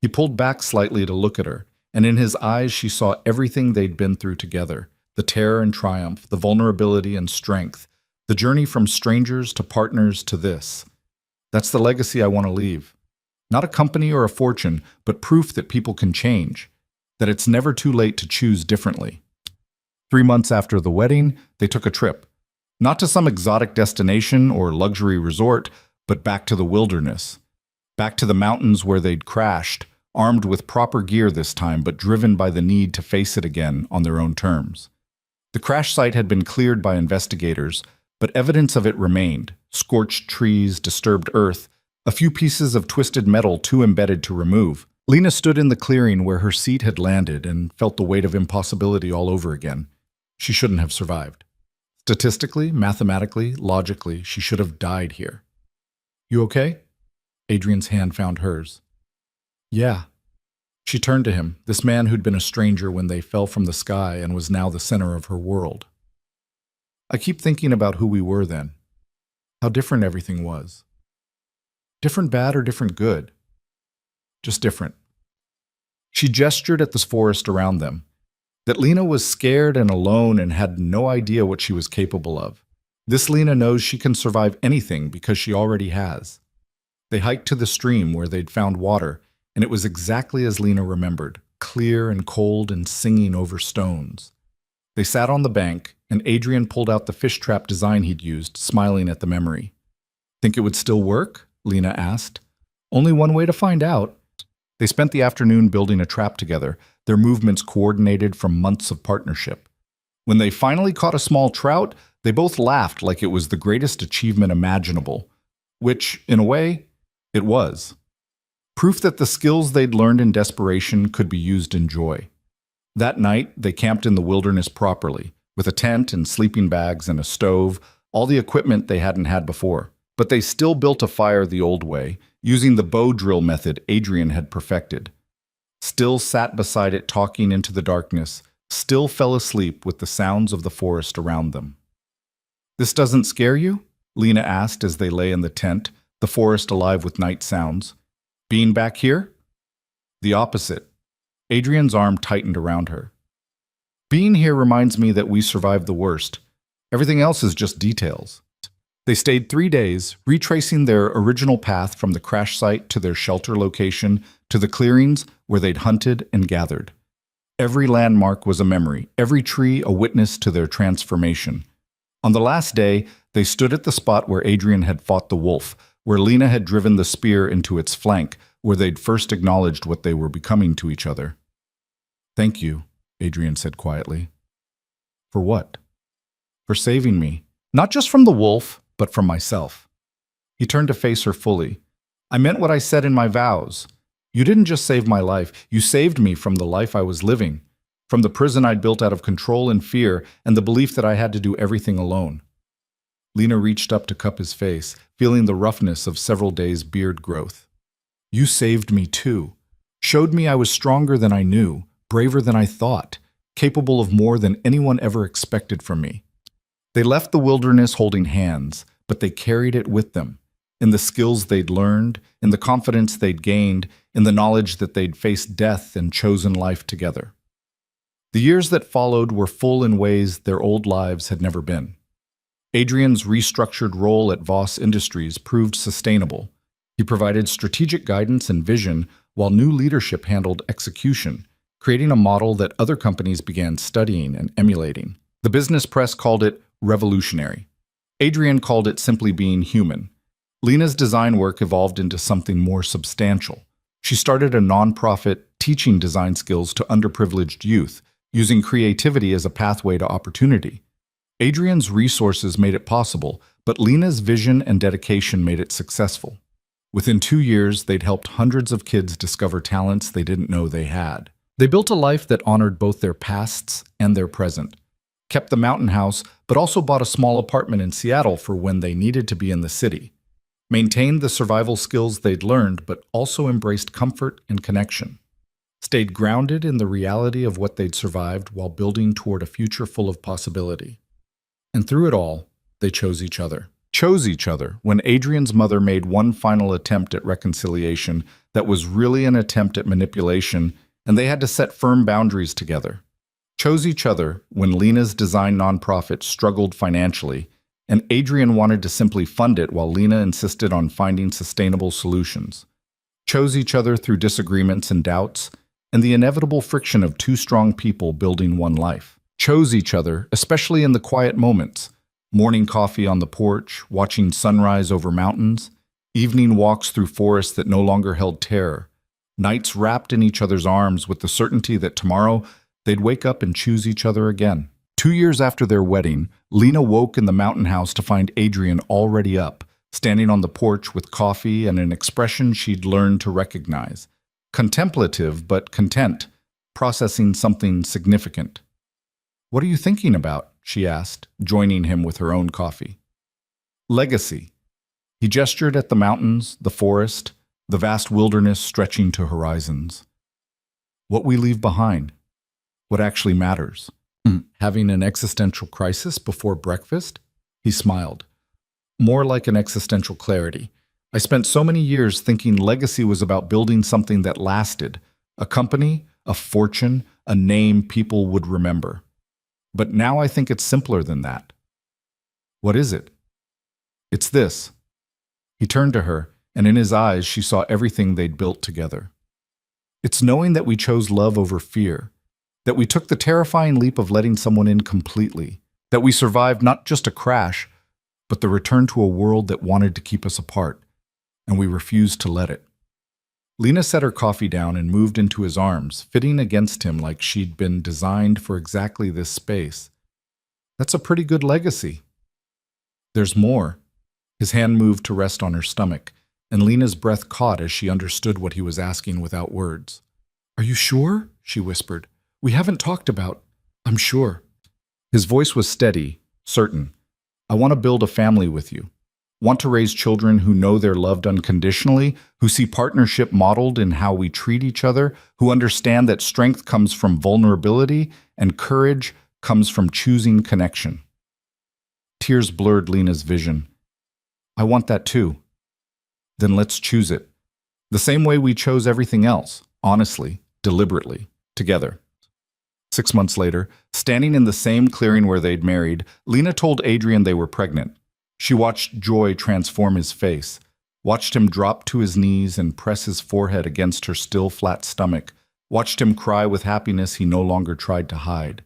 He pulled back slightly to look at her, and in his eyes she saw everything they'd been through together, the terror and triumph, the vulnerability and strength, the journey from strangers to partners to this. That's the legacy I want to leave. Not a company or a fortune, but proof that people can change, that it's never too late to choose differently. 3 months after the wedding, they took a trip. Not to some exotic destination or luxury resort, but back to the wilderness. Back to the mountains where they'd crashed, armed with proper gear this time, but driven by the need to face it again on their own terms. The crash site had been cleared by investigators, but evidence of it remained: scorched trees, disturbed earth, a few pieces of twisted metal too embedded to remove. Lena stood in the clearing where her seat had landed and felt the weight of impossibility all over again. She shouldn't have survived. Statistically, mathematically, logically, she should have died here. "You okay?" Adrian's hand found hers. "Yeah." She turned to him, this man who'd been a stranger when they fell from the sky and was now the center of her world. "I keep thinking about who we were then. How different everything was. Different bad or different good? Just different." She gestured at the forest around them. That Lena was scared and alone and had no idea what she was capable of. This Lena knows she can survive anything because she already has. They hiked to the stream where they'd found water, and it was exactly as Lena remembered, clear and cold and singing over stones. They sat on the bank, and Adrian pulled out the fish trap design he'd used, smiling at the memory. "Think it would still work?" Lena asked. "Only one way to find out." They spent the afternoon building a trap together, their movements coordinated from months of partnership. When they finally caught a small trout, they both laughed like it was the greatest achievement imaginable, which, in a way, it was. Proof that the skills they'd learned in desperation could be used in joy. That night, they camped in the wilderness properly, with a tent and sleeping bags and a stove, all the equipment they hadn't had before. But they still built a fire the old way, using the bow drill method Adrian had perfected. Still sat beside it talking into the darkness, still fell asleep with the sounds of the forest around them. "This doesn't scare you?" Lena asked as they lay in the tent, the forest alive with night sounds. "Being back here?" "The opposite." Adrian's arm tightened around her. "Being here reminds me that we survived the worst. Everything else is just details." They stayed 3 days, retracing their original path from the crash site to their shelter location to the clearings where they'd hunted and gathered. Every landmark was a memory, every tree a witness to their transformation. On the last day, they stood at the spot where Adrian had fought the wolf, where Lena had driven the spear into its flank, where they'd first acknowledged what they were becoming to each other. "Thank you," Adrian said quietly. "For what?" "For saving me. Not just from the wolf, but from myself." He turned to face her fully. "I meant what I said in my vows. You didn't just save my life, you saved me from the life I was living, from the prison I'd built out of control and fear and the belief that I had to do everything alone." Lena reached up to cup his face, feeling the roughness of several days' beard growth. "You saved me too. Showed me I was stronger than I knew, braver than I thought, capable of more than anyone ever expected from me." They left the wilderness holding hands, but they carried it with them, in the skills they'd learned, in the confidence they'd gained, in the knowledge that they'd faced death and chosen life together. The years that followed were full in ways their old lives had never been. Adrian's restructured role at Voss Industries proved sustainable. He provided strategic guidance and vision, while new leadership handled execution, creating a model that other companies began studying and emulating. The business press called it revolutionary. Adrian called it simply being human. Lena's design work evolved into something more substantial. She started a nonprofit teaching design skills to underprivileged youth, using creativity as a pathway to opportunity. Adrian's resources made it possible, but Lena's vision and dedication made it successful. Within 2 years, they'd helped hundreds of kids discover talents they didn't know they had. They built a life that honored both their pasts and their present. Kept the mountain house, but also bought a small apartment in Seattle for when they needed to be in the city. Maintained the survival skills they'd learned, but also embraced comfort and connection. Stayed grounded in the reality of what they'd survived while building toward a future full of possibility. And through it all, they chose each other. Chose each other when Adrian's mother made one final attempt at reconciliation that was really an attempt at manipulation, and they had to set firm boundaries together. Chose each other when Lena's design nonprofit struggled financially, and Adrian wanted to simply fund it while Lena insisted on finding sustainable solutions. Chose each other through disagreements and doubts, and the inevitable friction of two strong people building one life. chose each other, especially in the quiet moments. Morning coffee on the porch, watching sunrise over mountains, evening walks through forests that no longer held terror, nights wrapped in each other's arms with the certainty that tomorrow they'd wake up and choose each other again. 2 years after their wedding, Lena woke in the mountain house to find Adrian already up, standing on the porch with coffee and an expression she'd learned to recognize. Contemplative but content, processing something significant. "What are you thinking about?" she asked, joining him with her own coffee. "Legacy." He gestured at the mountains, the forest, the vast wilderness stretching to horizons. "What we leave behind. What actually matters." Having an existential crisis before breakfast? He smiled. "More like an existential clarity. I spent so many years thinking legacy was about building something that lasted, a company, a fortune, a name people would remember. But now I think it's simpler than that." "What is it?" "It's this." He turned to her, and in his eyes she saw everything they'd built together. "It's knowing that we chose love over fear, that we took the terrifying leap of letting someone in completely, that we survived not just a crash, but the return to a world that wanted to keep us apart, and we refused to let it." Lena set her coffee down and moved into his arms, fitting against him like she'd been designed for exactly this space. "That's a pretty good legacy." "There's more." His hand moved to rest on her stomach, and Lena's breath caught as she understood what he was asking without words. "Are you sure?" she whispered. "We haven't talked about—" "I'm sure." His voice was steady, certain. "I want to build a family with you. Want to raise children who know they're loved unconditionally, who see partnership modeled in how we treat each other, who understand that strength comes from vulnerability and courage comes from choosing connection." Tears blurred Lena's vision. "I want that too." "Then let's choose it. The same way we chose everything else, honestly, deliberately, together." 6 months later, standing in the same clearing where they'd married, Lena told Adrian they were pregnant. She watched joy transform his face, watched him drop to his knees and press his forehead against her still flat stomach, watched him cry with happiness he no longer tried to hide.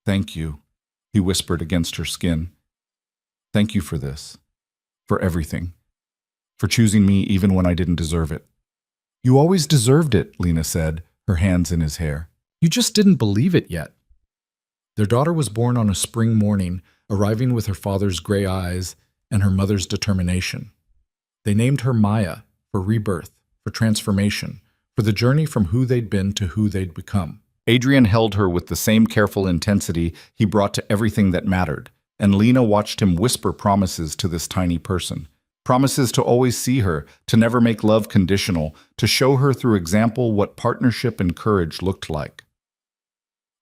"Thank you," he whispered against her skin. "Thank you for this, for everything, for choosing me even when I didn't deserve it." "You always deserved it," Lena said, her hands in his hair. "You just didn't believe it yet." Their daughter was born on a spring morning, arriving with her father's gray eyes and her mother's determination. They named her Maya, for rebirth, for transformation, for the journey from who they'd been to who they'd become. Adrian held her with the same careful intensity he brought to everything that mattered, and Lena watched him whisper promises to this tiny person. Promises to always see her, to never make love conditional, to show her through example what partnership and courage looked like.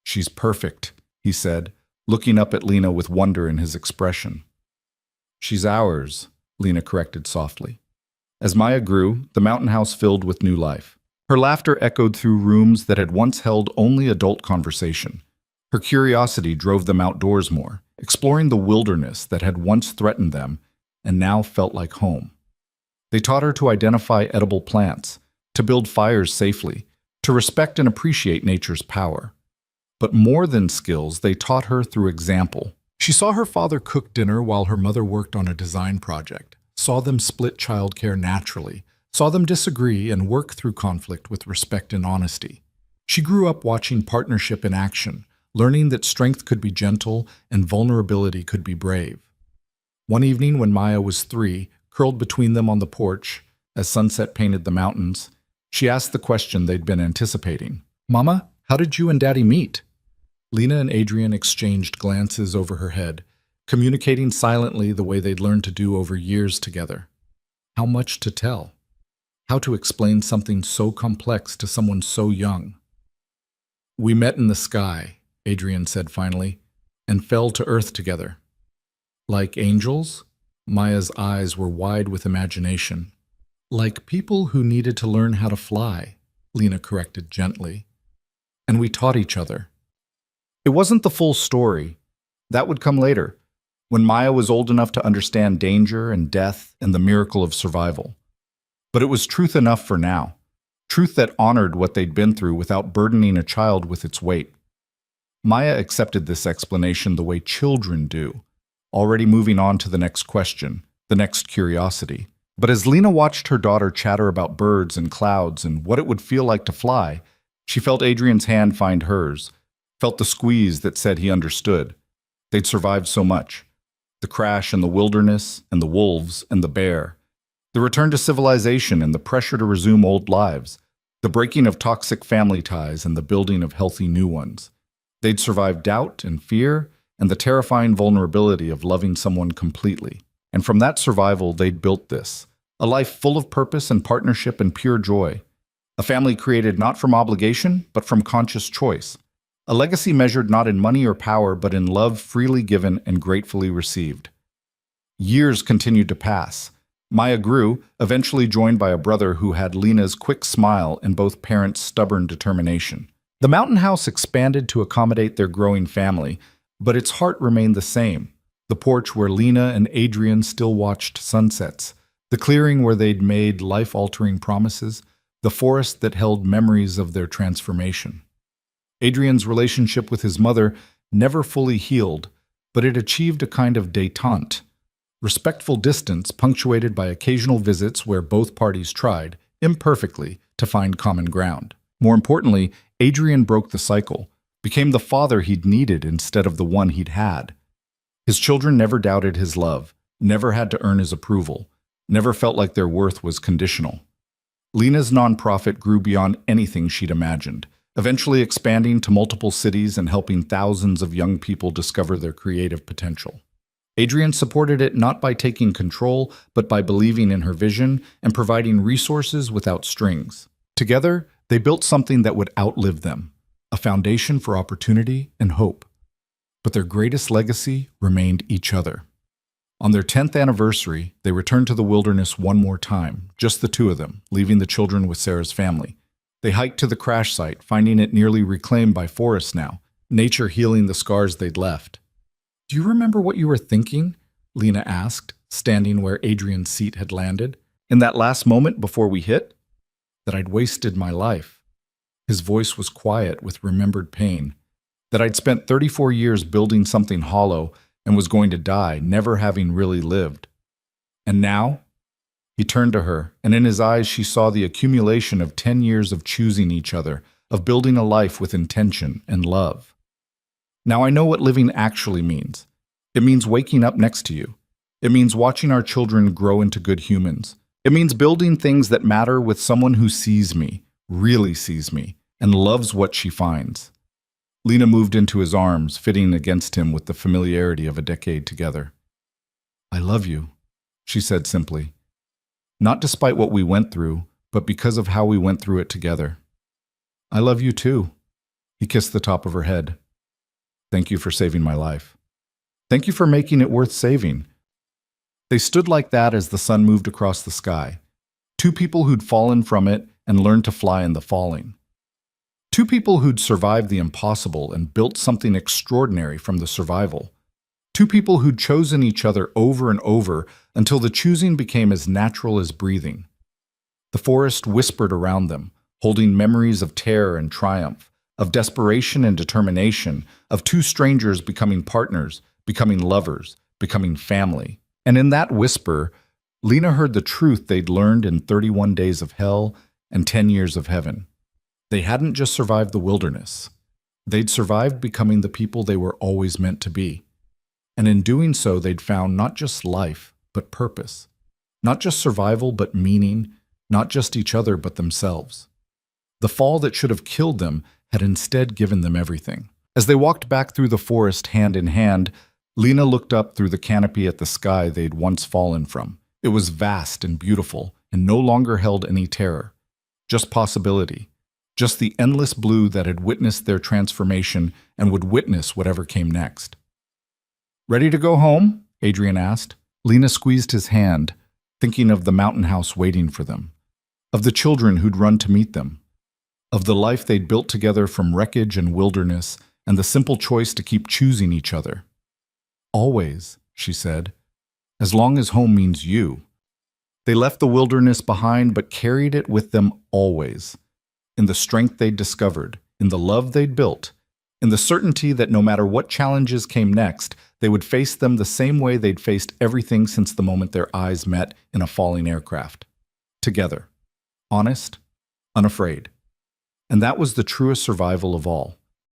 "She's perfect," he said, looking up at Lena with wonder in his expression. "She's ours," Lena corrected softly. As Maya grew, the mountain house filled with new life. Her laughter echoed through rooms that had once held only adult conversation. Her curiosity drove them outdoors more, exploring the wilderness that had once threatened them and now felt like home. They taught her to identify edible plants, to build fires safely, to respect and appreciate nature's power. But more than skills, they taught her through example. She saw her father cook dinner while her mother worked on a design project, saw them split childcare naturally, saw them disagree and work through conflict with respect and honesty. She grew up watching partnership in action, learning that strength could be gentle and vulnerability could be brave. One evening when Maya was 3, curled between them on the porch, as sunset painted the mountains, she asked the question they'd been anticipating. "Mama, how did you and Daddy meet?" Lena and Adrian exchanged glances over her head, communicating silently the way they'd learned to do over years together. How much to tell? How to explain something so complex to someone so young? "We met in the sky," Adrian said finally, "and fell to earth together." "Like angels?" Maya's eyes were wide with imagination. "Like people who needed to learn how to fly," Lena corrected gently. "And we taught each other." It wasn't the full story. That would come later, when Maya was old enough to understand danger and death and the miracle of survival. But it was truth enough for now. Truth that honored what they'd been through without burdening a child with its weight. Maya accepted this explanation the way children do, already moving on to the next question, the next curiosity. But as Lena watched her daughter chatter about birds and clouds and what it would feel like to fly, she felt Adrian's hand find hers, felt the squeeze that said he understood. They'd survived so much. The crash in the wilderness, and the wolves, and the bear. The return to civilization and the pressure to resume old lives. The breaking of toxic family ties and the building of healthy new ones. They'd survived doubt and fear and the terrifying vulnerability of loving someone completely. And from that survival, they'd built this. A life full of purpose and partnership and pure joy. A family created not from obligation, but from conscious choice. A legacy measured not in money or power, but in love freely given and gratefully received. Years continued to pass. Maya grew, eventually joined by a brother who had Lena's quick smile and both parents' stubborn determination. The mountain house expanded to accommodate their growing family, but its heart remained the same. The porch where Lena and Adrian still watched sunsets, the clearing where they'd made life-altering promises, the forest that held memories of their transformation. Adrian's relationship with his mother never fully healed, but it achieved a kind of détente, respectful distance punctuated by occasional visits where both parties tried, imperfectly, to find common ground. More importantly, Adrian broke the cycle, became the father he'd needed instead of the one he'd had. His children never doubted his love, never had to earn his approval, never felt like their worth was conditional. Lena's nonprofit grew beyond anything she'd imagined, eventually expanding to multiple cities and helping thousands of young people discover their creative potential. Adrian supported it not by taking control, but by believing in her vision and providing resources without strings. Together, they built something that would outlive them, a foundation for opportunity and hope. But their greatest legacy remained each other. On their 10th anniversary, they returned to the wilderness one more time, just the two of them, leaving the children with Sarah's family. They hiked to the crash site, finding it nearly reclaimed by forests now, nature healing the scars they'd left. "Do you remember what you were thinking?" Lena asked, standing where Adrian's seat had landed. "In that last moment before we hit?" "That I'd wasted my life." His voice was quiet with remembered pain. "That I'd spent 34 years building something hollow and was going to die, never having really lived. And now?" He turned to her, and in his eyes she saw the accumulation of 10 years of choosing each other, of building a life with intention and love. "Now I know what living actually means. It means waking up next to you. It means watching our children grow into good humans. It means building things that matter with someone who sees me, really sees me, and loves what she finds." Lena moved into his arms, fitting against him with the familiarity of a decade together. "I love you," she said simply. "Not despite what we went through, but because of how we went through it together." "I love you too." He kissed the top of her head. "Thank you for saving my life. Thank you for making it worth saving." They stood like that as the sun moved across the sky. Two people who'd fallen from it and learned to fly in the falling. Two people who'd survived the impossible and built something extraordinary from the survival. Two people who'd chosen each other over and over until the choosing became as natural as breathing. The forest whispered around them, holding memories of terror and triumph, of desperation and determination, of two strangers becoming partners, becoming lovers, becoming family. And in that whisper, Lena heard the truth they'd learned in 31 days of hell and 10 years of heaven. They hadn't just survived the wilderness. They'd survived becoming the people they were always meant to be. And in doing so, they'd found not just life, but purpose. Not just survival, but meaning. Not just each other, but themselves. The fall that should have killed them had instead given them everything. As they walked back through the forest hand in hand, Lena looked up through the canopy at the sky they'd once fallen from. It was vast and beautiful, and no longer held any terror. Just possibility. Just the endless blue that had witnessed their transformation and would witness whatever came next. "Ready to go home?" Adrian asked. Lena squeezed his hand, thinking of the mountain house waiting for them, of the children who'd run to meet them, of the life they'd built together from wreckage and wilderness, and the simple choice to keep choosing each other. "Always," she said, "as long as home means you." They left the wilderness behind but carried it with them always. In the strength they'd discovered, in the love they'd built, in the certainty that no matter what challenges came next, they would face them the same way they'd faced everything since the moment their eyes met in a falling aircraft. Together. Honest, unafraid. And that was the truest survival of all.